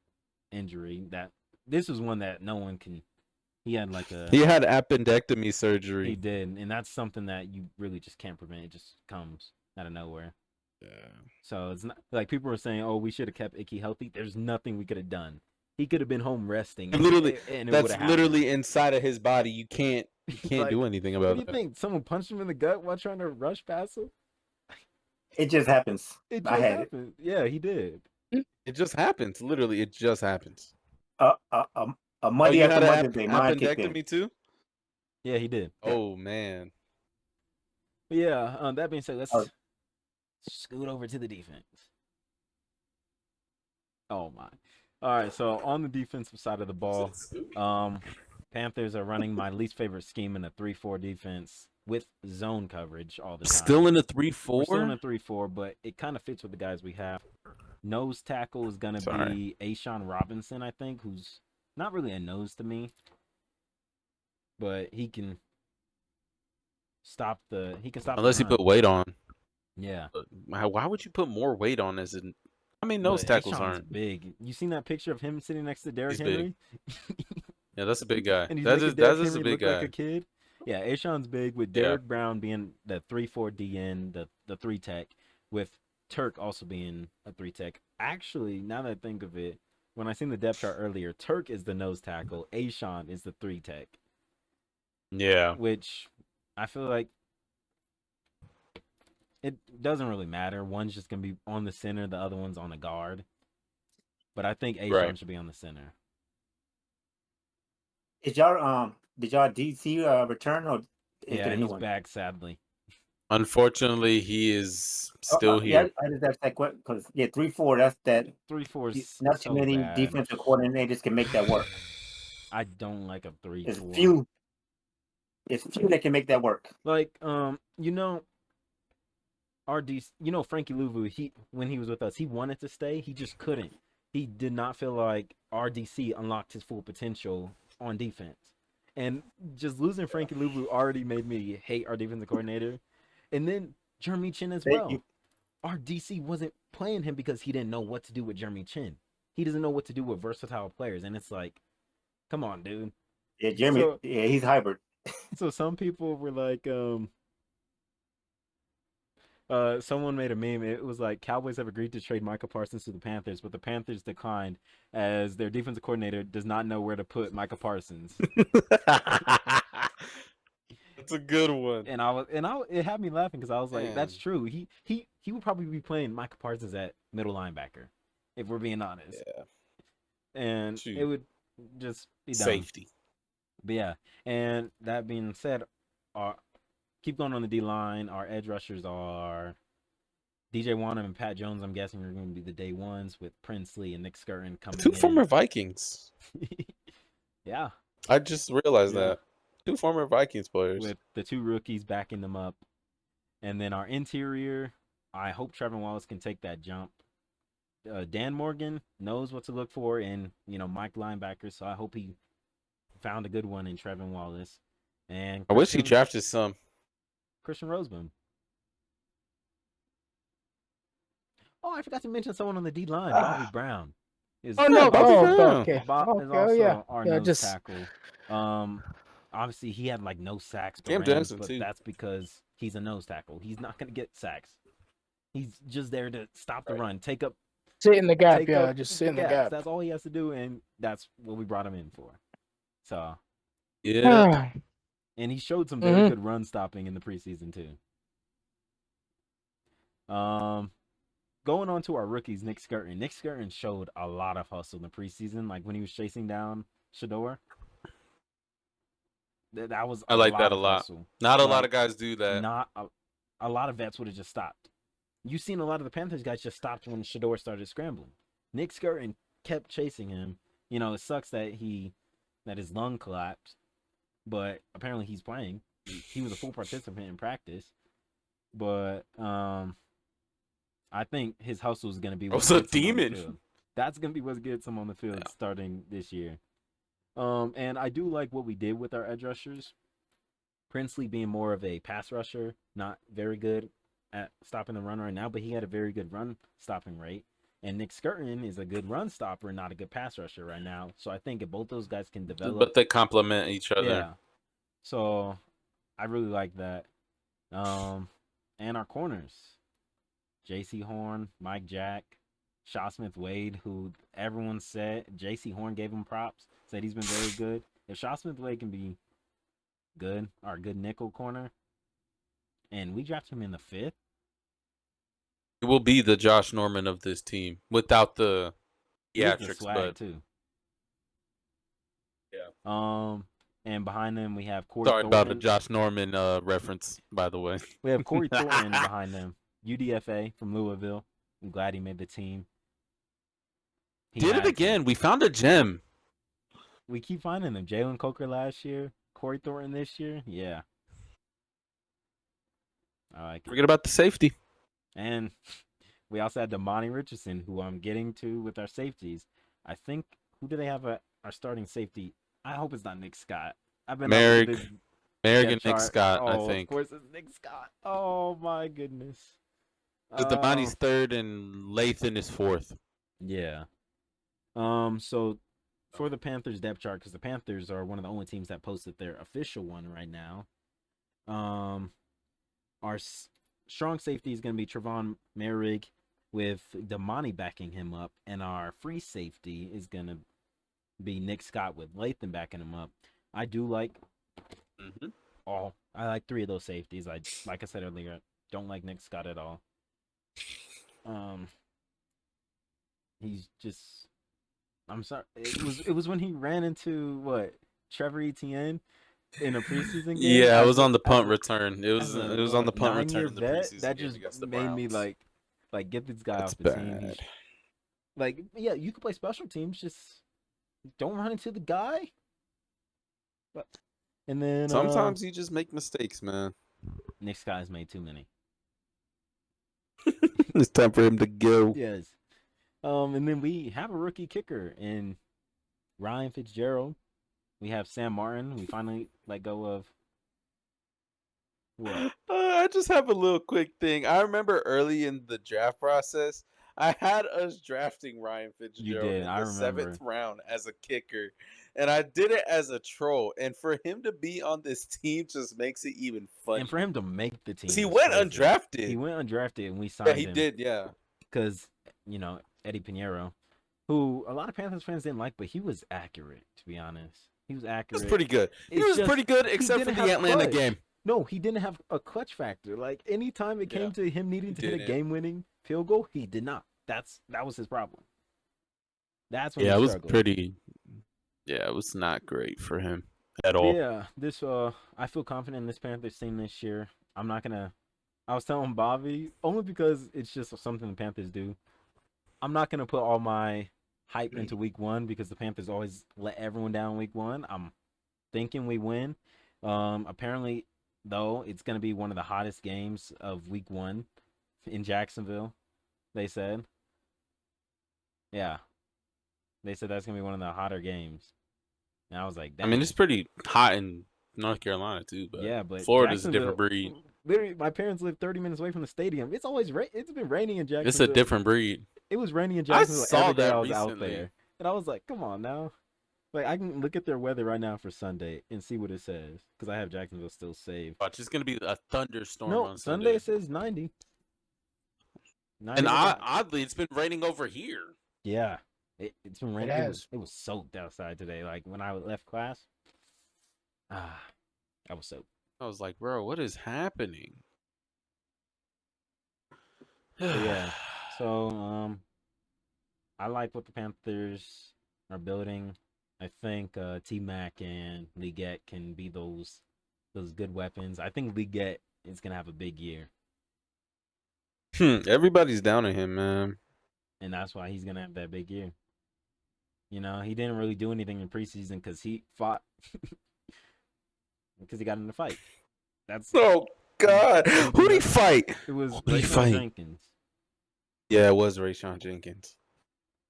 injury. That this is one that no one can. He had he had appendectomy surgery. He did, and that's something that you really just can't prevent. It just comes out of nowhere. Yeah. So it's not like people were saying, "Oh, we should have kept Icky healthy." There's nothing we could have done. He could have been home resting. That's literally inside of his body. You can't do anything about it. What do you think? Someone punched him in the gut while trying to rush past him? It just happens. I had it. Yeah, he did. It just happens. Literally, it just happens. A Monday after Monday, appendectomy too. Yeah, he did. Oh man. But yeah. That being said, let's scoot over to the defense. Oh my. All right, so on the defensive side of the ball, Panthers are running my least favorite scheme in a 3-4 defense with zone coverage all the time. Still in a 3-4? Still in a 3-4, but it kind of fits with the guys we have. Nose tackle is going to be Ashawn Robinson, I think, who's not really a nose to me, but he can stop the unless he put weight on. Yeah. Why would you put more weight on nose tackles aren't big. You seen that picture of him sitting next to Derrick Henry? Yeah, that's a big guy. That is a big guy. Like a kid. Yeah, Ashawn's big, with Derrick Brown being the 3-4 DN, the 3 tech, with Turk also being a 3 tech. Actually, now that I think of it, when I seen the depth chart earlier, Turk is the nose tackle, Ashawn is the 3 tech. Yeah. Which I feel like it doesn't really matter. One's just going to be on the center, the other one's on the guard. But I think Ashawn should be on the center. Did y'all DC return or he's back, sadly. Unfortunately, he is still Yeah, here. I just asked that question because 3-4. That's that. 3-4 is Not too so many bad. defensive coordinators can make that work. I don't like a 3-4. It's few. It's few that can make that work. Like, Frankie Louvu, when he was with us, he wanted to stay, he just couldn't. He did not feel like RDC unlocked his full potential on defense. And just losing Frankie Louvu already made me hate our defensive coordinator. And then Jeremy Chin as well. RDC wasn't playing him because he didn't know what to do with Jeremy Chin. He doesn't know what to do with versatile players. And it's like, come on, dude. Yeah, Jeremy. He's hybrid. So some people were like, someone made a meme. It was like Cowboys have agreed to trade Micah Parsons to the Panthers, but the Panthers declined as their defensive coordinator does not know where to put Micah Parsons. That's a good one. It had me laughing because I was like, Man. that's true. He would probably be playing Micah Parsons at middle linebacker, if we're being honest. Yeah. And Shoot. it would just be dumb. Safety. But yeah, and that being said, keep going on the D line. Our edge rushers are DJ Wanham and Pat Jones. I'm guessing are going to be the day ones with Princely and Nick Skirton coming Two in. former Vikings. Yeah. I just realized that. Two former Vikings players. With the two rookies backing them up. And then our interior, I hope Trevor Wallace can take that jump. Dan Morgan knows what to look for in, Mike linebackers, so I hope he found a good one in Trevor Wallace. And I wish he drafted some. Christian Roseman. Oh, I forgot to mention someone on the D line, Bobby Brown. Okay. Bob is also our nose just... tackle. Obviously he had like no sacks, Cam Johnson, but too. that's because he's a nose tackle. He's not gonna get sacks. He's just there to stop the run, sit in the gap. Just sit in the gap. That's all he has to do, and that's what we brought him in for. So yeah, and he showed some very good run stopping in the preseason too. Going on to our rookies, Nick Skirton. Nick Skirton showed a lot of hustle in the preseason, like when he was chasing down Shador. That was I like that a lot. Hustle. Not a lot of guys do that. Not a lot of vets would have just stopped. You've seen a lot of the Panthers guys just stopped when Shador started scrambling. Nick Skirton kept chasing him. It sucks that his lung collapsed, but apparently he's playing. He was a full participant in practice, but I think his hustle is going to be what's a demon. That's going to be what gets him on the field starting this year. And I do like what we did with our edge rushers. Princely being more of a pass rusher, not very good at stopping the run right now, but he had a very good run stopping rate. And Nick Skirton is a good run stopper, not a good pass rusher right now. So I think if both those guys can develop, but they complement each other. Yeah. So I really like that. And our corners, J.C. Horn, Mike Jack, Shaw Smith Wade, who everyone said J.C. Horn gave him props, said he's been very good. If Shaw Smith Wade can be good, our good nickel corner, and we drafted him in the 5th, it will be the Josh Norman of this team without the theatrics, swag too. Yeah. And behind them we have Corey. Sorry Thornton. about a Josh Norman reference, by the way. We have Corey Thornton behind them, UDFA from Louisville. I'm glad he made the team. He did it again. We found a gem. We keep finding them. Jalen Coker last year, Corey Thornton this year. Yeah. I like it. Forget about the safety. And we also had Damani Richardson, who I'm getting to with our safeties. I think, who do they have our starting safety? I hope it's not Nick Scott. I've been Merrick and Nick Scott, I think. Of course it's Nick Scott. Oh my goodness. Because Damani's 3rd and Lathan is 4th. Yeah. So for the Panthers depth chart, because the Panthers are one of the only teams that posted their official one right now. Our strong safety is going to be Trevon Merrick with Damani backing him up, and our free safety is going to be Nick Scott with Lathan backing him up. I do like I like 3 of those safeties. Like I said earlier, don't like Nick Scott at all. He's just, I'm sorry. It was when he ran into Trevor Etienne, in a preseason game. Yeah, it was on the as punt a- return. It was as a on the punt 9-year return in the vet, preseason that game just against the made me Browns. like get this guy That's off the team. bad. Like, yeah, you could play special teams, just don't run into the guy. But and then Sometimes you just make mistakes, man. Nick Sky's made too many. It's time for him to go. Yes. And then we have a rookie kicker in Ryan Fitzgerald. We have Sam Martin. We finally let go of what? I just have a little quick thing. I remember early in the draft process, I had us drafting Ryan Fitzgerald did, in I the remember. 7th round as a kicker, and I did it as a troll. And for him to be on this team just makes it even funny. And for him to make the team, he is went crazy. undrafted. He went undrafted, and we signed Yeah, he him. did. Yeah, Because, Eddie Pinheiro, who a lot of Panthers fans didn't like, but he was accurate, to be honest. He was he accurate. was pretty good. He It's was just- pretty good, he except for didn't the have Atlanta clutch. game. No, he didn't have a clutch factor. Like, anytime it came Yeah, to him needing to hit a didn't. game-winning field goal, he did not. That was his problem. That's when Yeah, he it was struggled. pretty. Yeah, it was not great for him at But all. yeah, this I feel confident in this Panthers team this year. I'm not gonna. I was telling Bobby only because it's just something the Panthers do. I'm not gonna put all my hype into week 1 because the Panthers always let everyone down week 1. I'm thinking we win. Apparently, though, it's gonna be one of the hottest games of week 1 in Jacksonville. They said. Yeah, they said that's gonna be one of the hotter games. And I was like, I mean, dang. it's pretty hot in North Carolina too, but Yeah, but Florida's a Jacksonville- different breed. Literally, my parents live 30 minutes away from the stadium. It's always it's been raining in Jacksonville. It's a different breed. It was raining in I Jacksonville saw every day that I was out recently. there, and I was like, "Come on now!" Like I can look at their weather right now for Sunday and see what it says because I have Jacksonville still saved. Watch, it's gonna be a thunderstorm No, on Sunday Sunday. it says 90. 90 And today. oddly, it's been raining over here. Yeah, it's been raining. has. It was soaked outside today. Like when I left class, I was soaked. I was like, bro, what is happening? But yeah, so I like what the Panthers are building. I think T-Mac and Leggett can be those good weapons. I think Leggett is gonna have a big year, Everybody's down on him, man. and that's why he's gonna have that big year. He didn't really do anything in preseason because he fought because he got in a fight. That's Oh God, who'd he fight? it was Who'd he Rayshon fight? Jenkins. Yeah, it was Rayshon Jenkins.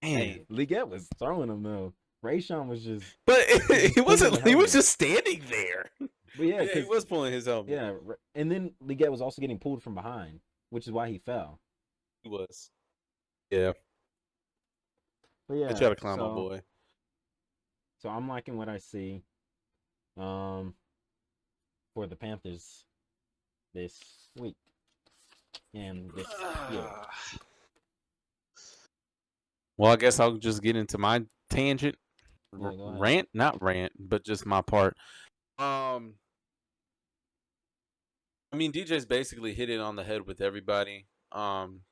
Man, Hey, Leggett was throwing him though. Rayshon was just, but he pulling wasn't. the He was helmet. just standing there. but yeah, Yeah, he 'cause- was pulling his helmet. yeah, and then Leggett was also getting pulled from behind, which is why he fell. He was. Yeah, But yeah, I try to clown my so- boy. So I'm liking what I see for the Panthers this week and this year. Well, I guess I'll just get into my tangent. Yeah, go ahead. Rant, not rant, but just my part. I mean, DJ's basically hit it on the head with everybody.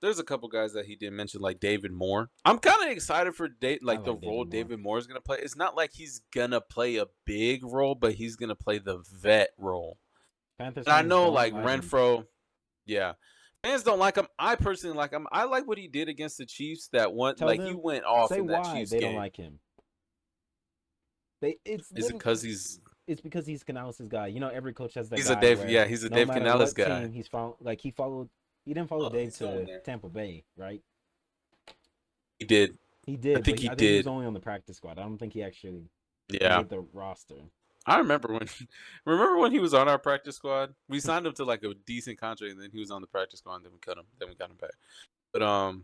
There's a couple guys that he did mention, like David Moore. I'm kind of excited for the like role David Moore. David Moore is gonna play. It's not like he's gonna play a big role, but he's gonna play the vet role. Panthers And I fans know, don't like him. Renfro, yeah, fans don't like him. I personally like him. I like what he did against the Chiefs. That one, Tell like them- he went off Say in that why Chiefs they game. don't like him. Is it because he's It's because he's Canales' guy. Every coach has that. He's a guy Dave- where yeah, he's a no Dave matter Canales what guy. team he's he didn't follow Oh, Dave he's going to there. Tampa Bay, right? he did? He did. I think but he He did. was only on the practice squad. I don't think he actually Yeah, made the roster. I remember when he was on our practice squad. We signed him to like a decent contract, and then he was on the practice squad, and then we cut him. Then we got him back. But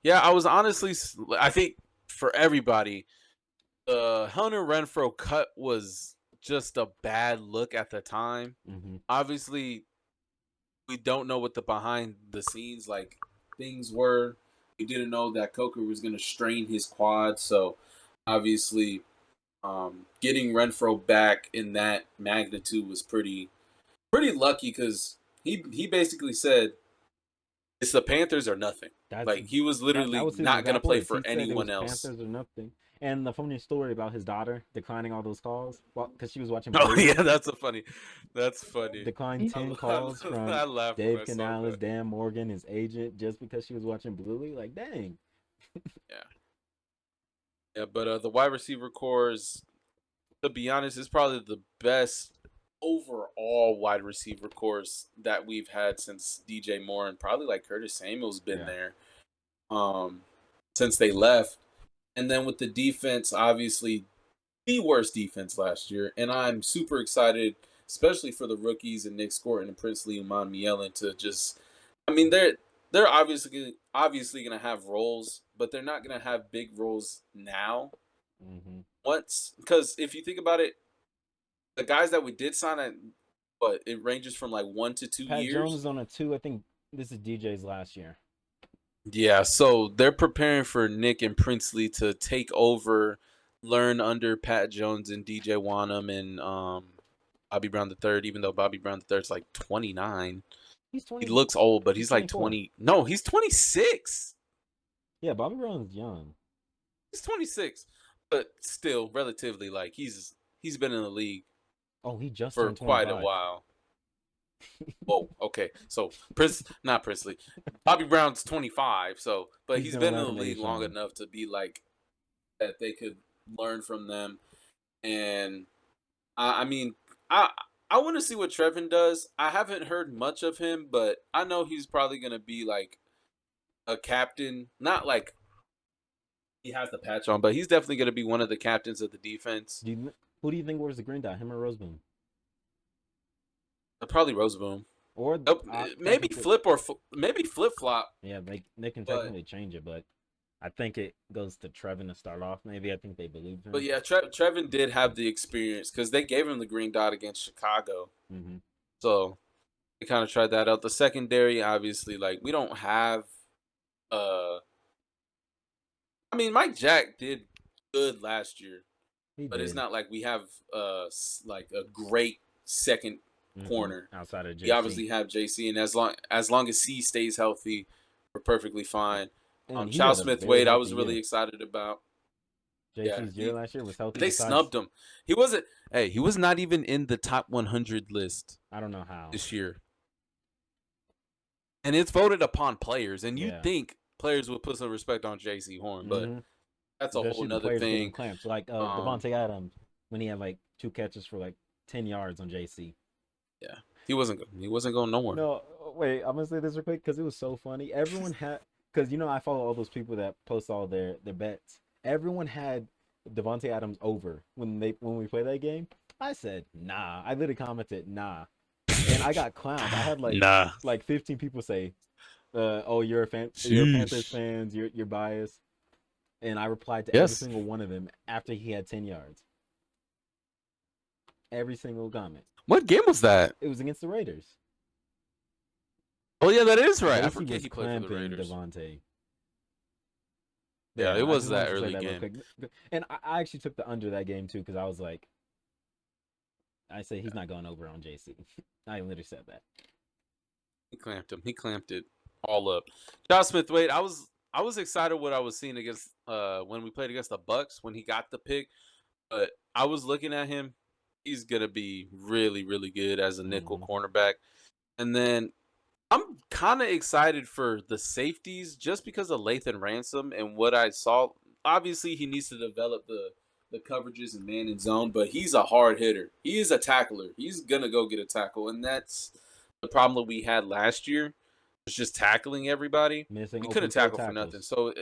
yeah, I was honestly, I think for everybody, the Hunter Renfro cut was just a bad look at the time. Mm-hmm. Obviously, we don't know what the behind the scenes like things were. We didn't know that Coker was going to strain his quad, so obviously getting Renfro back in that magnitude was pretty lucky because he basically said it's the Panthers or nothing. Like he was literally that was his not going to exact play words. for He said it anyone was else. Panthers or nothing. And the funny story about his daughter declining all those calls, well, because she was watching Oh Bluey, yeah, that's funny. declined I, 10 calls from I laughed when Dave I saw Canales, that. Dan Morgan, his agent, just because she was watching Bluey. Like, dang. Yeah, but the wide receiver core is, to be honest, is probably the best overall wide receiver course that we've had since DJ Moore, and probably like Curtis Samuel's been Yeah. there since they left. And then with the defense, obviously the worst defense last year, and I'm super excited, especially for the rookies and Nick Scorton and Princely Umanmielen to just. I mean, they're obviously gonna have roles, but they're not gonna have big roles now. Mm-hmm. Once, because if you think about it, the guys that we did sign at what it ranges from like 1 to 2 Pat years. Jones is on a 2. I think this is DJ's last year. Yeah, so they're preparing for Nick and Princely to take over, learn under Pat Jones and DJ Wanham and Bobby Brown the third. Even though Bobby Brown the third's like 29, He's 20. he looks old, but he's he's like 24. 20. No, he's 26. Yeah, Bobby Brown's young. He's 26, but still relatively like he's been in the league Oh, he just for turned quite a 25. while. Whoa, okay. So not Princely. Bobby Brown's 25, so but he's gonna been in let the him league age long on him. enough to be like that they could learn from them. And I mean, I want to see what Trevin does. I haven't heard much of him, but I know he's probably gonna be like a captain. Not like he has the patch on, but he's definitely gonna be one of the captains of the defense. Who do you think wears the green dot, him or Roseboom? Probably Roseboom. Or Maybe technically- maybe flip flop. Yeah, they can But- technically change it, but I think it goes to Trevin to start off. Maybe I think they believe him. But yeah, Trevin did have the experience because they gave him the green dot against Chicago. Mm-hmm. So they kind of tried that out. The secondary, obviously, like we don't have. I mean, Mike Jack did good last year, but it's not like we have like a great second corner outside of JC. We obviously have JC, and as long as C stays healthy, we're perfectly fine. Charles Smith-Wade, I was really excited about. JC's year last year was healthy. They snubbed him. He wasn't. Hey, he was not even in the top 100 list. I don't know how this year. And it's voted upon players, and you think players would put some respect on JC Horn, but that's a whole nother thing. Clamps. Like Devontae Adams when he had like 2 catches for like 10 yards on JC. Yeah, he wasn't going nowhere. No, wait, I'm gonna say this real quick because it was so funny. Everyone had, because I follow all those people that post all their bets. Everyone had Devontae Adams over when we played that game. I said nah. I literally commented nah, and I got clowned. I had like 15 people say, "Oh, you're a fan. You're Panthers fans. You're biased." And I replied to every single one of them after he had 10 yards. Every single comment. What game was that? It was against the Raiders. Oh yeah, that is right. JC I forget he played for the Raiders. Devontae. Yeah, it was that early game. And I actually took the under that game too because I was like, I say he's not going over on JC. I literally said that. He clamped him. He clamped it all up. Josh Smith-Wade, I was excited what I was seeing against when we played against the Bucks when he got the pick, but I was looking at him. He's gonna be really, really good as a nickel cornerback. And then I'm kind of excited for the safeties just because of Lathan Ransom and what I saw. Obviously, he needs to develop the coverages and man and zone, but he's a hard hitter. He is a tackler. He's gonna go get a tackle, and that's the problem that we had last year. Was just tackling everybody. We couldn't tackle for nothing. So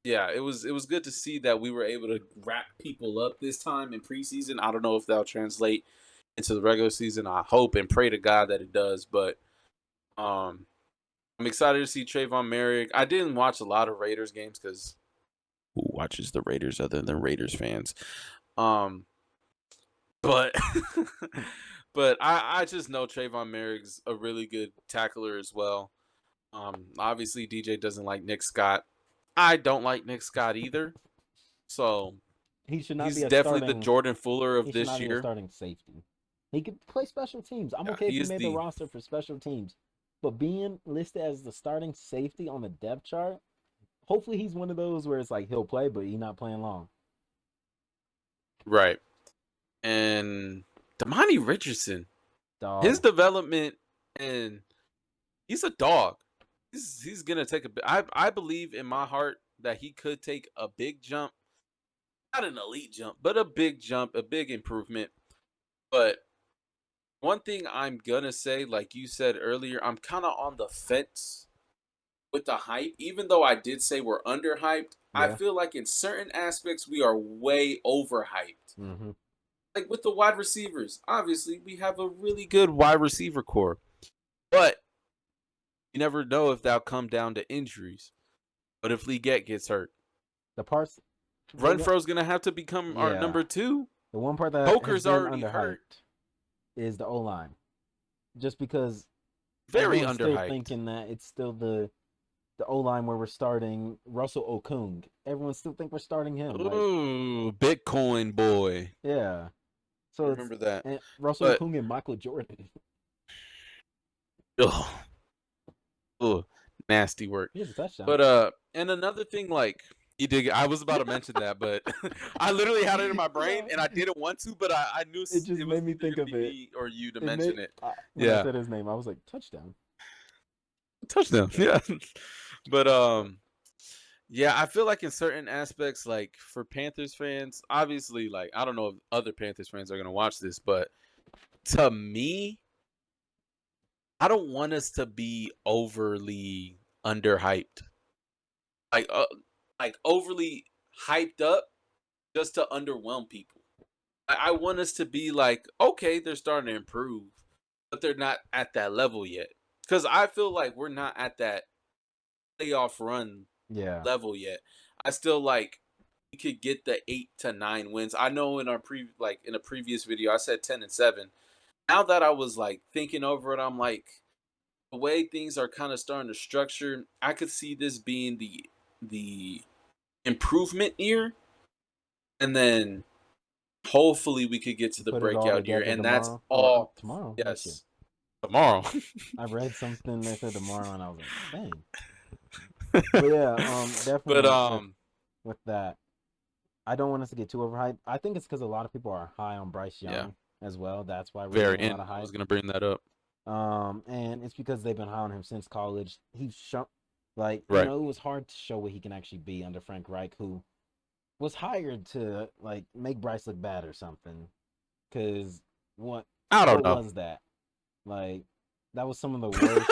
it was good to see that we were able to wrap people up this time in preseason. I don't know if that'll translate into the regular season. I hope and pray to God that it does. But I'm excited to see Trayvon Merrick. I didn't watch a lot of Raiders games because who watches the Raiders other than Raiders fans? But but I just know Trayvon Merrick's a really good tackler as well. Obviously DJ doesn't like Nick Scott. I don't like Nick Scott either. So he should not he's be definitely the Jordan Fuller of this year. Starting safety. He could play special teams. I'm okay if he made the roster for special teams. But being listed as the starting safety on the depth chart, hopefully he's one of those where it's like he'll play, but he's not playing long. Right. And Damani Richardson, his Dog. development, and he's a dog. He's gonna take I believe in my heart that he could take a big jump, not an elite jump, but a big jump, a big improvement. But one thing I'm gonna say, like you said earlier, I'm kind of on the fence with the hype. Even though I did say we're underhyped, I Yeah. feel like in certain aspects we are way overhyped. Mm-hmm. Like with the wide receivers, obviously we have a really good wide receiver core, but you never know if that'll come down to injuries. But if Leggett gets hurt, The parts. Renfro's gonna have to become our Yeah. number 2. The one part that has Poker's been already underhyped hurt. is the O line, just because Very everyone's still underhyped. thinking that it's still the O line where we're starting Russell Okung. Everyone still think we're starting him. Like, Ooh, Bitcoin boy. yeah. I So it's remember that. Russell But Okung and Michael Jordan. ugh, ugh, nasty work. He has a touchdown. But and another thing, like he did. I was about to mention that, but I literally had it in my brain, and I didn't want to, but I knew It just was made me either think gonna of be it. me or you to It mention made- it. when I Yeah. said his name, I was like, touchdown. Touchdown. Yeah. But yeah, I feel like in certain aspects, like for Panthers fans, obviously, like I don't know if other Panthers fans are gonna watch this, but to me, I don't want us to be overly underhyped. Like overly hyped up just to underwhelm people. I want us to be like, okay, they're starting to improve, but they're not at that level yet. Because I feel like we're not at that playoff run Yeah. level yet. I still like we could get the 8 to 9 wins. I know in our in a previous video I said 10 and 7. Now that I was like thinking over it, I'm like the way things are kind of starting to structure, I could see this being the improvement year, and then hopefully we could get to the Put it all breakout year, together and that's tomorrow. all. Tomorrow. Next year. Yes, tomorrow. I read something that said tomorrow, and I was like, dang. But yeah, But definitely with that. I don't want us to get too overhyped. I think it's because a lot of people are high on Bryce Young as well. That's why we're very. getting a lot And of I hype. was gonna bring that up. And it's because they've been high on him since college. He's shown, like, Right. it was hard to show what he can actually be under Frank Reich, who was hired to like make Bryce look bad or something. Because what I don't know. was that? Like, that was some of the worst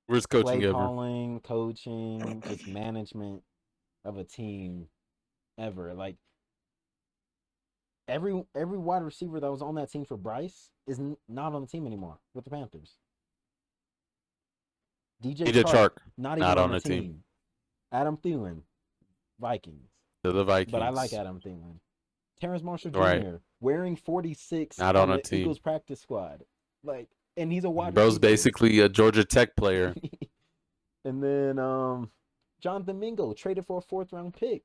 Worst play coaching ever. calling, coaching, just management of a team ever. Like, every wide receiver that was on that team for Bryce is not on the team anymore with the Panthers. DJ Chark, not even on the team. Adam Thielen, Vikings. To the Vikings. But I like Adam Thielen. Terrence Marshall Jr. Right. wearing 46 Not on on a the team. Eagles practice squad. Like, and he's a wide Bro's receiver. basically a Georgia Tech player. And then Jonathan Mingo traded for a 4th round pick.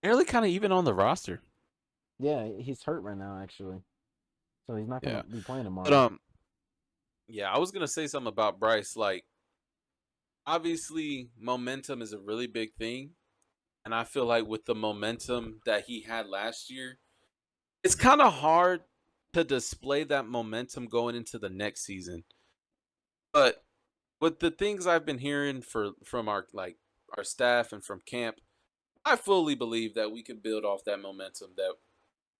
Nearly kind of even on the roster. Yeah, he's hurt right now actually. So he's not gonna be playing tomorrow. But yeah, I was gonna say something about Bryce. Like, obviously, momentum is a really big thing, and I feel like with the momentum that he had last year, it's kind of hard to display that momentum going into the next season. But with the things I've been hearing from our staff and from camp, I fully believe that we can build off that momentum that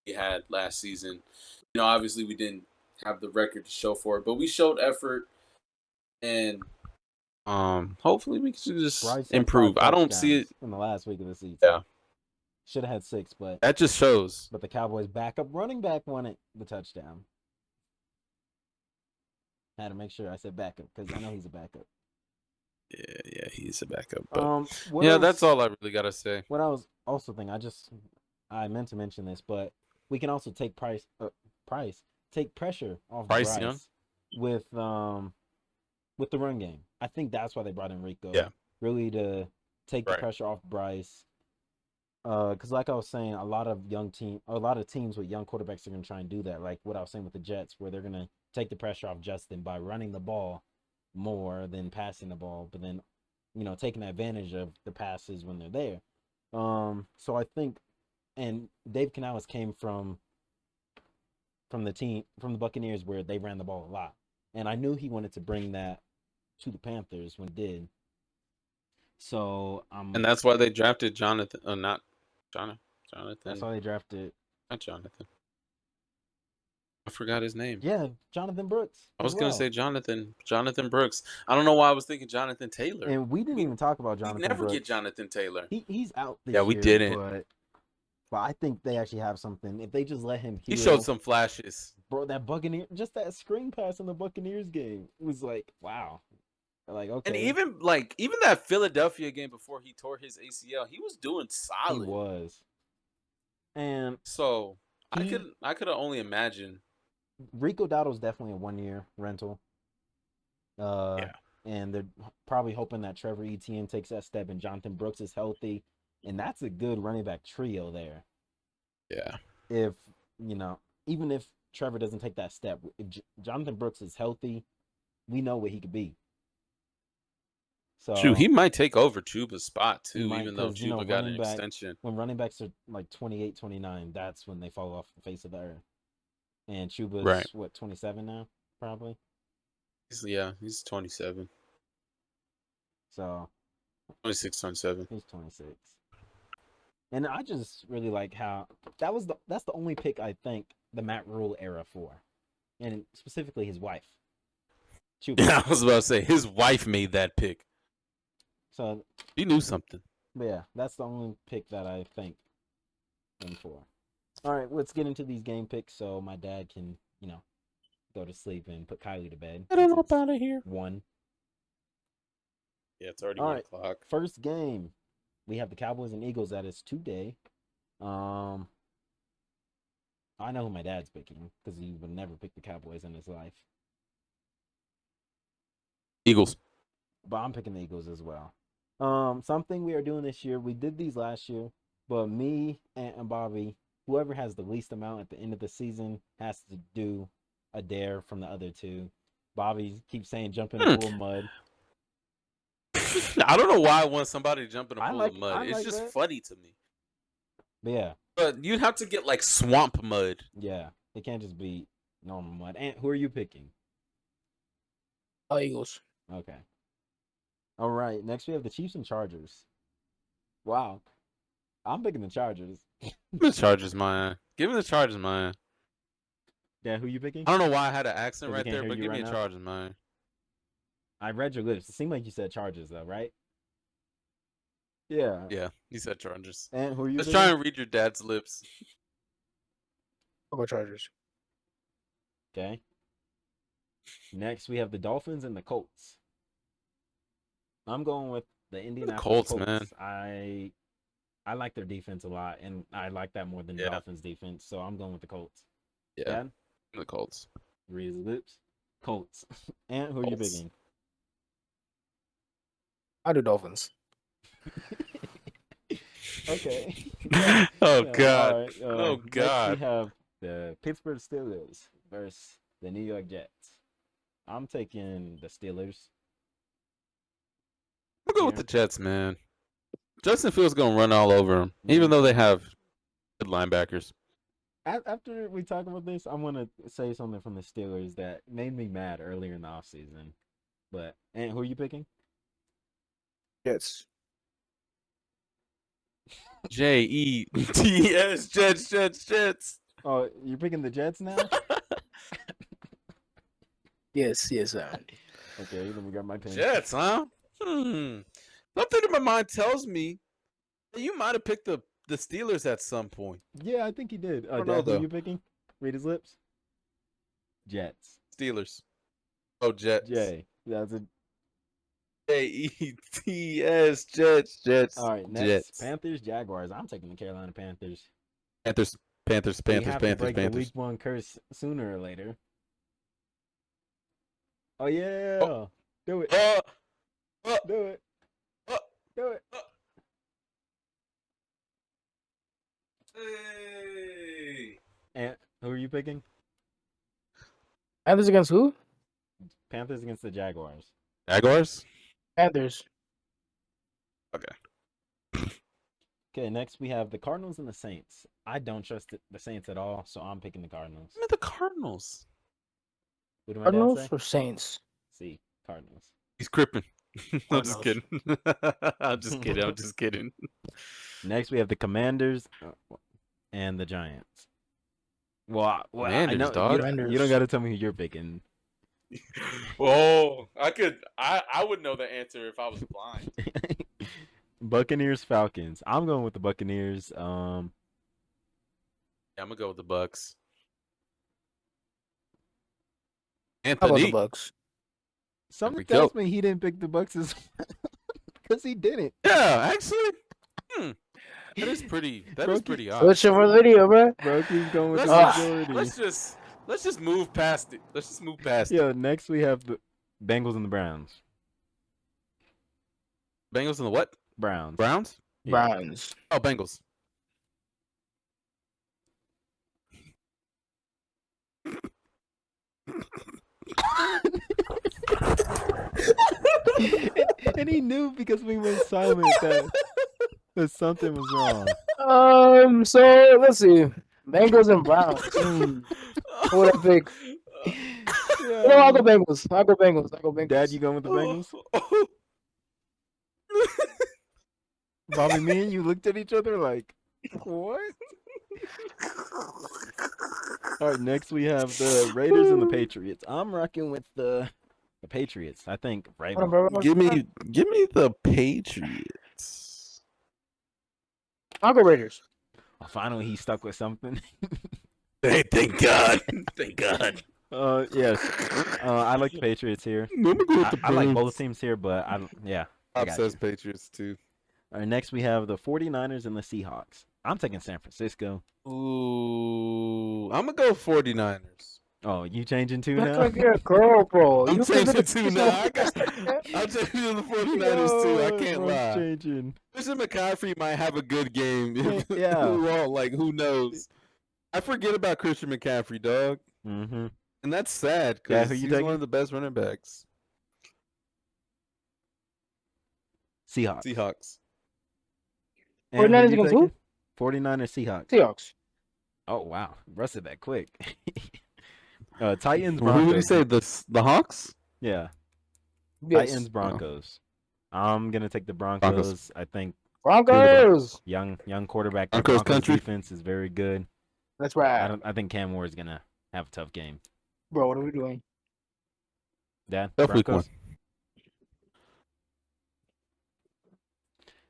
we had last season. You know, obviously we didn't have the record to show for it, but we showed effort, and hopefully we can just Bryce had improve. 5 I don't see it in the last week of the season. Yeah. Should have had 6, but That just shows. But the Cowboys' backup running back won the touchdown. Had to make sure I said backup because I know he's a backup. Yeah, he's a backup. But yeah, that's all I really gotta say. What I was also thinking, I meant to mention this, but we can also take take pressure off Bryce Young with the run game. I think that's why they brought in Rico. Yeah. Really to take the pressure off Bryce. Because like I was saying, a lot of teams with young quarterbacks are gonna try and do that. Like what I was saying with the Jets, where they're gonna take the pressure off Justin by running the ball more than passing the ball, but then taking advantage of the passes when they're there. So I think and Dave Canales came from the Buccaneers where they ran the ball a lot, and I knew he wanted to bring that to the Panthers when he did. So And that's why they drafted Jonathan. Not Jonathan. That's why they drafted. Not Jonathan. I forgot his name. Yeah, Jonathan Brooks. I was gonna say Jonathan Brooks. I don't know why I was thinking Jonathan Taylor. And we didn't even talk about Jonathan. We never Brooks. get Jonathan Taylor. He's out this year. Yeah, we didn't. But I think they actually have something. If they just let him heal, he showed some flashes. Bro, that that screen pass in the Buccaneers game was like, wow. Like, okay. And even that Philadelphia game before he tore his ACL, he was doing solid. He was. And so I could only imagine. Rico Dowdle's definitely a 1-year rental. Yeah. And they're probably hoping that Trevor Etienne takes that step and Jonathan Brooks is healthy. And that's a good running back trio there. Yeah. If, even if Trevor doesn't take that step, if Jonathan Brooks is healthy, we know what he could be. So Shoot, he might take over Chuba's spot too, even though you know, Chuba got an extension. When running backs are like 28, 29, that's when they fall off the face of the earth. And Chuba's what, 27 now, probably? He's 27. So 26, 27. He's 26. And I just really like how that's the only pick I think the Matt Rule era for. And specifically his wife. Chuba. Yeah, I was about to say his wife made that pick. So he knew something. But yeah, that's the only pick that I think him for. All right, let's get into these game picks so my dad can, go to sleep and put Kylie to bed. I don't know up out of here. 1. Yeah, it's already 1 o'clock. First game. We have the Cowboys and Eagles. That is today. I know who my dad's picking because he would never pick the Cowboys in his life. Eagles. But I'm picking the Eagles as well. Something we are doing this year. We did these last year, but me, Aunt, and Bobby, whoever has the least amount at the end of the season has to do a dare from the other two. Bobby keeps saying jump in a pool of mud. I don't know why I want somebody to jump in a pool of mud. It's like just that. funny to me. But yeah. But you'd have to get like swamp mud. Yeah. It can't just be normal mud. And who are you picking? Eagles. Okay. All right. Next we have the Chiefs and Chargers. Wow. I'm picking the Chargers. Give me the Chargers, man. Give me the Chargers, man. Yeah, who you picking? I don't know why I had an accent right there, hear but you give right me the now? Chargers, man. I read your lips. It seemed like you said Chargers, though, right? Yeah. Yeah, you said Chargers. And who are you Let's picking? try and read your dad's lips. I'll go Chargers. Okay. Next, we have the Dolphins and the Colts. I'm going with the Indianapolis Colts, Colts. man. I like their defense a lot, and I like that more than the Dolphins' defense, so I'm going with the Colts. Yeah, Dad? the Colts. Read his lips. Colts. And who are you Colts. picking? I do Dolphins. Okay. Oh, Yeah, God. all right, Oh, Next, God. we have the Pittsburgh Steelers versus the New York Jets. I'm taking the Steelers. I'll go with the Jets, man. Justin Fields going to run all over them, even though they have good linebackers. After we talk about this, I'm going to say something from the Steelers that made me mad earlier in the offseason. And who are you picking? Jets. Jets, Jets. Oh, you're picking the Jets now? Yes. Okay, let me grab my pen. Jets, huh? Something in my mind tells me that you might have picked the Steelers at some point. Yeah, I think he did. don't Dad, know, who though. are you picking? Read his lips. Jets. Steelers. Oh, Jets. J. That's a. Jets, Jets. All right, next Jets. Panthers, Jaguars. I'm taking the Carolina Panthers. Panthers. We have to break the Panthers. week 1 curse sooner or later. Oh yeah, do it, do it, do it. Hey. And who are you picking? Panthers against who? Panthers against the Jaguars. Jaguars? Panthers. Okay. Okay, next we have the Cardinals and the Saints. I don't trust the Saints at all, so I'm picking the Cardinals. I'm at the Cardinals. What did my dad Cardinals say? or Saints? See, Cardinals. He's cripping. I'm just Cardinals. kidding. I'm just kidding. I'm just kidding. Next we have the Commanders and the Giants. Well, I Commanders, know dog. you don't Commanders. got to tell me who you're picking. Oh, I would know the answer if I was blind. Buccaneers, Falcons. I'm going with the Buccaneers. Yeah, I'm gonna go with the Bucks. How about the Anthony. Bucks? Something we tells go. me he didn't pick the Bucks as because he didn't. Yeah, actually. That is pretty odd. Switch over the video, bro. Bro, keeps going with the Let's majority. let's just move past it. Let's just move past it. Yeah, next we have the Bengals and the Browns. Bengals and the what? Browns. Browns? Yeah. Browns. Oh, Bengals. and he knew because we went silent that something was wrong. So let's see. Bengals and Browns. Who would I pick? Yeah. No, I'll go Bengals. I'll go Bengals. Dad, you going with the Bengals? Bobby, me and you looked at each other like, what? All right, next we have the Raiders and the Patriots. I'm rocking with the Patriots. I think Hold on, Ravens. bro. give me the Patriots. I'll go Raiders. Finally, he stuck with something. Hey, thank God. Thank God. Yes. I like the Patriots here. I'm gonna go with the I like both Browns. teams here, but I Bob got says you. Patriots too. All right, next we have the 49ers and the Seahawks. I'm taking San Francisco. Ooh, I'm gonna go 49ers. Oh, you changing too Act now? like you're a girl, bro. I'm You changing picked too now. I'm changing to the 49ers too. I can't Bro's lie. changing. Christian McCaffrey might have a good game. Yeah. Who won't? Like, who knows? I forget about Christian McCaffrey, dog. Mm-hmm. And that's sad Yeah, because who you he's taking? one of the best running backs. Seahawks. Seahawks. And who 49ers you against taking? 49ers, Seahawks. Seahawks. Oh, wow. Rusted that quick. Titans, Who Broncos. would you say? The Hawks? Yeah. Yes. Titans, Broncos. I'm going to take the Broncos. Broncos. I think Broncos. young quarterback. Broncos country. Defense is very good. That's right. I think Cam Ward is going to have a tough game. Bro, what are we doing? Dad, Tough week Broncos. one.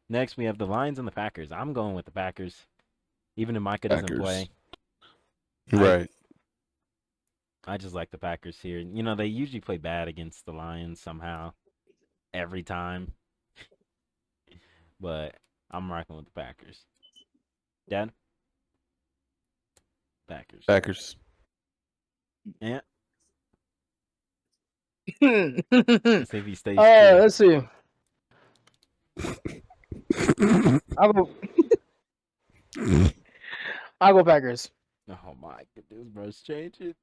Next, we have the Lions and the Packers. I'm going with the Packers. Even if Micah doesn't Packers. play. Right. I just like the Packers here. You know, they usually play bad against the Lions somehow. Every time. But I'm rocking with the Packers. Dad? Packers. Packers. Yeah. Let's Let's see if he stays true. let's see. I'll go Packers. Oh my goodness, bro's changing.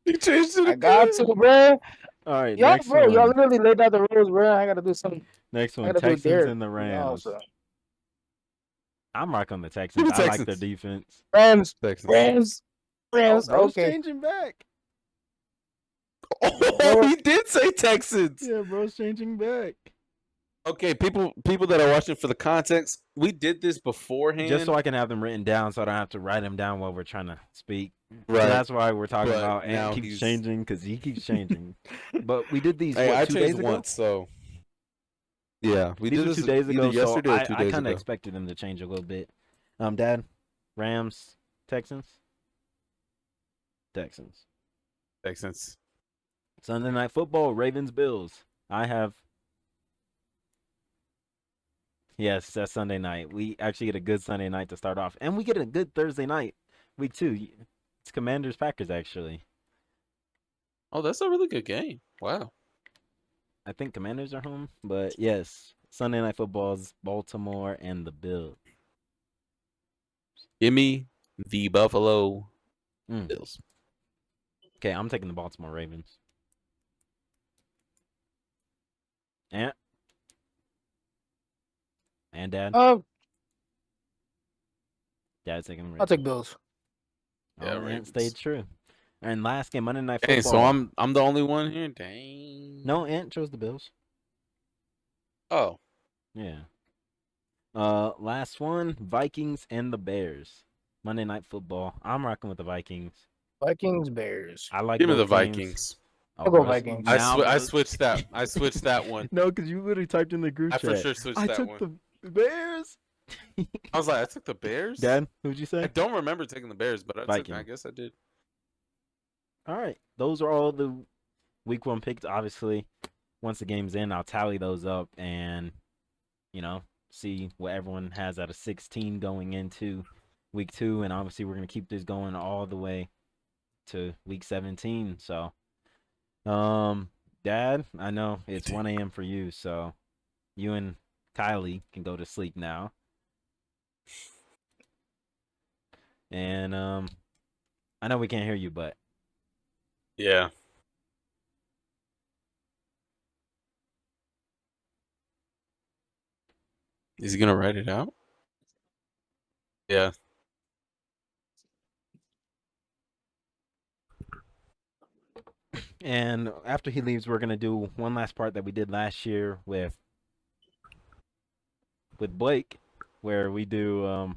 You changed it I got again? to, bro. All right, Y'all, next bro, one. y'all literally laid out the rules, bro. I gotta do something. Next I one, gotta do it Texans there. and the Rams. So. I'm rocking the Texans. the I like their Texans. defense. Rams. Texans. Bro's Okay. changing back. Oh, he did say Texans. Yeah, bro's changing back. Okay, people that are watching for the context, we did this beforehand. Just so I can have them written down so I don't have to write them down while we're trying to speak. Right. So that's why we're talking But about now and keeps he's- changing because he keeps changing. But we did these Hey, what, I 2 changed days ago? once, so yeah, we These did were this 2 days ago, either yesterday so or 2 I days kind of ago. expected them to change a little bit. Dad, Rams, Texans, Texans. Texans. Sunday Night Football, Ravens, Bills. I have. Yes, that's Sunday night. We actually get a good Sunday night to start off, and we get a good Thursday night, week 2. It's Commanders, Packers, actually. Oh, that's a really good game. Wow. I think Commanders are home, but yes, Sunday Night Football's Baltimore and the Bills. Give me the Buffalo Mm. Bills. Okay, I'm taking the Baltimore Ravens. And Dad? Dad's taking the I'll Ravens. take Bills. Yeah, Oh, and Ravens. stayed true. And last game, Monday Night Dang, Football. so I'm the only one here. Dang. No, Ant chose the Bills. Oh, Yeah. Last one, Vikings and the Bears. Monday Night Football. I'm rocking with the Vikings. Vikings, Bears. I like give me both the teams. Vikings. I'll go Russ, Vikings. I Russ- switched that. I switched that one. No, because you literally typed in the group I chat. for sure switched I that took one. the Bears. I was like, I took the Bears. Dad, who'd you I say? don't remember taking the Bears, but I Vikings. guess I did. All right. Those are all the week 1 picks. Obviously, once the game's in, I'll tally those up and, see what everyone has out of 16 going into week 2. And obviously, we're going to keep this going all the way to week 17. So, Dad, I know it's 1 a.m. for you. So, you and Kylie can go to sleep now. And, I know we can't hear you, but Yeah. Is he gonna write it out? Yeah. And after he leaves, we're gonna do one last part that we did last year with Blake, where we do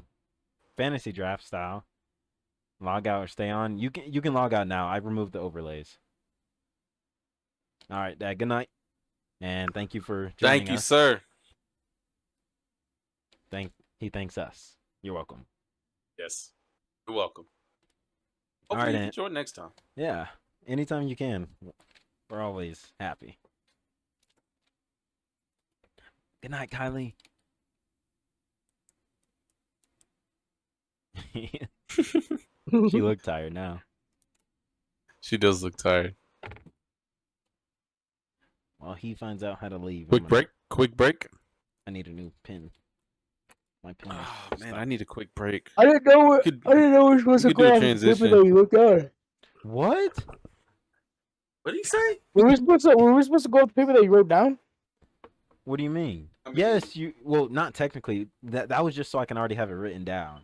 fantasy draft style. Log out or stay on. You can log out now. I've removed the overlays. All right, Dad. Good night, and thank you for joining Thank you, us. sir. He thanks us. You're welcome. Yes. You're welcome. All Hopefully right, you can Ant. join next time. Yeah, anytime you can. We're always happy. Good night, Kylie. She looked tired now. She does look tired. Well, he finds out how to leave. Quick break. Quick break. I need a new pin. My pin. Oh man, I need a quick break. I didn't know. We could- I didn't know we were supposed we to could do go a off the paper transition. that you looked at. What? What did he say? Were we supposed to go off the paper that you wrote down? What do you mean? I mean- Yes, you. Well, not technically. That was just so I can already have it written down.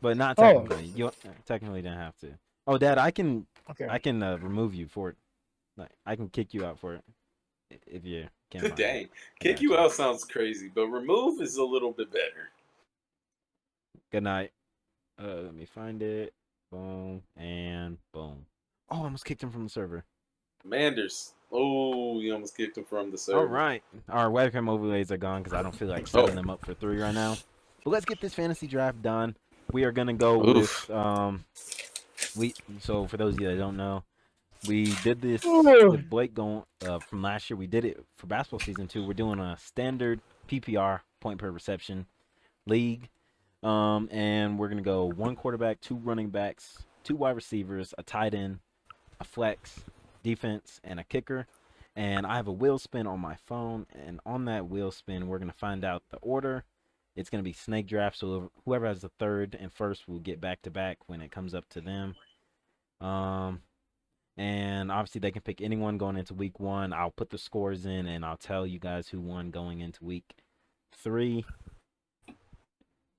But not Oh. technically. You technically didn't have to. Oh, Dad, I can Okay. remove you for it. Like, I can kick you out for it if you can't. find it. Dang. I Kick got you out sounds crazy, but remove is a little bit better. Good night. Let me find it. Boom and boom. Oh, I almost kicked him from the server. Commanders. Oh, you almost kicked him from the server. All right. Our webcam overlays are gone because I don't feel like setting them up for 3 right now. But let's get this fantasy draft done. We are gonna go Oof. with So for those of you that don't know, we did this Ooh. with Blake going from last year. We did it for basketball season 2. We're doing a standard PPR point per reception league. And we're gonna go 1 quarterback, 2 running backs, 2 wide receivers, a tight end, a flex, defense, and a kicker. And I have a wheel spin on my phone, and on that wheel spin, we're gonna find out the order. It's gonna be snake draft, so whoever has the 3rd and 1st will get back to back when it comes up to them. And obviously they can pick anyone going into week 1. I'll put the scores in, and I'll tell you guys who won going into week 3.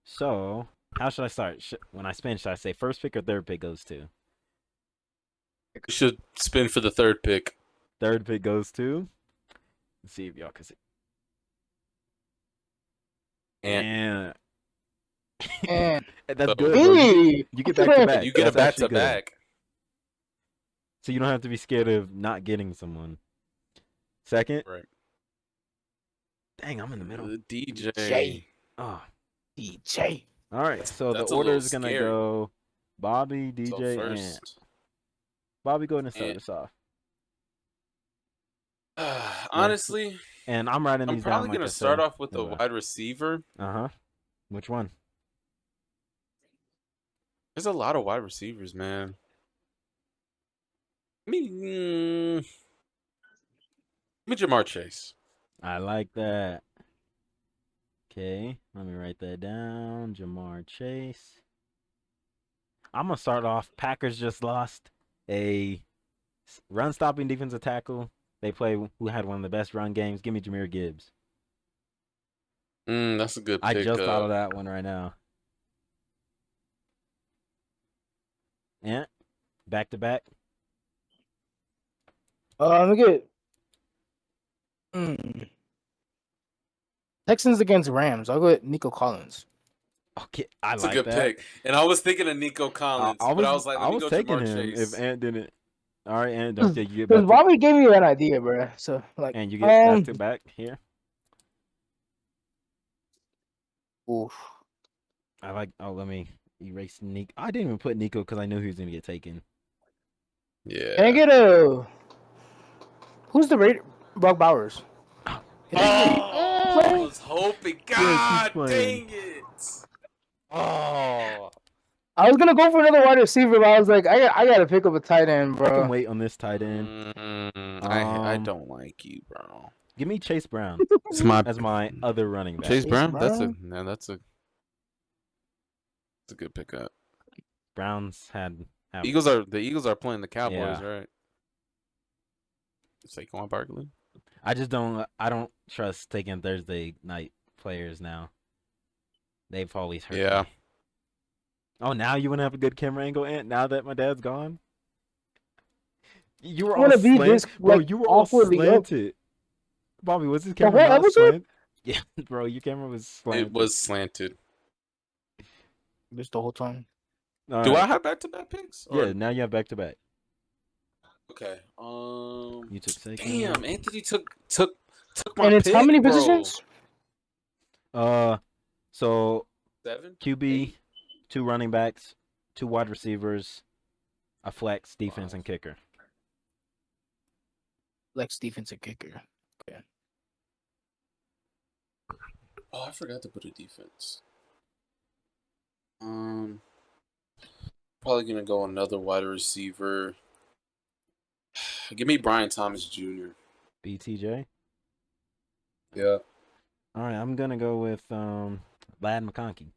So, how should I start? When I spin, should I say 1st pick or 3rd pick goes to? You should spin for the 3rd pick. 3rd pick goes to. Let's see if y'all can see. And And that's So- good. Bro. hey, You get back to back. You get a That's back actually to good. back. So you don't have to be scared of not getting someone. 2nd. Right. Dang, I'm in the middle. The DJ. Jay. Oh. DJ. All right. So That's the a order little is gonna scary. go Bobby, So DJ, and first, Bobby. Go ahead and start and- us off. honestly, And I'm writing I'm these down. probably like gonna I start said. off with the wide receiver. Which one? There's a lot of wide receivers, man. Give me Jamar Chase. I like that. Okay, let me write that down. Jamar Chase. I'm gonna start off. Packers just lost a run-stopping defensive tackle. They play who had one of the best run games. Give me Jahmyr Gibbs. That's a good pick. I just thought of that one right now. Yeah. Back to back. Let me get Texans against Rams. I'll go with Nico Collins. Okay, I It's a like good that. pick. And I was thinking of Nico Collins, but I was like, let me go taking Jamar him if Chase. Ant didn't. All right, Ant, don't you get Because back to, Bobby gave me that idea, bro. So like, and you get back to back here. oof. I like. Oh, let me erase Nico. I didn't even put Nico because I knew he was gonna get taken. Yeah. Can I get who's the Raider? Brock Bowers. Oh, I playing? was hoping. Yes, he's God playing. dang it. Oh. I was gonna go for another wide receiver, but I was like, I gotta pick up a tight end, I can bro. wait on this tight end. I don't like you, bro. Give me Chase Brown It's my as my other running back. Chase Brown. Brown? That's a good pickup. Browns had The Eagles are playing the Cowboys, Yeah. right? Saquon Barkley. I don't trust taking Thursday night players now. They've always hurt Yeah. me. Oh, now you want to have a good camera angle, Ant? Now that my dad's gone, you were I'm all gonna be slanted, this bro. like You were all awkwardly up. slanted. Bobby, was this The camera whole not episode? slanted? Yeah, bro, your camera was slanted. It was slanted. Just the whole time. All Do right. I have back-to-back picks? Yeah, now you have back to back. Okay. You took Saquon. Damn, Anthony took my And it's pick, how many bro. positions? So 7? QB, 8? 2 running backs, 2 wide receivers, a flex, defense, 5. and kicker. Lex defense and kicker. Okay. Oh, I forgot to put a defense. Probably gonna go another wide receiver. Give me Brian Thomas Jr. BTJ. Yeah. All right, I'm gonna go with Lad McConkey.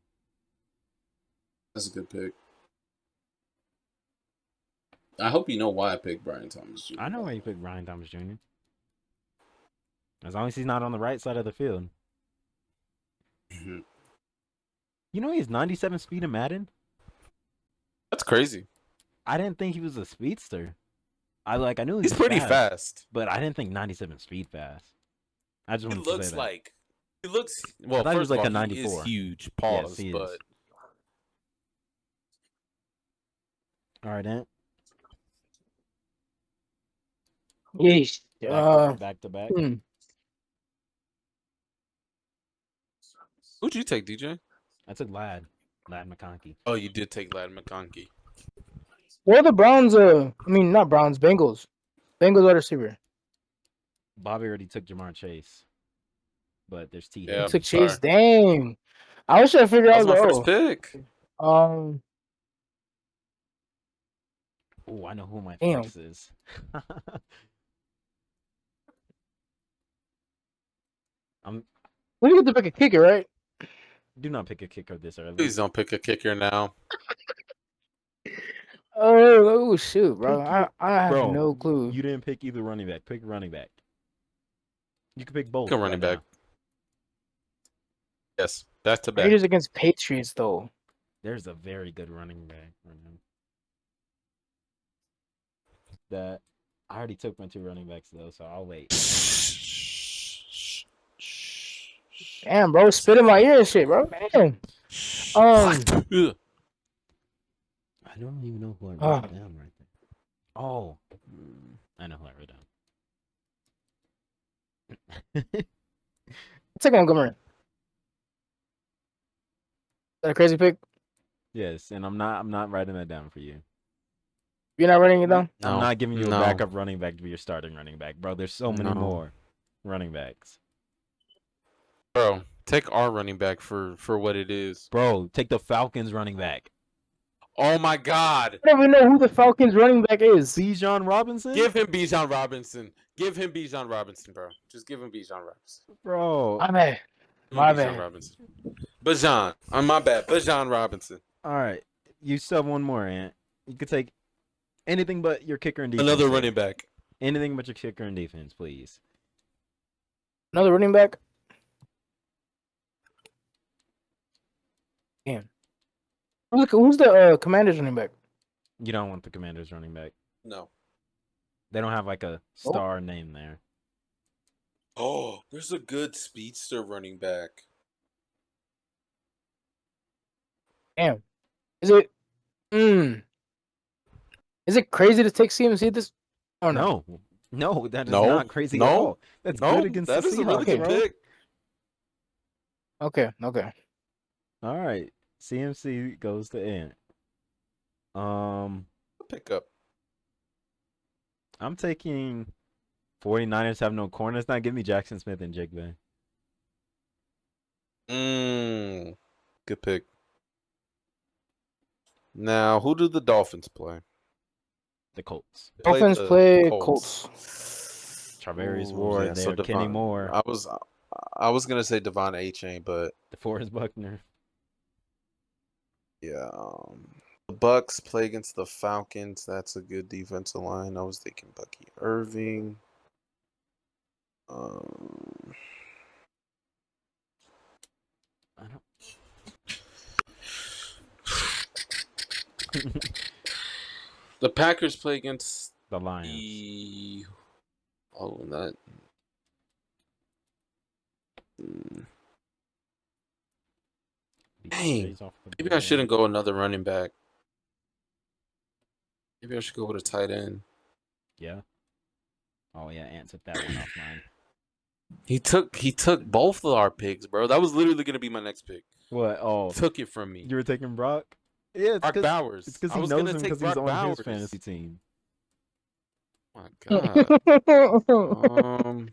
That's a good pick. I hope you know why I picked Brian Thomas Jr. I know why you picked Brian Thomas Jr. As long as he's not on the right side of the field. Mhm. You know he has 97 speed in Madden? That's crazy. I didn't think he was a speedster. I knew he He's was pretty fast. but I didn't think 97 speed fast. I just He wanted to say looks that. like well. thought he First was like of a all, he 94. is huge. Yes, Pause, he is. but All right, Ant. Yeesh. Back to back. who'd you take, DJ? I took Lad McConkey. Oh, you did take Ladd McConkey. What are the Browns? Not Browns. Bengals. Bengals wide receiver. Bobby already took Jamar Chase, but there's T. Yeah. You Higgins. took Chase. Dang. I was trying to figure That out. was my first pick. Oh, I know who my Damn. flex is. We get to pick a kicker, right? Do not pick a kicker this early. Please don't pick a kicker now. Oh shoot, bro! I have Bro, no clue. You didn't pick either running back. Pick running back. You can pick both. Pick a running right back. Yes, back to back. Raiders against Patriots, though. There's a very good running back right now. That I already took my 2 running backs though, so I'll wait. Damn, bro, spit in my ear and shit, bro. Damn. I don't even know who I wrote down right there. Oh, I know who I wrote down. Take Montgomery. Is that a crazy pick? Yes, and I'm not writing that down for you. You're not writing it down? I'm not giving you a No. backup running back to be your starting running back, bro. There's so many No. more running backs. Bro, take our running back for what it is. Bro, take the Falcons running back. Oh my God. I don't even know who the Falcons running back is. Bijan Robinson? Give him Bijan Robinson. Give him Bijan Robinson, bro. Just give him Bijan Robinson. Bro. My bad. Give him My Bijan bad. Robinson. Bijan. My bad. Bijan Robinson. All right. You still have one more, Ant. You could take anything but your kicker and defense. Another here. running back. Anything but your kicker and defense, please. Another running back? Damn. Who's the Commanders running back? You don't want the Commanders running back. No. They don't have like a star name there. Oh, there's a good speedster running back. Damn. Is it? Is it crazy to take CMC this? Oh no. No, that is No, not crazy at no, all. That's good against that the is a Seahawks, really good bro. pick. Okay. All right, CMC goes to Ant. Pick up. I'm taking 49ers have no corners. Not give me Jackson Smith and Jigba. Good pick. Now, who do the Dolphins play? The Colts. They Dolphins the play Colts. Charvarius Ooh, Ward yeah, there. so Kenny Devon- Moore. I was gonna say Devon A-Chain, but DeForest Buckner. yeah. The Bucks play against the Falcons. That's a good defensive line. I was thinking Bucky Irving. I don't. The Packers play against The Lions. that. Beat Dang. Jays off the Maybe I board. shouldn't go another running back. Maybe I should go with a tight end. Yeah. Oh yeah, Ant took that one off mine. He took both of our picks, bro. That was literally gonna be my next pick. What? Oh, Took it from me. you were taking Brock? Yeah, it's Brock because Bowers. it's because I he was knows gonna him take because he's Brock on Bowers. his fantasy team. Oh my god.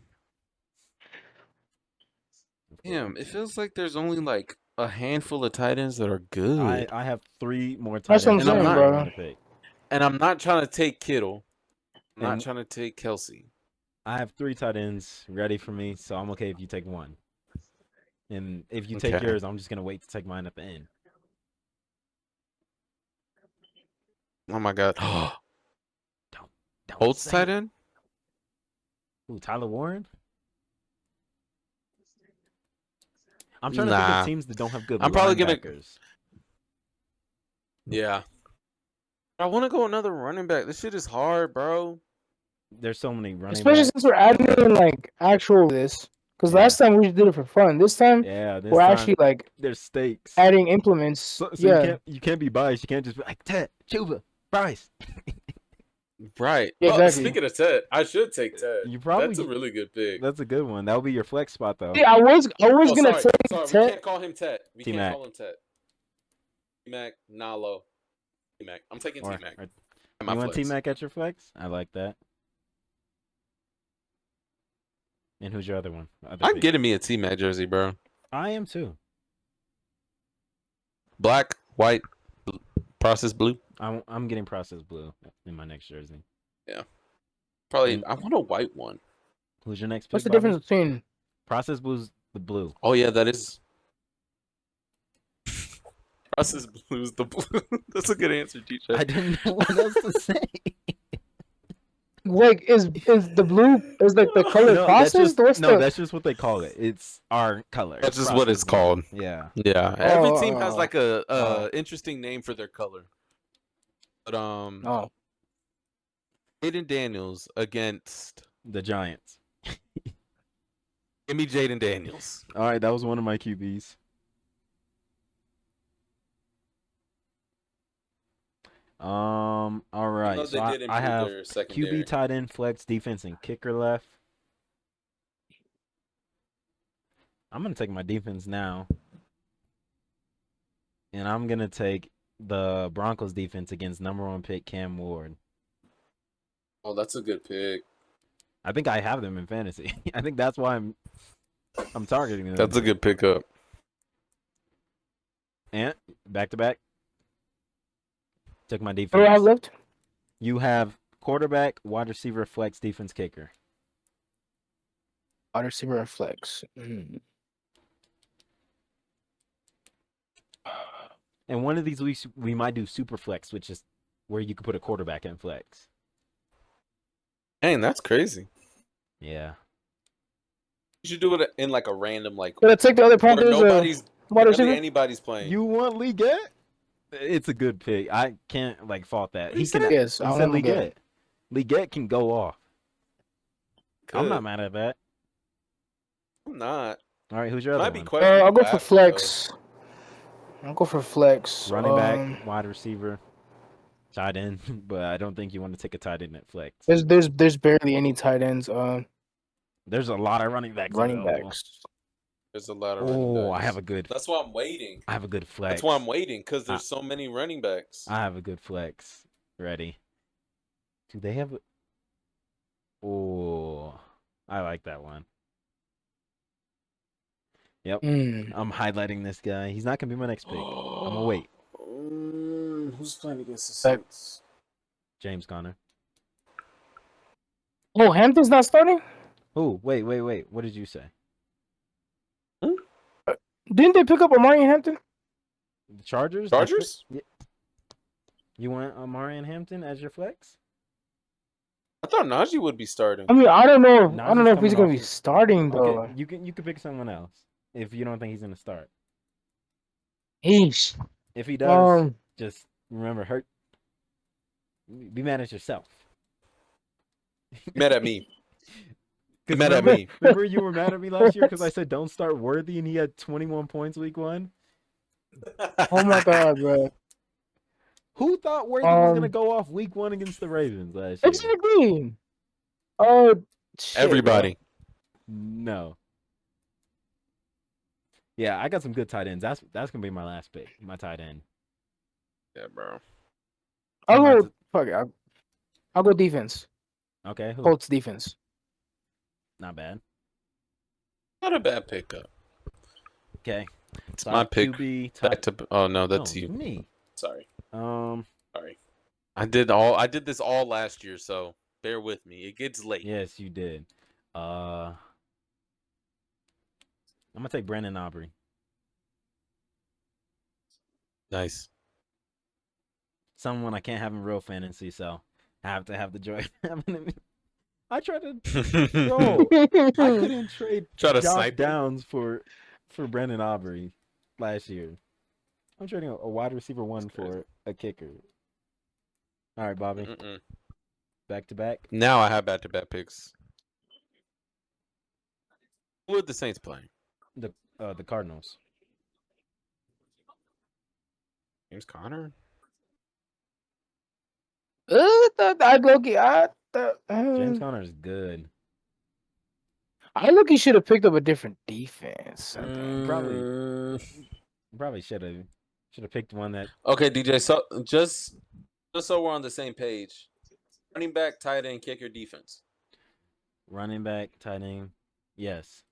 Damn, it feels like there's only like a handful of tight ends that are good. I have 3 more tight That's what I'm ends. saying, I'm bro. going to pick. And I'm not trying to take Kittle. I'm not And- trying to take Kelsey. I have 3 tight ends ready for me, so I'm okay if you take one. And if you take Okay. yours, I'm just gonna wait to take mine at the end. Oh my god. Don't Colts say tight it. end? Ooh, Tyler Warren? I'm trying to think Nah. of teams that don't have good I'm probably gonna- linebackers. Yeah. I want to go another running back. This shit is hard, bro. There's so many running Especially backs. since we're adding in like actual this. Because Yeah. last time we just did it for fun. This time Yeah, this we're time actually like there's stakes. adding implements. So yeah. you can't be biased. You can't just be like Ted, Chuba, Bryce. Right. Yeah, Well, exactly. speaking of Ted, I should take Ted. You probably That's a really good pick. That's a good one. That'll be your flex spot though. Yeah, I was Oh, gonna sorry. take Sorry, we Ted. can't call him Ted. We can't T-Mac. call him Ted. T-Mac, Nalo. T-Mac. I'm taking Or- T-Mac. or- At my You want flex. T-Mac at your flex? I like that. And who's your other one? Other I'm pick? getting me a T-Mac jersey, bro. I am too. Black, white, process blue. I'm getting processed blue in my next jersey. Probably, And- I want a white one. Who's your next pick? What's the Bobby? difference between Processed blue's the blue. Oh, yeah, that is. Process blue is the blue. That's a good answer, teacher. I didn't know what else to say. like is the blue is like the color No, process? that's just what they call it. It's our color. That's just what it's Processed blue. called. Yeah. Yeah, every team has Oh. like a Oh. interesting name for their color. But Oh, Jaden Daniels against The Giants. give me Jaden Daniels. All right, that was one of my QBs. All right. though So they I, did I improve have their secondary. QB, tight end, flex, defense, and kicker left. I'm gonna take my defense now, and I'm gonna take the Broncos defense against #1 pick Cam Ward. Oh, that's a good pick. I think I have them in fantasy. I think that's why I'm targeting them. That's a good pickup. And back to back. Took my what do I have defense. left? You have quarterback, wide receiver, flex, defense, kicker. Wide receiver and flex. And one of these weeks we might do super flex, which is where you could put a quarterback in flex. Dang, that's crazy. Yeah. You should do it in like a random like But I take the other where Panthers nobody's wide hardly receiver. anybody's playing. You want Leggett? It's a good pick. I can't like fault that. He He said can. it. Yes, He I said want to Leggett. Leggett can go off. I'm not Good. mad at that. I'm not. All right, who's your other Might be one? questionable I'll go for after, though. flex. I'll go for flex. Running back, wide receiver, tight end. But I don't think you want to take a tight end at flex. There's barely any tight ends. There's a lot of running backs Running available. backs. There's a lot of running Oh, backs. I have a good. That's why I'm waiting. I have a good flex. That's why I'm waiting, because there's so many running backs. I have a good flex. Ready? Do they have? Oh, I like that one. Yep. I'm highlighting this guy. He's not gonna be my next pick. I'm gonna wait. Who's playing against the Back. Saints? James Conner. Oh, Hampton's not starting? Oh, wait. What did you say? Didn't they pick up Amari and Hampton? The Chargers? Chargers? You want Amari and Hampton as your flex? I thought Najee would be starting. I mean, I don't know if Najee's he's coming gonna be off- starting though. Okay, you can pick someone else if you don't think he's gonna start. Heesh. If he does, Um, just remember, be mad at yourself. Mad at me. 'Cause Mad at remember- me. Remember you were mad at me last year because I said don't start Worthy and he had 21 points week 1? oh my god, bro. Who thought Worthy was gonna go off week 1 against the Ravens last year? Exactly. Oh, shit, Everybody. No. Yeah, I got some good tight ends. That's gonna be my last pick, my tight end. Yeah, bro. I'll I'm go. about Fuck it. I'll go defense. Okay, who? Colts defense. Not bad. Not a bad pickup. Okay, It's so my pick. QB, Back to. Oh no, that's no, you. me. Sorry. Um, Sorry. I did this all last year, so bear with me. It gets late. yes, you did. I'm gonna take Brandon Aubrey. Nice. Someone I can't have in real fantasy, so I have to have the joy. of having him. I tried to, bro. I couldn't trade Try to Josh snipe him? Downs for Brandon Aubrey last year. I'm trading a wide receiver 1 for a kicker. All right, Bobby. Mm-mm. Back to back. Now I have back-to-back picks. Who are the Saints playing? The Cardinals. James Conner? I'd look. James Conner is good. I look. He should have picked up a different defense. Probably should have picked one that. Okay, DJ. So just so we're on the same page, running back, tight end, kicker, defense. Running back, tight end, yes.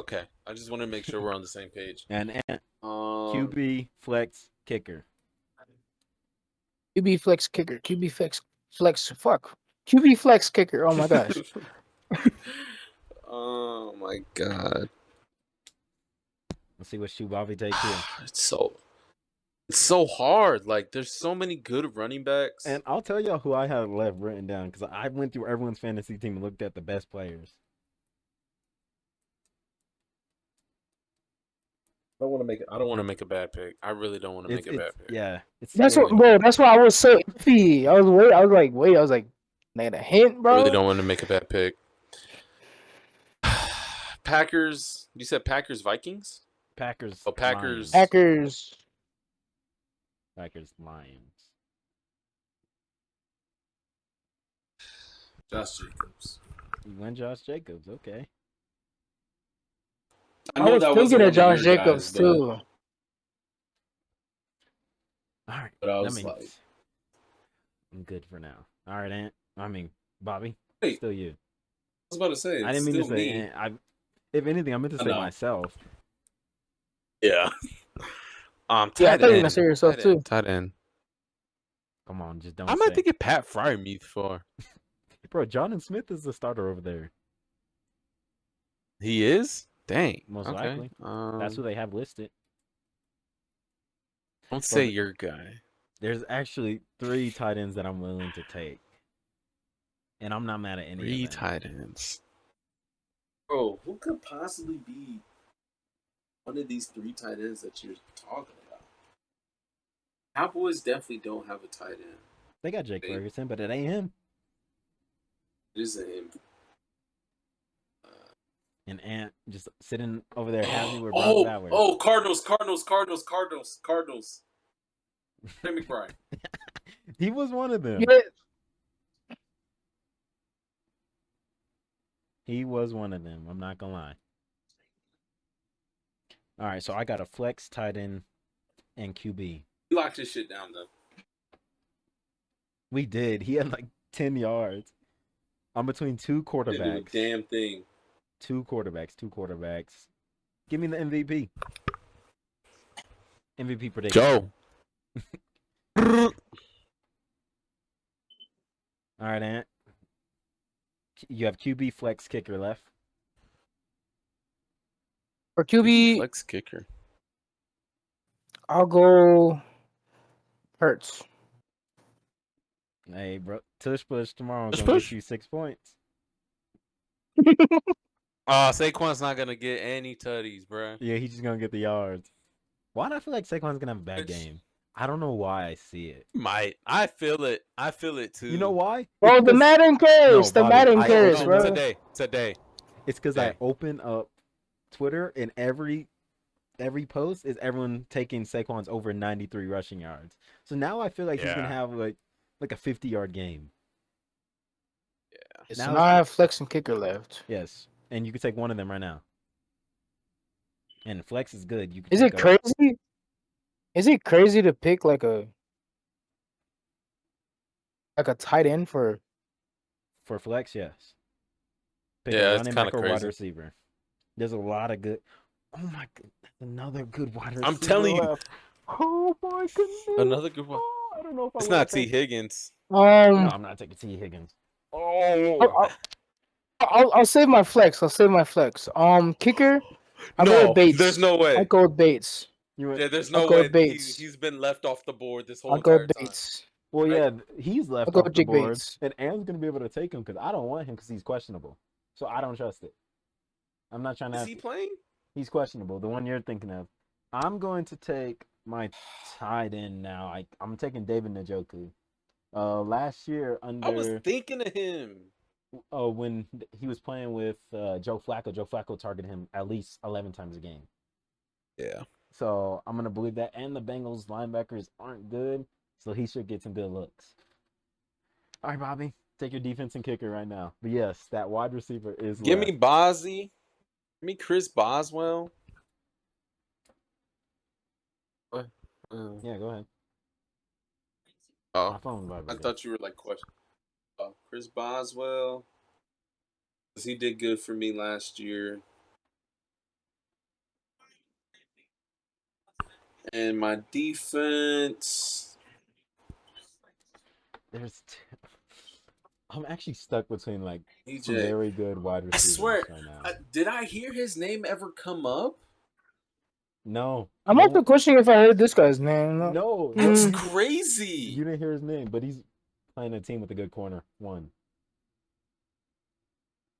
Okay, I just want to make sure we're on the same page. And QB. QB, flex, kicker. QB flex kicker. QB flex. Fuck. QB flex kicker. Oh my gosh. Oh my god. Let's see what shoe Bobby takes here. It's so hard. Like there's so many good running backs. And I'll tell y'all who I have left written down because I went through everyone's fantasy team and looked at the best players. I don't want to make a bad pick. I really don't want to make a bad pick. Yeah, it's That's scary. what, bro. That's why I was so iffy. I was like, need a hint, I bro. really don't want to make a bad pick. Packers. You said Packers Vikings? Packers. Oh, Packers. Lions. Packers, Lions. Josh Jacobs. You went Josh Jacobs. Okay. I was thinking of Josh Jacobs too. All right. But I that was means like, I'm good for now. All right, Ant. I mean, Bobby. Wait. Still you. I was about to say. I didn't mean to say Ant. If anything, I meant to say know. myself. Yeah. Yeah, I tight thought you were end. gonna say yourself Tight too. end. Tight end. Come on, just don't. I might say. think of Pat Fryermuth for. Bro, Jonathan Smith is the starter over there. He is? Dang. Most okay. likely. That's who they have listed. Don't say your guy. There's actually 3 tight ends that I'm willing to take. And I'm not mad at any 3 of them. tight ends. Bro, who could possibly be one of these 3 tight ends that you're talking about? Cowboys definitely don't have a tight end. They got Jake Ferguson, but it ain't him. It isn't him. And Ant just sitting over there happy with Brock Bowers. Cardinals. Trey McBride. He was one of them. Yeah. He was one of them. I'm not gonna lie. All right, so I got a flex, tight end, and QB. You locked his shit down though. We did. He had like 10 yards. I'm between two Didn't do a quarterbacks. damn thing. Two quarterbacks. Give me the MVP. MVP prediction. Joe. All right, Ant. You have QB, flex, kicker left. For QB, Flex kicker. I'll go Hurts. Hey, bro. Tush push tomorrow. Tush Gonna push? get you 6 points. Saquon's not gonna get any tutties, bro. Yeah, he's just gonna get the yards. Why do I feel like Saquon's gonna have a bad game? I don't know why I see it. Might. I feel it. I feel it too. You know why? Bro, It's the 'cause- Madden curse. No, the Bobby, Madden I curse, opened bro. up- Today. It's because I Okay. open up Twitter and every post is everyone taking Saquon's over 93 rushing yards. So now I feel like he's gonna Yeah. have like a 50-yard game. So Now now I have flex and kicker left. Yes, and you can take one of them right now. And flex is good. You can Is take it crazy? Is it crazy to pick like a tight end for? for flex? Yes. Pick Yeah, a it's running kinda back or wide crazy. receiver. There's a lot of good. Oh my god, another good wide receiver. I'm telling you. left. Oh my goodness. Another good one. Oh, I don't know if I It's wanna not T take- Higgins. No, I'm not taking T Higgins. Oh, I'll save my flex. Kicker. I'll go with Bates. There's no way. I'll go with Bates. There's I'll no go way with Bates. he's been left off the board this whole I'll go entire with time. Bates. well, Right? yeah, he's left I'll go off with the Jake board, Bates. and Am's gonna be able to take him because I don't want him because he's questionable. So I don't trust it. I'm not trying to. Is he playing? He's questionable. The one you're thinking of. I'm going to take my tight end now. I'm taking David Njoku. Last year I was under thinking of him. when he was playing with Joe Flacco targeted him at least 11 times a game. Yeah. So I'm gonna believe that. And the Bengals linebackers aren't good, so he should get some good looks. All right, Bobby, take your defense and kicker right now. But yes, that wide receiver is. Give left. me Bozzy. Give me Chris Boswell. Yeah, go ahead. Oh, My phone I vibrated. thought you were like question. Chris Boswell. 'Cause he did good for me last year. And my defense. I'm actually stuck between like some EJ. very good wide I receivers swear. right now. Did I hear his name ever come up? No, I'm also questioning if I heard this guy's name. no, That's you crazy. didn't hear his name, but he's playing a team with a good corner. One.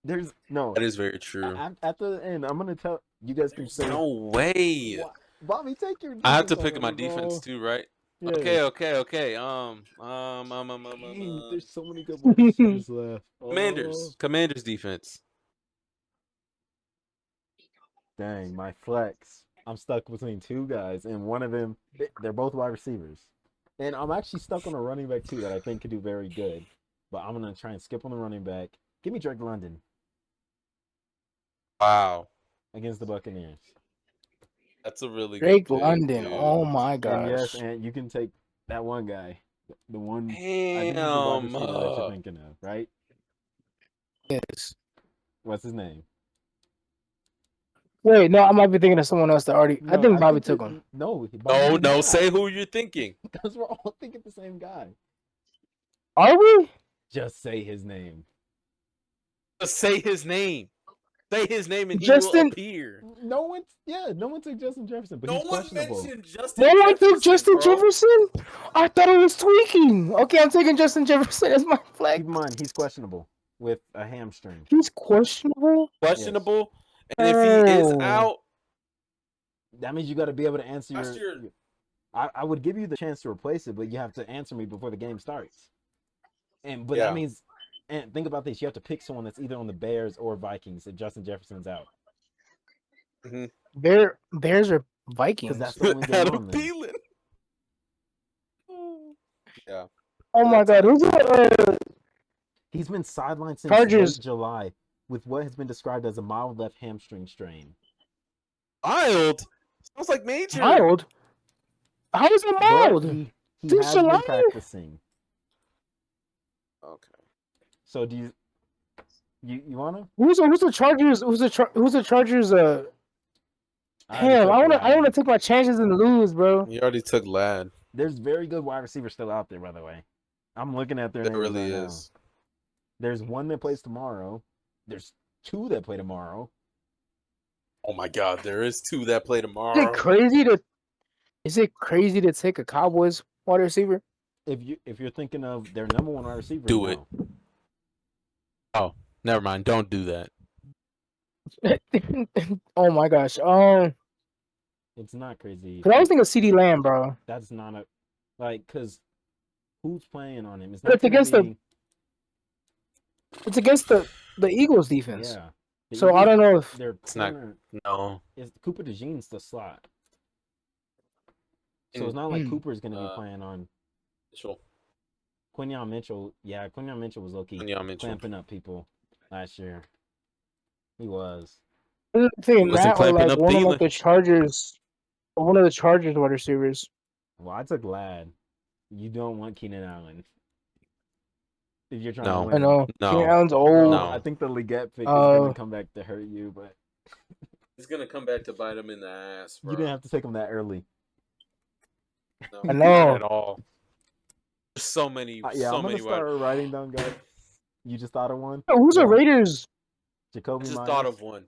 There's no. That is very true. At the end, I'm gonna tell you guys can There's say no way. What? Bobby, take your. I have to defense pick my already, defense bro. too, right? Yeah. Okay. Dang, there's so many good wide receivers left. Commanders defense. Dang, my flex. I'm stuck between two guys, and one of them, they're both wide receivers. And I'm actually stuck on a running back, too, that I think could do very good. But I'm going to try and skip on the running back. Give me Drake London Wow, against the Buccaneers. that's a really Drake good pick, London. dude. Oh my And gosh. yes, and you can take that one guy. The one, I think he's the wide Damn. receiver that you're thinking of, right? Yes. What's his name? Wait, no, I might be thinking of someone else that already. I No, think Bobby took him. No, Bobby did No, not. say who you're thinking. Because we're all thinking the same guy. Are we? Just say his name. Just say his name. Say his name and he Justin- will appear. No one took Justin Jefferson, but No he's one questionable. mentioned Justin No one Jefferson, took Justin bro. Jefferson? I thought it was tweaking. Okay, I'm taking Justin Jefferson as my flag. Keep in mind, he's questionable with a hamstring. He's questionable? Questionable. And if he is Oh. out, That means you got to be able to answer Last your. year- I would give you the chance to replace it, but you have to answer me before the game starts. But Yeah. that means, and think about this: you have to pick someone that's either on the Bears or Vikings if Justin Jefferson's out, Bears or because Vikings? that's the only game Adam on them. Thielen. Yeah. Oh my God, who's the He's been sidelined since Chargers? late July with what has been described as a mild left hamstring strain. Mild. Sounds like major. Mild? How is it But mild? he Since has July? been practicing. Okay. So do you wanna? Who's the Chargers? Who's the Chargers? I already Damn, took I Lad. wanna take my chances and lose, bro. You already took Lad. There's very good wide receivers still out there, by the way. I'm looking at their It names really right is. now. There's one that plays tomorrow. There's two that play tomorrow. Oh my God, there is 2 that play Is tomorrow. it crazy to take a Cowboys wide receiver? If you're thinking of their number one wide receiver, Do no. it. Oh, never mind. Don't do that. Oh my gosh. It's not crazy. Cause I was thinking CeeDee Lamb, bro. That's not a because who's playing on him? It's But not it's against gonna be, It's against the Eagles defense. yeah. The So I Eagles, don't know if their It's not- corner No. is Cooper DeJean's the slot. So it's not like Mm. Cooper's gonna be playing on Mitchell. Quinyon Mitchell. Yeah, Quinyon Mitchell was low-key Quinyon Mitchell. clamping up people last year. He was. I'm thinking Wasn't that or clamping like up one of like Thielen. the Chargers, or one of the Chargers wide receivers. Well, I took Lad. You don't want Keenan Allen. If you're trying to No. win. I know. No. Keenan Allen's Bro, old. No. I think the Leggett pick is gonna come back to hurt you, but It's gonna come back to bite him in the ass, bro. you didn't have to take him that early. No, I not know. at all. There's so many. Yeah, so I'm gonna many. start writing down guys. You just thought of one? Who's the Yeah. Raiders? I Jacoby just Myers. thought of one.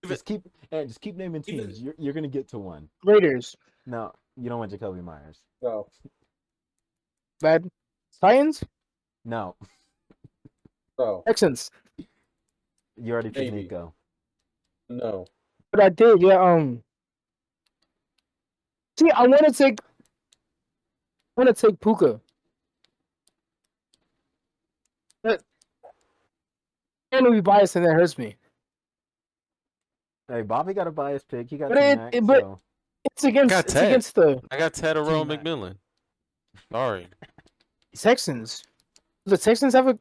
Just keep naming Even- teams. You're gonna get to one. Raiders. No, you don't want Jacoby Myers. No. Bad. Titans. No, No. Texans. you already picked Maybe. Nico. No. But I did, yeah. See, I want to take Puka. But I'm gonna be biased, and that hurts me. Hey, Bobby got a biased pick. He got But T-Mac, but- so It's against. Got It's Ted. against the I got Ted Earl T-Mac. McMillan. Sorry. Texans. The Texans have a.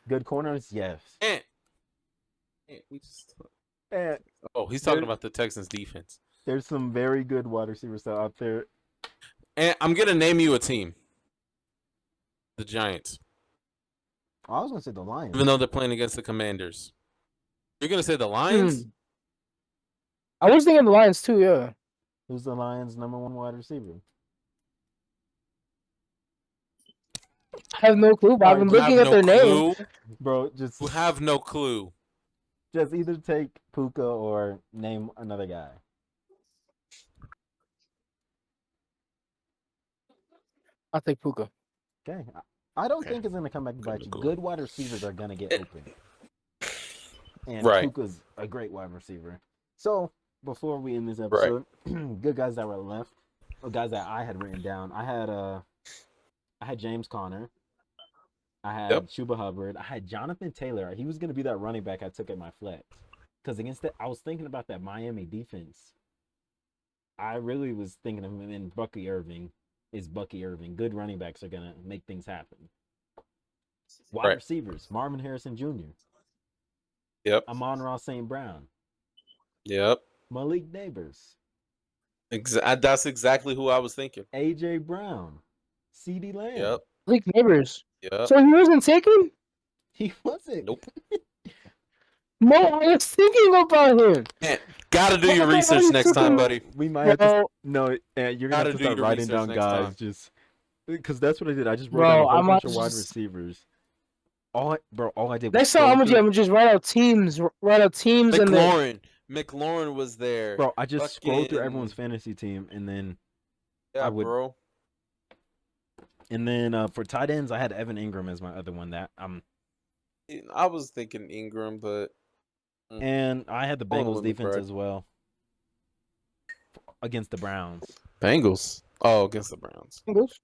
good corners. Yes. We just. And Oh, he's talking There- about the Texans defense. there's some very good wide receivers still out there. And I'm gonna name you a team. The Giants, I was gonna say the Lions. even though they're playing against the Commanders. You're gonna say the Lions? I was thinking the Lions too. Yeah. Who's the Lions' number one wide receiver? I have no clue, but I've been You have looking at no their name. clue? Bro, just You have no clue. either take Puka or name another guy. I'll take Puka. Okay. I don't Okay. think it's gonna come back to bite you. Cool. Good wide receivers are gonna get open. And Right. Puka's a great wide receiver. So before we end this episode, good guys that were left, or guys that I had written down. I had James Conner. I had Yep. Chuba Hubbard. I had Jonathan Taylor. He was gonna be that running back I took at my flex. Because I was thinking about that Miami defense. I really was thinking of him, and then Bucky Irving is Bucky Irving. Good running backs are gonna make things happen. Wide Right. receivers: Marvin Harrison Jr., Yep. Amon-Ra St. Brown, Yep. Malik Neighbors, That's exactly who I was thinking. AJ Brown, CeeDee Lamb. Yep. League neighbors. Yep. So he wasn't taken? He wasn't. Nope. No, I was thinking about him. Gotta do your Why research you next took time, him? buddy. We might have to. Bro, No, you're gonna Gotta have to do start your writing research down next guys, time. just because that's what I did. I just wrote Bro, down a whole I bunch might of wide just- receivers. All I did was next time scroll I'm through- gonna just write out teams and then McLaurin was there. Bro, I just scrolled through fucking- everyone's fantasy team, and then Yeah, I would- bro. for tight ends, I had Evan Ingram as my other one. That I was thinking Ingram, but and I had the Hold on, Bengals let me defense correct. as well against the Browns. Bengals. Oh, against the Browns. Eagles.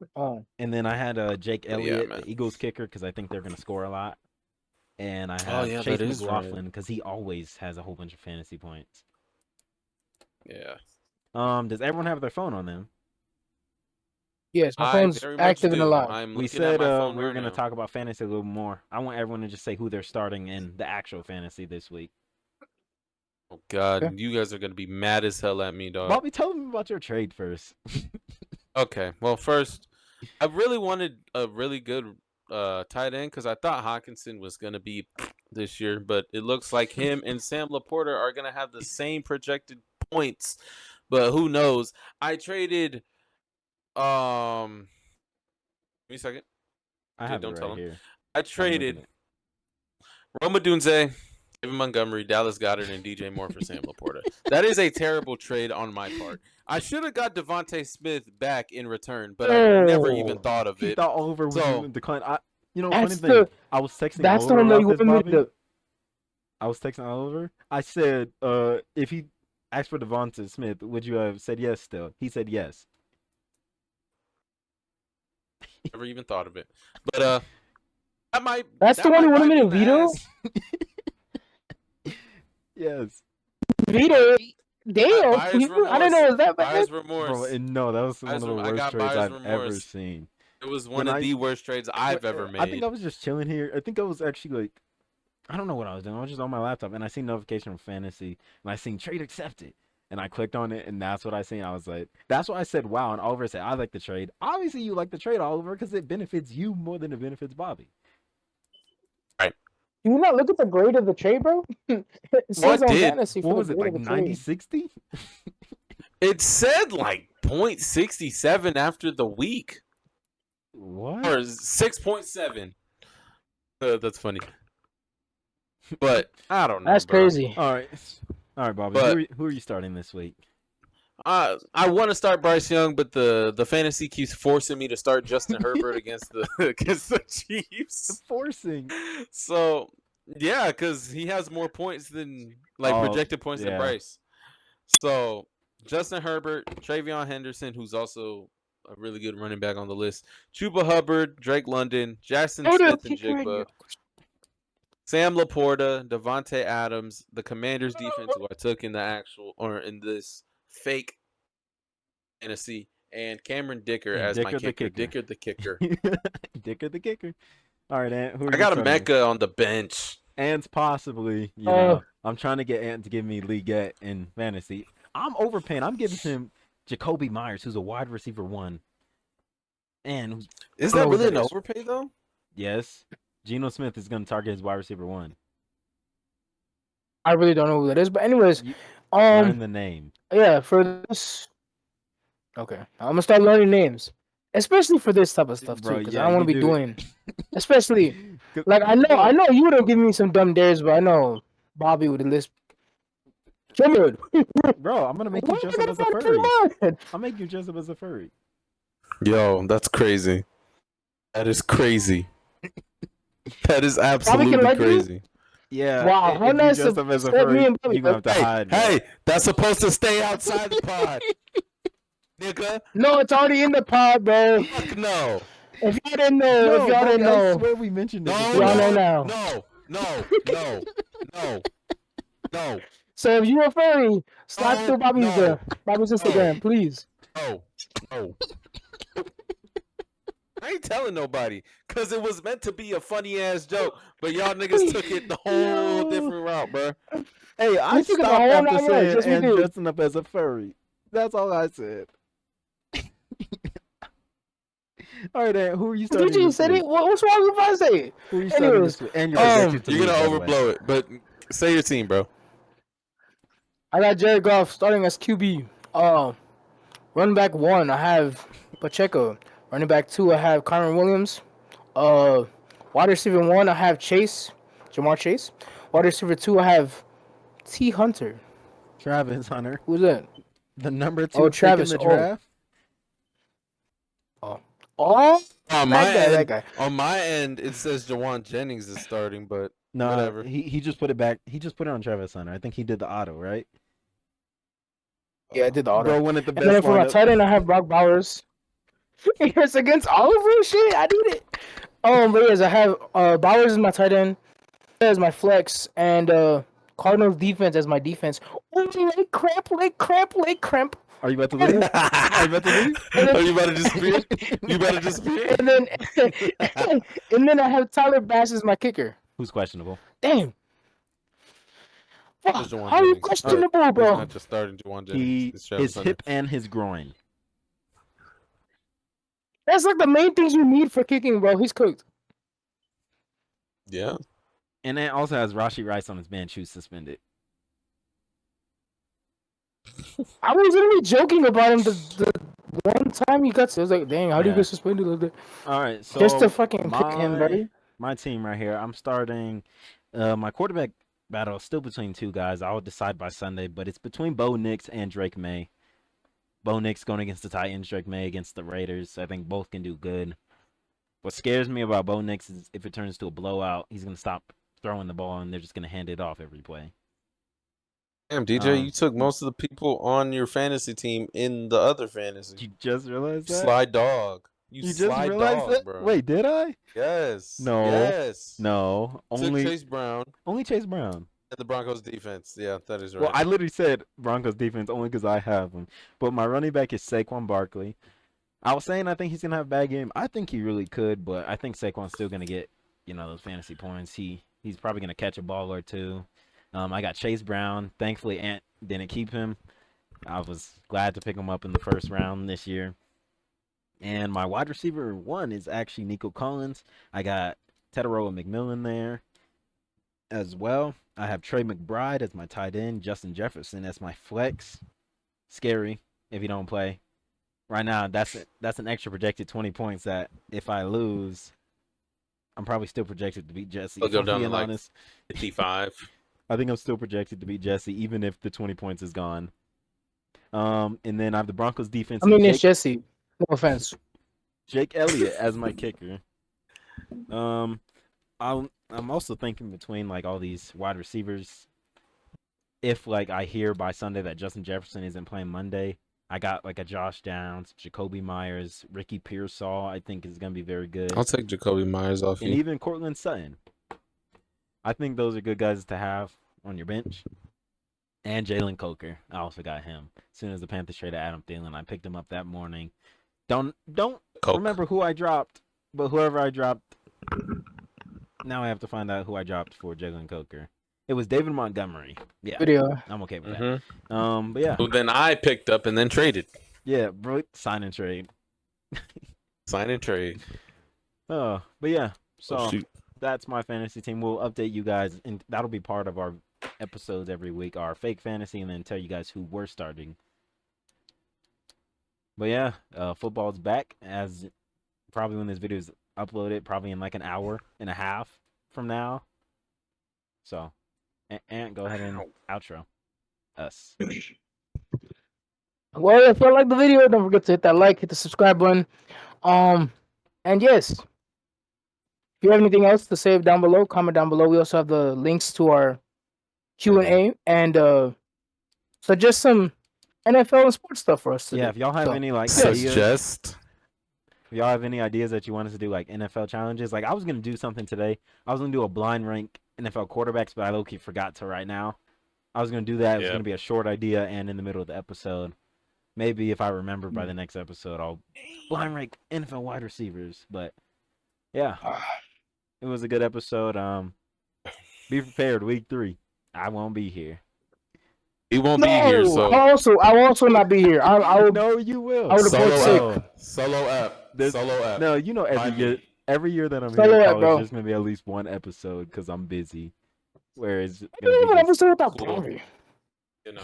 And then I had Jake Oh, yeah, Elliott, man. the Eagles kicker, because I think they're going to score a lot. And I Oh, have yeah, Chase that is right. McLaughlin because he always has a whole bunch of fantasy points. Yeah. Does everyone have their phone on them? Yes, my I phone's very much active and do. alive. I'm We looking said at my phone we were right going to now. talk about fantasy a little more. I want everyone to just say who they're starting in the actual fantasy this week. Oh God, Okay. you guys are gonna be mad as hell at me, dog. Bobby, tell them about your trade first. Okay, well, first, I really wanted a really good tight end because I thought Hawkinson was gonna be this year, but it looks like him and Sam Laporta are gonna have the same projected points. But who knows? I traded. Give me a second. I Jay, have it don't tell right him. here. I I'm looking traded at- Roma Dunze, David Montgomery, Dallas Goddard, and DJ Moore for Sam Laporta. That is a terrible trade on my part. I should have got Devontae Smith back in return, but I never even thought of He it. thought Oliver was So- going to decline. Funny That's thing, I was texting That's the Oliver one that about you this, wanted me Bobby. to. I was texting Oliver. I said, if he asked for Devonta Smith, would you have said yes still? He said yes. Never even thought of it. But that might. That's that the one might you wanted bite me to in the veto? ass. Yes. Veto. Damn, Buyer's I didn't know it was that bad. Buyer's Bro, remorse. and no, that was one of the I worst got trades buyer's I've ever remorse. seen. It was When one of I- the worst trades I've ever made. I think I was just chilling here. I think I was actually like, I don't know what I was doing. I was just on my laptop and I seen notification from Fantasy and I seen trade accepted. And I clicked on it and that's what I seen. I was like, that's why I said wow. And Oliver said, I like the trade. Obviously, you like the trade, Oliver, because it benefits you more than it benefits Bobby. Do you not look at the grade of the trade, bro? It says on did. fantasy What for was the it, grade like of the trade. 90-60? It said like 0.67 after the week. What? Or 6.7. That's funny. But I don't know. That's bro. crazy. All right, Bobby. But- Who are you starting this week? I want to start Bryce Young, but the fantasy keeps forcing me to start Justin Herbert against the Chiefs. Forcing. So yeah, because he has more points than projected points than yeah. Bryce. So Justin Herbert, Travion Henderson, who's also a really good running back on the list, Chuba Hubbard, Drake London, Jackson Smith and Jigba, Sam Laporta, Devontae Adams, the Commanders defense, who I took in the actual or in this fake fantasy, and Cameron Dicker And as my Dicker the kicker. kicker. Dicker the kicker. Dicker the kicker. All right, Ant. Who are I you got a starting with? Mecca on the bench. Ant's possibly, Oh. I'm trying to get Ant to give me Leaguette in fantasy. I'm overpaying. I'm giving him Jacoby Myers, who's a wide receiver 1. And who's, Is I that know what really that an is. overpay though? yes, Geno Smith is going to target his wide receiver 1. I really don't know who that is, but anyways, You- Learn um, the name. yeah, for this, okay, I'm gonna start learning names, especially for this type of stuff Bro, too, because yeah, I don't want you to be do. doing, especially Good- like I Bro, know you would have given me some dumb dares, but I know Bobby would have listed. Dude, Bro, I'm going to make you why dress am I up as a gonna furry. find Tremont? I'll make you dress up as a furry. Yo, that's crazy. That is crazy. That is can absolutely let me? crazy. Yeah. Wow, how if nice you dress of up as a set me furry, and Bobby you're going to have to Hey, hide. bro. hey, that's supposed to stay outside the pod, nigga. No, it's already in the pod, bro. Fuck no. If y'all didn't know, No, if y'all Bobby, didn't I know, swear we mentioned it No, before. Y'all know no, now. no. So if you a furry, slide No, through Bobby's no, Bobby's Instagram, please. No. I ain't telling nobody because it was meant to be a funny ass joke, but y'all niggas took it the whole different route, bro. Hey, I We took it the stopped whole after 9 yards. saying Yes, we and did. dressing up as a furry. That's all I said. All right, Ant, who are you starting DJ this said week? it. What's wrong if I say it? Who are you starting Anyways, this week? And you're projected to You're lose, gonna by the way. overblow it, but say your team, bro. I got Jared Goff starting as QB. Running back 1, I have Pacheco. Running back 2, I have Kyron Williams. Wide receiver 1, I have Jamar Chase. Wide receiver 2, I have T Hunter. Travis Hunter, Who's that? the number 2 Oh, pick Travis, in the oh. draft. Oh, On my that end, guy. on my end, it says Jawan Jennings is starting, but No, whatever. he just put it back. He just put it on Travis Hunter. I think he did the auto, right? Yeah, I did the auto. Bro went at the And then best for my lineup. tight end, I have Brock Bowers. Yes, against Oliver. Shit, I need it. But yes, I have Bowers as my tight end, as my flex, and Cardinals defense as my defense. Oh, leg cramp. Are you about to leave? Are you about to leave? Are you about to disappear? You about to disappear? And then, and then I have Tyler Bass as my kicker. Who's questionable? Damn. Fuck, There's Jawan how are you Jennings. questionable, He's bro? not just starting Jawan Jennings. It's Travis His Hunter. hip and his groin. That's like the main things you need for kicking, bro. He's cooked. Yeah. And then also has Rashee Rice on his bench who's suspended. I was literally joking about him the one time he got. I was like, dang, how do you Yeah. get suspended like that? All right, so Just to fucking pick him, buddy. my team right here. I'm starting. My quarterback battle is still between two guys. I'll decide by Sunday, but it's between Bo Nix and Drake May. Bo Nix going against the Titans, Drake May against the Raiders. I think both can do good. What scares me about Bo Nix is if it turns to a blowout, he's gonna stop throwing the ball and they're just gonna hand it off every play. Damn, DJ, you took most of the people on your fantasy team in the other fantasy. You just realized that? Slide dog. You just slide realized dog, that? bro. Wait, did I? Yes. No. Yes. No, Took only Chase Brown Chase Brown. and the Broncos defense. Yeah, that is right. Well, I literally said Broncos defense only because I have him. But my running back is Saquon Barkley. I was saying I think he's gonna have a bad game. I think he really could, but I think Saquon's still gonna get, those fantasy points. He's probably gonna catch a ball or two. I got Chase Brown. Thankfully, Ant didn't keep him. I was glad to pick him up in the first round this year. And my wide receiver one is actually Nico Collins. I got Tetaroa McMillan there as well. I have Trey McBride as my tight end, Justin Jefferson as my flex. Scary if you don't play. Right now, that's an extra projected 20 points that if I lose, I'm probably still projected to beat Jesse. I'll go If I'm down to being like honest. 55. I think I'm still projected to beat Jesse, even if the 20 points is gone. And then I have the Broncos defense. I mean, it's Jesse. No offense. Jake Elliott as my kicker. I'm also thinking between like all these wide receivers. If like I hear by Sunday that Justin Jefferson isn't playing Monday, I got like a Josh Downs, Jacoby Myers, Ricky Pearsall. I think is gonna be very good. I'll take Jacoby Myers off And you. even Cortland Sutton. I think those are good guys to have on your bench. And Jalen Coker. I also got him. As soon as the Panthers traded Adam Thielen, I picked him up that morning. Don't Coke. remember who I dropped, but whoever I dropped, now I have to find out who I dropped for Jalen Coker. It was David Montgomery. Yeah, Video. I'm okay with Mhm. that. But yeah, Who then I picked up and then traded. yeah, bro, sign and trade. Sign and trade. But yeah, so Oh, shoot. that's my fantasy team. We'll update you guys, and that'll be part of our episodes every week, our fake fantasy, and then tell you guys who we're starting. But yeah, football's back as probably when this video is uploaded, probably in like an hour and a half from now. So, Ant, go ahead and outro us. Well, if you like the video, don't forget to hit that like, hit the subscribe button. And yes, if you have anything else to say down below, comment down below. We also have the links to our Q&A and suggest some NFL and sports stuff for us to do. Yeah, if y'all have So, any like ideas, Suggest. if y'all have any ideas that you want us to do, like NFL challenges, like I was gonna do something today. I was gonna do a blind rank NFL quarterbacks, but I low-key forgot to right now. I was gonna do that. It was Yeah. gonna be a short idea and in the middle of the episode. Maybe if I remember by the next episode, I'll blind rank NFL wide receivers. But yeah, it was a good episode. Be prepared. Week 3, I won't be here. He won't be here, so I will also not be here. I would. No, you will. I would report Solo sick. Solo app. This- Solo app. No, you know Find every year that I'm Solo here, it, in college, bro. there's gonna be at least one episode because I'm busy. Whereas I don't even ever say without Cool. Bobby. You know.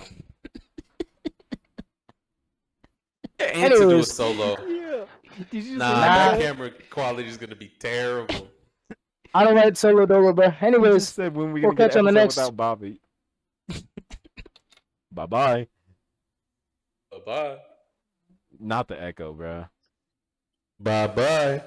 And to do a Anyways. solo. Yeah. Did you Nah, say that that? camera quality is gonna be terrible. I don't write solo dolo, bro. You Anyways, just said when we we'll gonna get catch you on an the episode next. without Bobby. Bye-bye. Bye Not the echo, bro. bye.